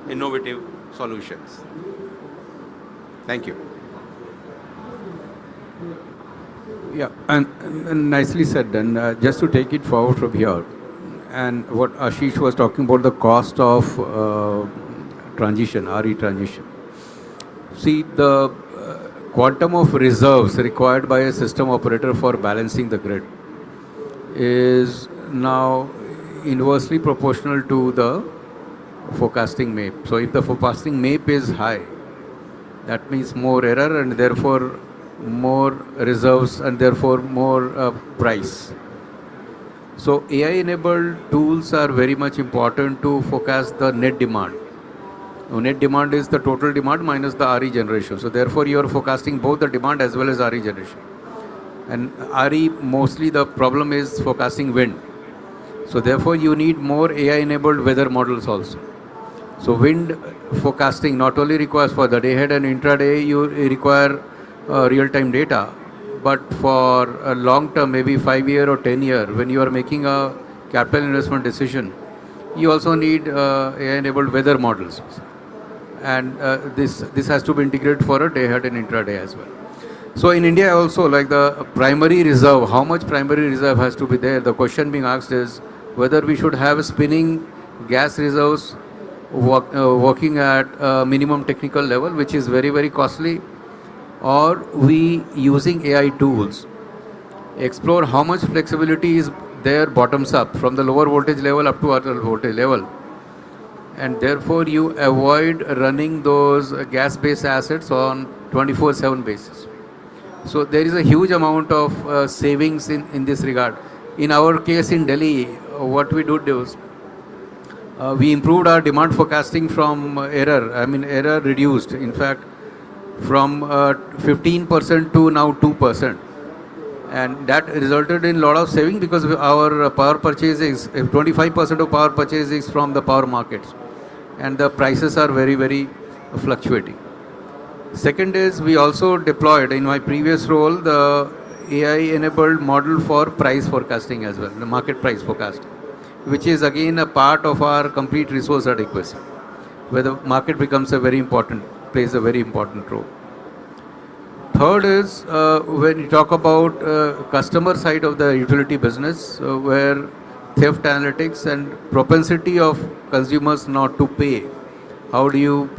innovative solutions. Thank you. Yeah, and nicely said. And just to take it forward from here, and what Ashish was talking about, the cost of transition, RE transition. See, the quantum of reserves required by a system operator for balancing the grid is now inversely proportional to the forecasting MAPE. So if the forecasting MAPE is high, that means more error and therefore more reserves and therefore more price. So AI-enabled tools are very much important to forecast the net demand. Now, net demand is the total demand minus the RE generation. So therefore you are forecasting both the demand as well as RE generation. And RE, mostly the problem is forecasting wind. So therefore, you need more AI-enabled weather models also. So wind forecasting not only requires for the day-ahead and intraday, you require real-time data, but for a long-term, maybe 5-year or 10-year, when you are making a capital investment decision, you also need AI-enabled weather models. And this has to be integrated for a day-ahead and intraday as well. So in India also, like the primary reserve, how much primary reserve has to be there? The question being asked is whether we should have spinning gas reserves working at a minimum technical level, which is very, very costly, or we using AI tools, explore how much flexibility is there bottoms up from the lower voltage level up to other voltage level. And therefore you avoid running those gas-based assets on 24/7 basis. So there is a huge amount of savings in this regard. In our case in Delhi, what we do is we improved our demand forecasting from error reduced. In fact, from 15% to now 2%. And that resulted in a lot of saving because our power purchase is 25% of power purchase is from the power markets. And the prices are very, very fluctuating. Second is we also deployed in my previous role the AI-enabled model for price forecasting as well, the market price forecasting, which is again a part of our complete resource adequacy, where the market becomes plays a very important role. Third is when you talk about customer side of the utility business, where theft analytics and propensity of consumers not to pay, how do you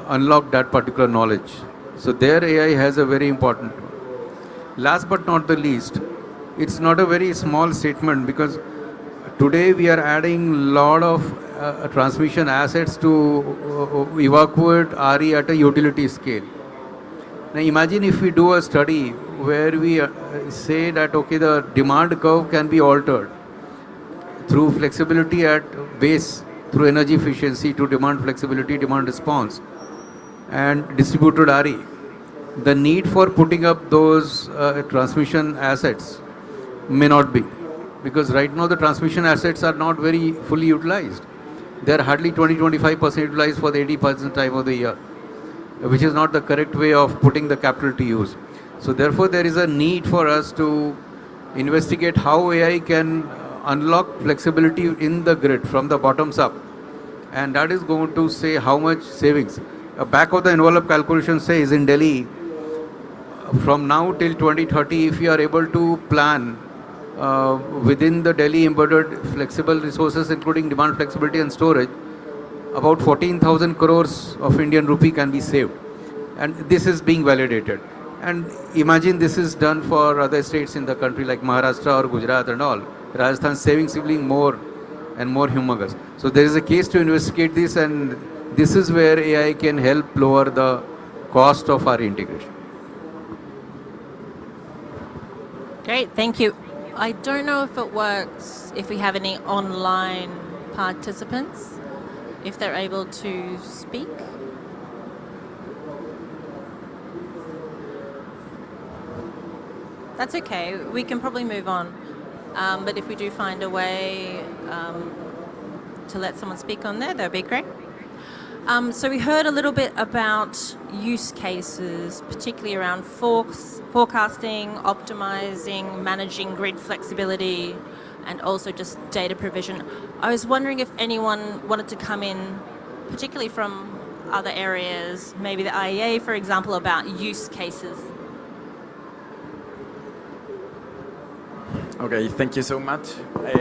unlock that particular knowledge? So there AI has a very important role. Last but not the least, it's not a very small statement because today we are adding lot of transmission assets to evacuate RE at a utility scale. Now imagine if we do a study where we say that okay, the demand curve can be altered through flexibility at base, through energy efficiency to demand flexibility, demand response, and distributed RE. The need for putting up those transmission assets may not be, because right now the transmission assets are not very fully utilized. They are hardly 20-25% utilized for the 80% time of the year, which is not the correct way of putting the capital to use. So therefore there is a need for us to investigate how AI can unlock flexibility in the grid from the bottoms up, and that is going to say how much savings. A back of the envelope calculation says in Delhi from now till 2030, if you are able to plan within the Delhi embedded flexible resources including demand flexibility and storage, about 14,000 crores of Indian rupee can be saved, and this is being validated. And imagine this is done for other states in the country like Maharashtra or Gujarat and all. Rajasthan savings will be more and more humongous. So there is a case to investigate this, and this is where AI can help lower the cost of our integration. Great, thank you. I don't know if it works if we have any online participants, if they're able to speak. That's okay, we can probably move on. But if we do find a way to let someone speak on there, that'd be great. So we heard a little bit about use cases, particularly around forecasting, optimizing, managing grid flexibility, and also just data provision. I was wondering if anyone wanted to come in, particularly from other areas, maybe the IEA, for example, about use cases. Okay, thank you so much.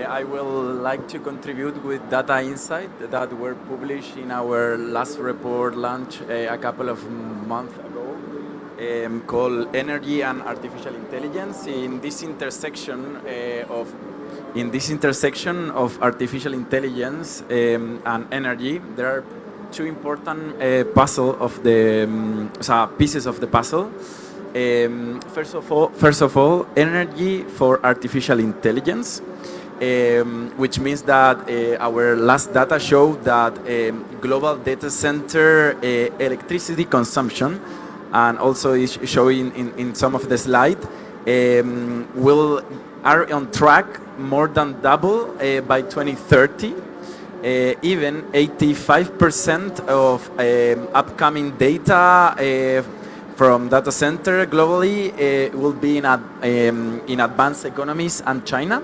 I will like to contribute with data insight that were published in our last report launch a couple of months ago, called Energy and Artificial Intelligence. In this intersection of artificial intelligence and energy, there are two important pieces of the puzzle. First of all, energy for artificial intelligence, which means that our last data showed that global data center electricity consumption, and also is showing in some of the slide, are on track more than double by 2030. Even 85% of upcoming data from data center globally will be in advanced economies and China.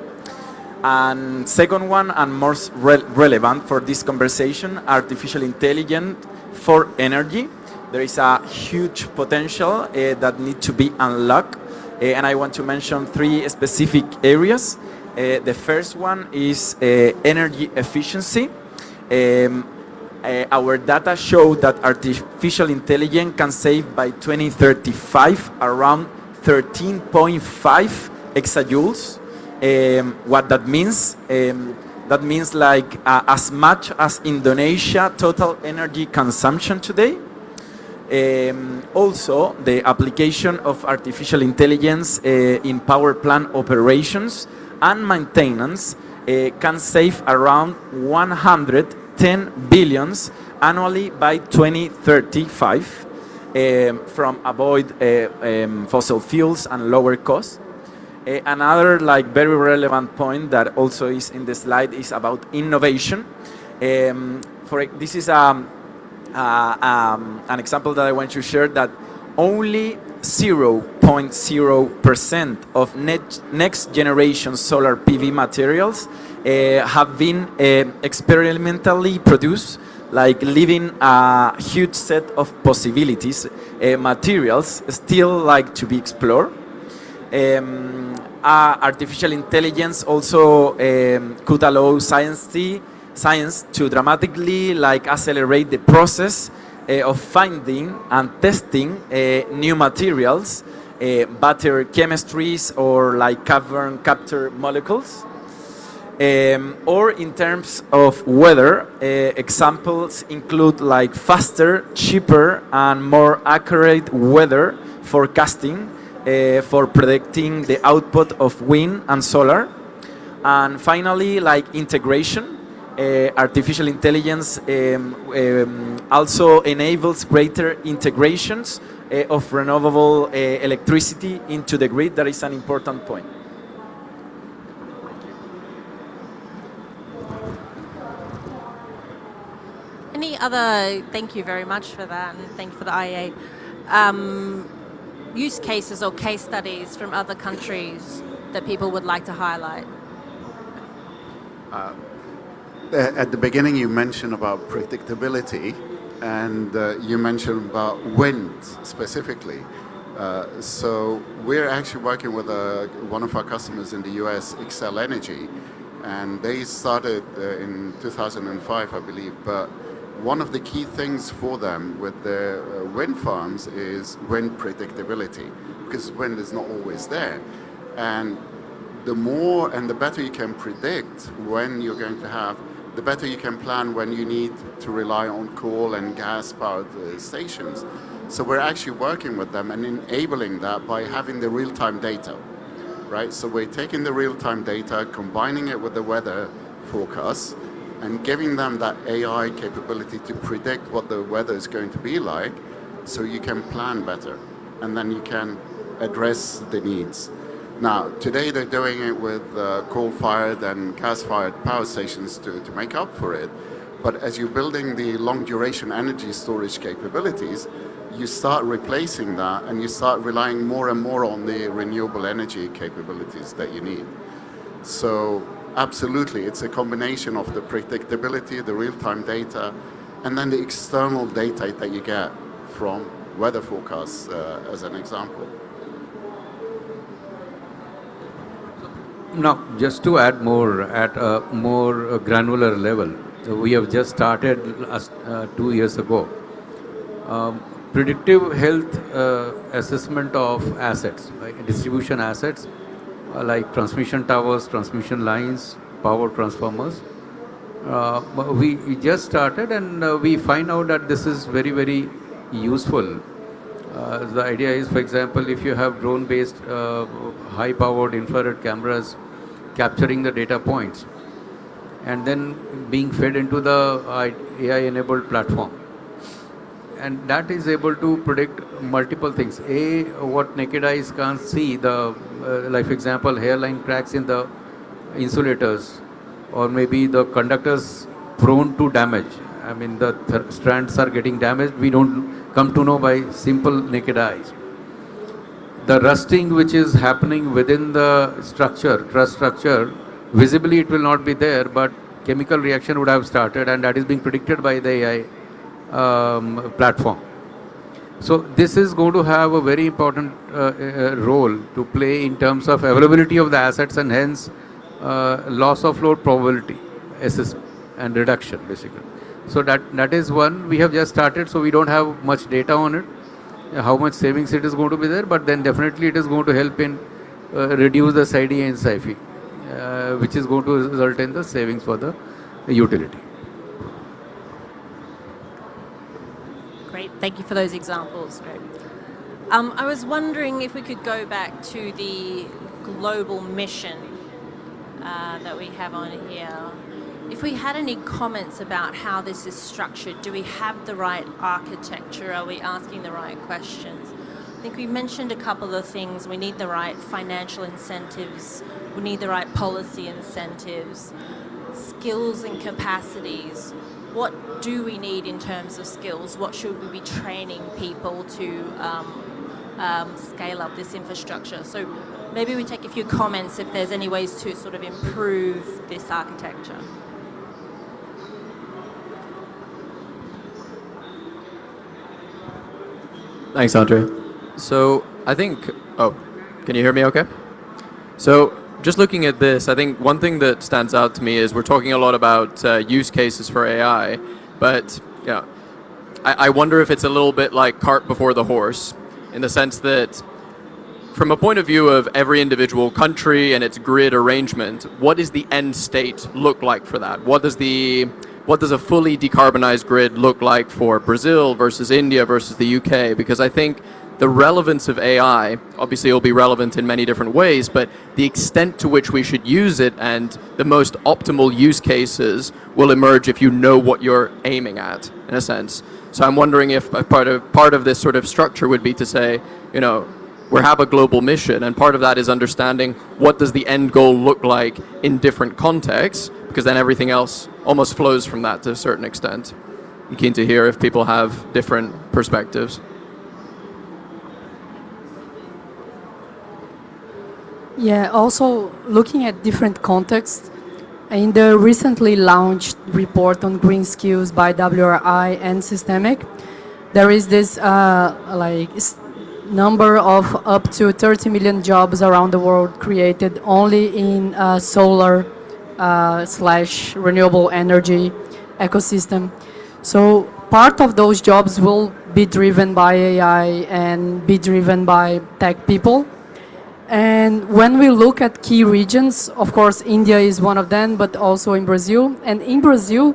And second one, and most relevant for this conversation, artificial intelligence for energy. There is a huge potential that needs to be unlocked. And I want to mention 3 specific areas. The first one is energy efficiency. Our data show that artificial intelligence can save by 2035 around 13.5 exajoules. What that means? That means like as much as Indonesia total energy consumption today. Also, the application of artificial intelligence in power plant operations and maintenance can save around 110 billions annually by 2035 from avoid fossil fuels and lower costs. Another very relevant point that also is in the slide is about innovation. This is an example that I want to share, that only 0.0% of next generation solar PV materials have been experimentally produced, leaving a huge set of possibilities, materials still to be explored. Artificial intelligence also could allow science to dramatically accelerate the process of finding and testing new materials, battery chemistries, or carbon capture molecules. Or in terms of weather, examples include faster, cheaper, and more accurate weather forecasting for predicting the output of wind and solar. And finally, integration. Artificial intelligence also enables greater integrations of renewable electricity into the grid. That is an important point. Any other, thank you very much for that, and thank you for the IEA, use cases or case studies from other countries that people would like to highlight? At the beginning, you mentioned about predictability, and you mentioned about wind specifically. So we're actually working with one of our customers in the US, Xcel Energy, and they started in 2005, I believe. But one of the key things for them with their wind farms is wind predictability, because wind is not always there. And the more and the better you can predict when you're going to have, the better you can plan when you need to rely on coal and gas-powered stations. So we're actually working with them and enabling that by having the real-time data, right? So we're taking the real-time data, combining it with the weather forecasts, and giving them that AI capability to predict what the weather is going to be like, so you can plan better, and then you can address the needs. Now, today they're doing it with coal-fired and gas-fired power stations to make up for it. But as you're building the long-duration energy storage capabilities, you start replacing that, and you start relying more and more on the renewable energy capabilities that you need. So absolutely, it's a combination of the predictability, the real-time data, and then the external data that you get from weather forecasts, as an example. Now, just to add more at a more granular level, we have just started 2 years ago. Predictive health assessment of assets, like distribution assets, like transmission towers, transmission lines, power transformers. We just started, and we find out that this is very, very useful. The idea is, for example, if you have drone-based high-powered infrared cameras capturing the data points and then being fed into the AI-enabled platform. and that is able to predict multiple things. A, what naked eyes can't see, the like for example, hairline cracks in the insulators, or maybe the conductors prone to damage. I mean, the strands are getting damaged. We don't come to know by simple naked eyes. The rusting which is happening within the structure, truss structure, visibly it will not be there, but chemical reaction would have started, and that is being predicted by the AI platform. So this is going to have a very important role to play in terms of availability of the assets, and hence loss of load probability assessment and reduction basically. So that is one. We have just started, so we don't have much data on it, how much savings it is going to be there, but then definitely it is going to help in reduce the SIDA and SIFI, which is going to result in the savings for the utility. Great, thank you for those examples. Great. I was wondering if we could go back to the global mission that we have on here. If we had any comments about how this is structured, do we have the right architecture? Are we asking the right questions? I think we mentioned a couple of things. We need the right financial incentives. We need the right policy incentives, skills and capacities. What do we need in terms of skills? What should we be training people to scale up this infrastructure? So maybe we take a few comments if there's any ways to sort of improve this architecture. Thanks, Andre. So I think, can you hear me okay? So just looking at this, I think one thing that stands out to me is we're talking a lot about use cases for AI, but I wonder if it's a little bit like cart before the horse, in the sense that from a point of view of every individual country and its grid arrangement, what does the end state look like for that? What does a fully decarbonized grid look like for Brazil versus India versus the UK? Because I think the relevance of AI, obviously it will be relevant in many different ways, but the extent to which we should use it and the most optimal use cases will emerge if you know what you're aiming at, in a sense. So I'm wondering if part of this sort of structure would be to say, we have a global mission, and part of that is understanding what does the end goal look like in different contexts, because then everything else almost flows from that to a certain extent. I'm keen to hear if people have different perspectives. Yeah, also looking at different contexts, in the recently launched report on green skills by WRI and Systemic, there is this number of up to 30 million jobs around the world created only in solar / renewable energy ecosystem. So part of those jobs will be driven by AI and be driven by tech people. And when we look at key regions, of course, India is one of them, but also in Brazil. And in Brazil,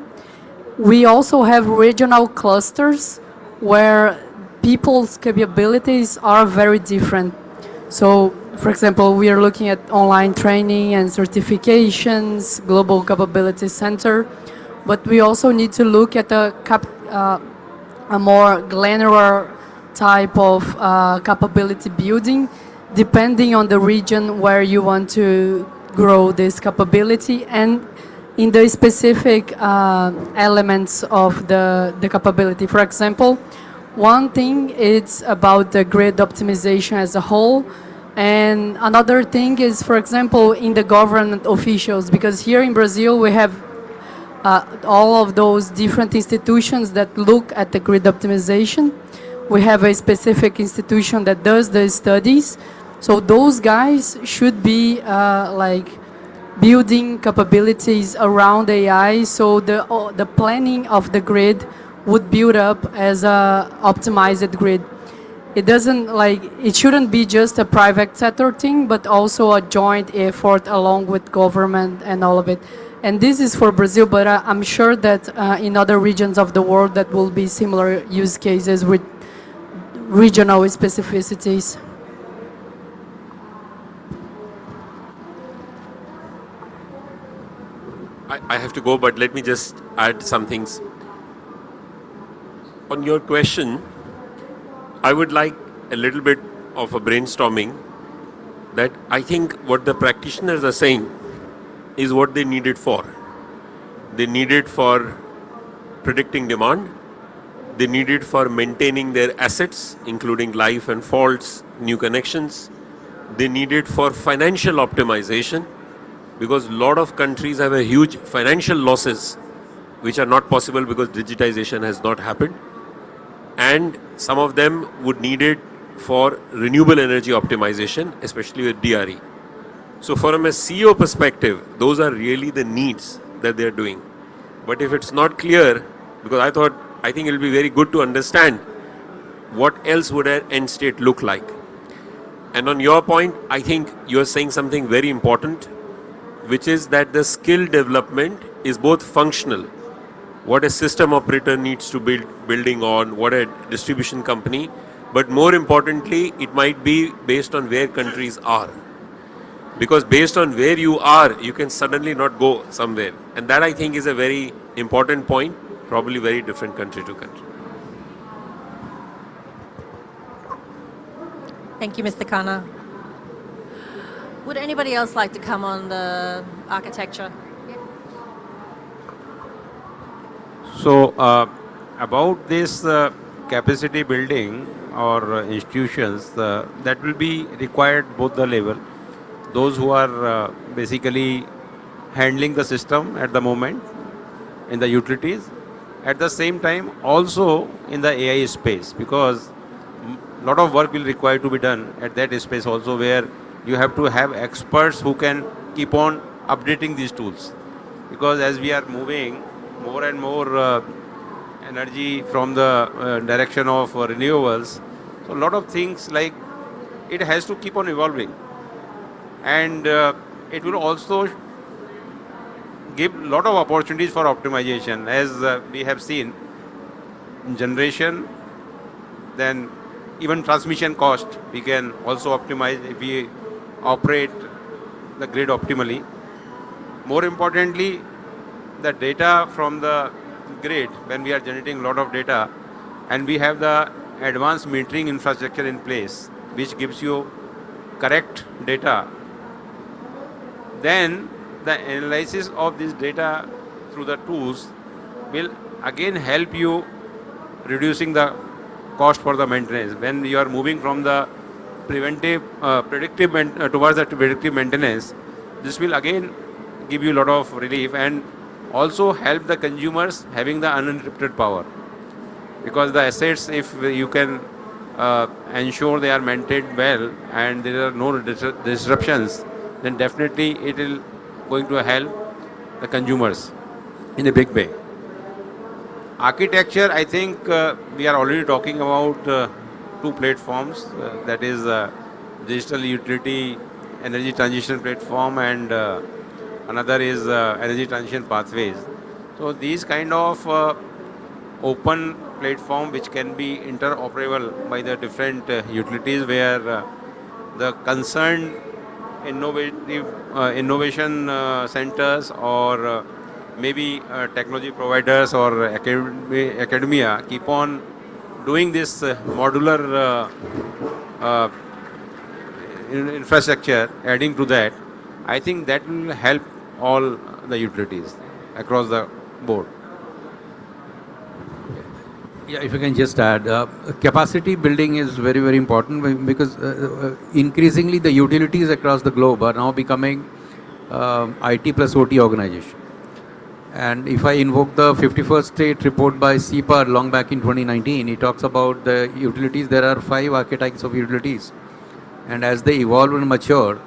we also have regional clusters where people's capabilities are very different. So, for example, we are looking at online training and certifications, global capability center, but we also need to look at a more granular type of capability building, depending on the region where you want to grow this capability and in the specific elements of the capability. For example, one thing is about the grid optimization as a whole, and another thing is, for example, in the government officials, because here in Brazil we have all of those different institutions that look at the grid optimization. We have a specific institution that does the studies. So those guys should be building capabilities around AI, so the planning of the grid would build up as a optimized grid. It shouldn't be just a private sector thing, but also a joint effort along with government and all of it. And this is for Brazil, but I'm sure that in other regions of the world that will be similar use cases with regional specificities. I have to go, but let me just add some things. on your question, I would like a little bit of a brainstorming that I think what the practitioners are saying is what they need it for. They need it for predicting demand. They need it for maintaining their assets, including life and faults, new connections. They need it for financial optimization, because a lot of countries have a huge financial losses which are not possible because digitization has not happened. And some of them would need it for renewable energy optimization, especially with DRE. So from a CEO perspective, those are really the needs that they're doing. But if it's not clear, because I think it will be very good to understand what else would an end state look like. And on your point, I think you're saying something very important, which is that the skill development is both functional, what a system operator needs to building on, what a distribution company, but more importantly, it might be based on where countries are. Because based on where you are, you can suddenly not go somewhere. And that I think is a very important point, probably very different country to country. Thank you, Mr. Khanna. Would anybody else like to come on the architecture? So, about this capacity building or institutions, that will be required both the level. Those who are basically handling the system at the moment in the utilities, at the same time also in the AI space, because a lot of work will require to be done at that space also, where you have to have experts who can keep on updating these tools. Because as we are moving more and more energy from the direction of renewables, so a lot of things like it has to keep on evolving. And it will also give a lot of opportunities for optimization, as we have seen in generation, then even transmission cost we can also optimize if we operate the grid optimally. More importantly, the data from the grid, when we are generating a lot of data and we have the advanced metering infrastructure in place which gives you correct data, then the analysis of this data through the tools will again help you reducing the cost for the maintenance. When you are moving from the predictive towards the predictive maintenance, this will again give you a lot of relief and also help the consumers having the uninterrupted power. Because the assets, if you can ensure they are maintained well and there are no disruptions, then definitely it will going to help the consumers in a big way. Architecture, I think we are already talking about two platforms, that is digital utility energy transition platform and another is energy transition pathways. So these kind of open platform which can be interoperable by the different utilities, where the concerned innovation centers or maybe technology providers or academia keep on doing this modular infrastructure, adding to that, I think that will help all the utilities across the board. Yeah, if I can just add, capacity building is very, very important because increasingly the utilities across the globe are now becoming IT plus OT organization. And if I invoke the 51st state report by CPAR long back in 2019, it talks about the utilities. There are 5 archetypes of utilities. And as they evolve and mature,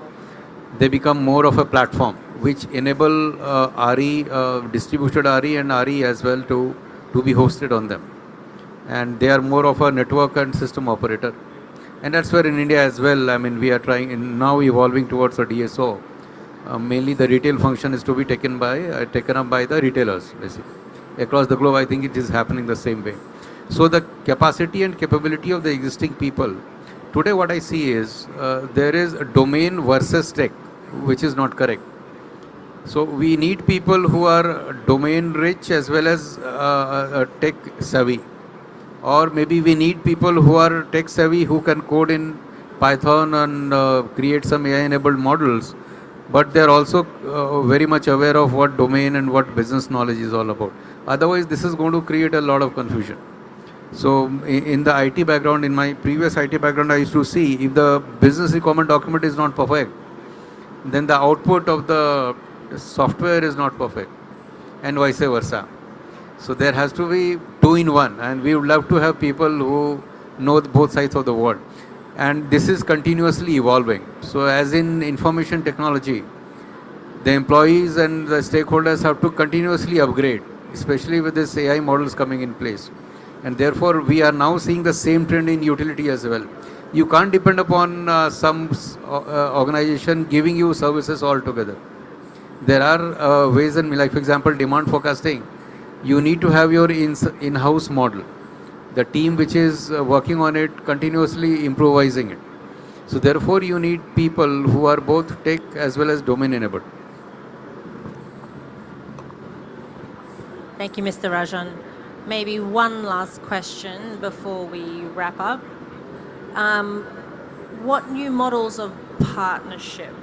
they become more of a platform which enable RE, distributed RE and RE as well to be hosted on them. And they are more of a network and system operator. And that's where in India as well, I mean, we are trying now evolving towards a DSO. Mainly the retail function is to be taken up by the retailers, basically. Across the globe, I think it is happening the same way. So the capacity and capability of the existing people, today what I see is there is a domain versus tech, which is not correct. So we need people who are domain rich as well as tech savvy, or maybe we need people who are tech savvy who can code in Python and create some AI enabled models, but they're also very much aware of what domain and what business knowledge is all about. Otherwise, this is going to create a lot of confusion. So in the IT background, in my previous IT background, I used to see if the business requirement document is not perfect, then the output of the software is not perfect, and vice versa. So there has to be two in one, and we would love to have people who know both sides of the world. And this is continuously evolving. So as in information technology, the employees and the stakeholders have to continuously upgrade, especially with this AI models coming in place. And therefore, we are now seeing the same trend in utility as well. You can't depend upon some organization giving you services altogether. There are ways and, like for example, demand forecasting. You need to have your in-house model. The team which is working on it continuously improvising it. So therefore, you need people who are both tech as well as domain enabled. Thank you, Mr. Rajan. Maybe one last question before we wrap up. What new models of partnership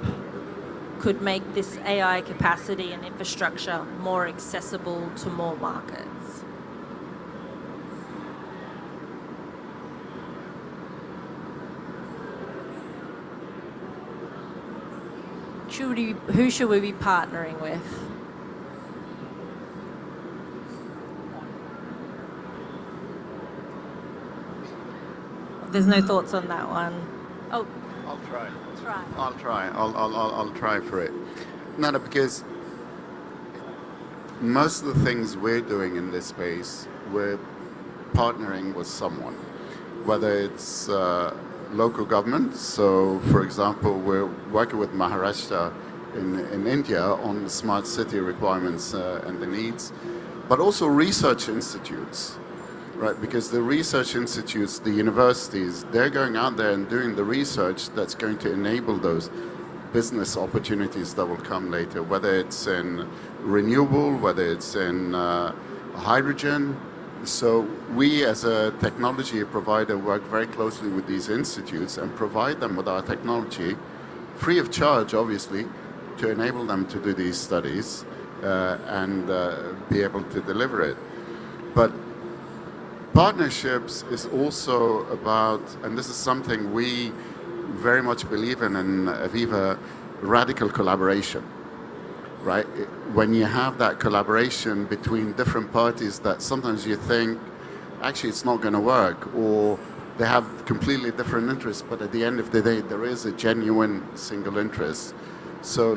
could make this AI capacity and infrastructure more accessible to more markets? Who should we be partnering with? There's no thoughts on that one. Oh, I'll try. Try. I'll try. I'll try for it. No, because most of the things we're doing in this space, we're partnering with someone, whether it's local government. So, for example, we're working with Maharashtra in India on smart city requirements and the needs, but also research institutes. Right, because the research institutes, the universities, they're going out there and doing the research that's going to enable those business opportunities that will come later, whether it's in renewable, whether it's in hydrogen. So we as a technology provider work very closely with these institutes and provide them with our technology, free of charge, obviously, to enable them to do these studies and be able to deliver it. But partnerships is also about, and this is something we very much believe in Aviva, radical collaboration, right? When you have that collaboration between different parties that sometimes you think, actually it's not going to work, or they have completely different interests, but at the end of the day, there is a genuine single interest. So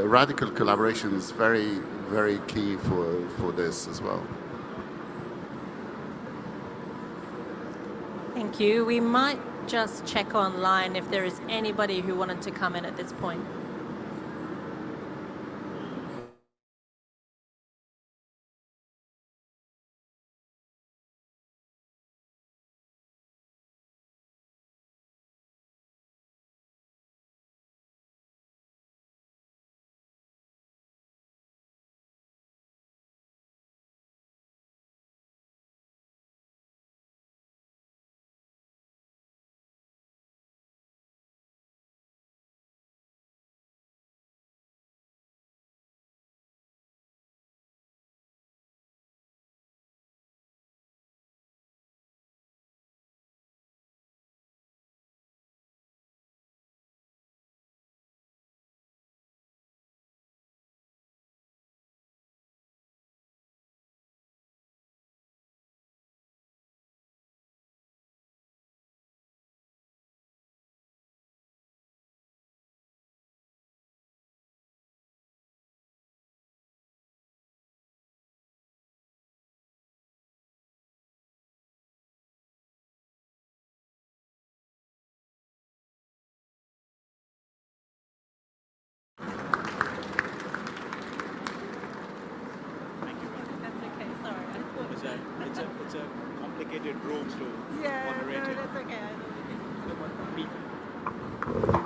radical collaboration is very, very key for this as well. Thank you. We might just check online if there is anybody who wanted to come in at this point. It's a complicated room to moderate it. No, that's okay.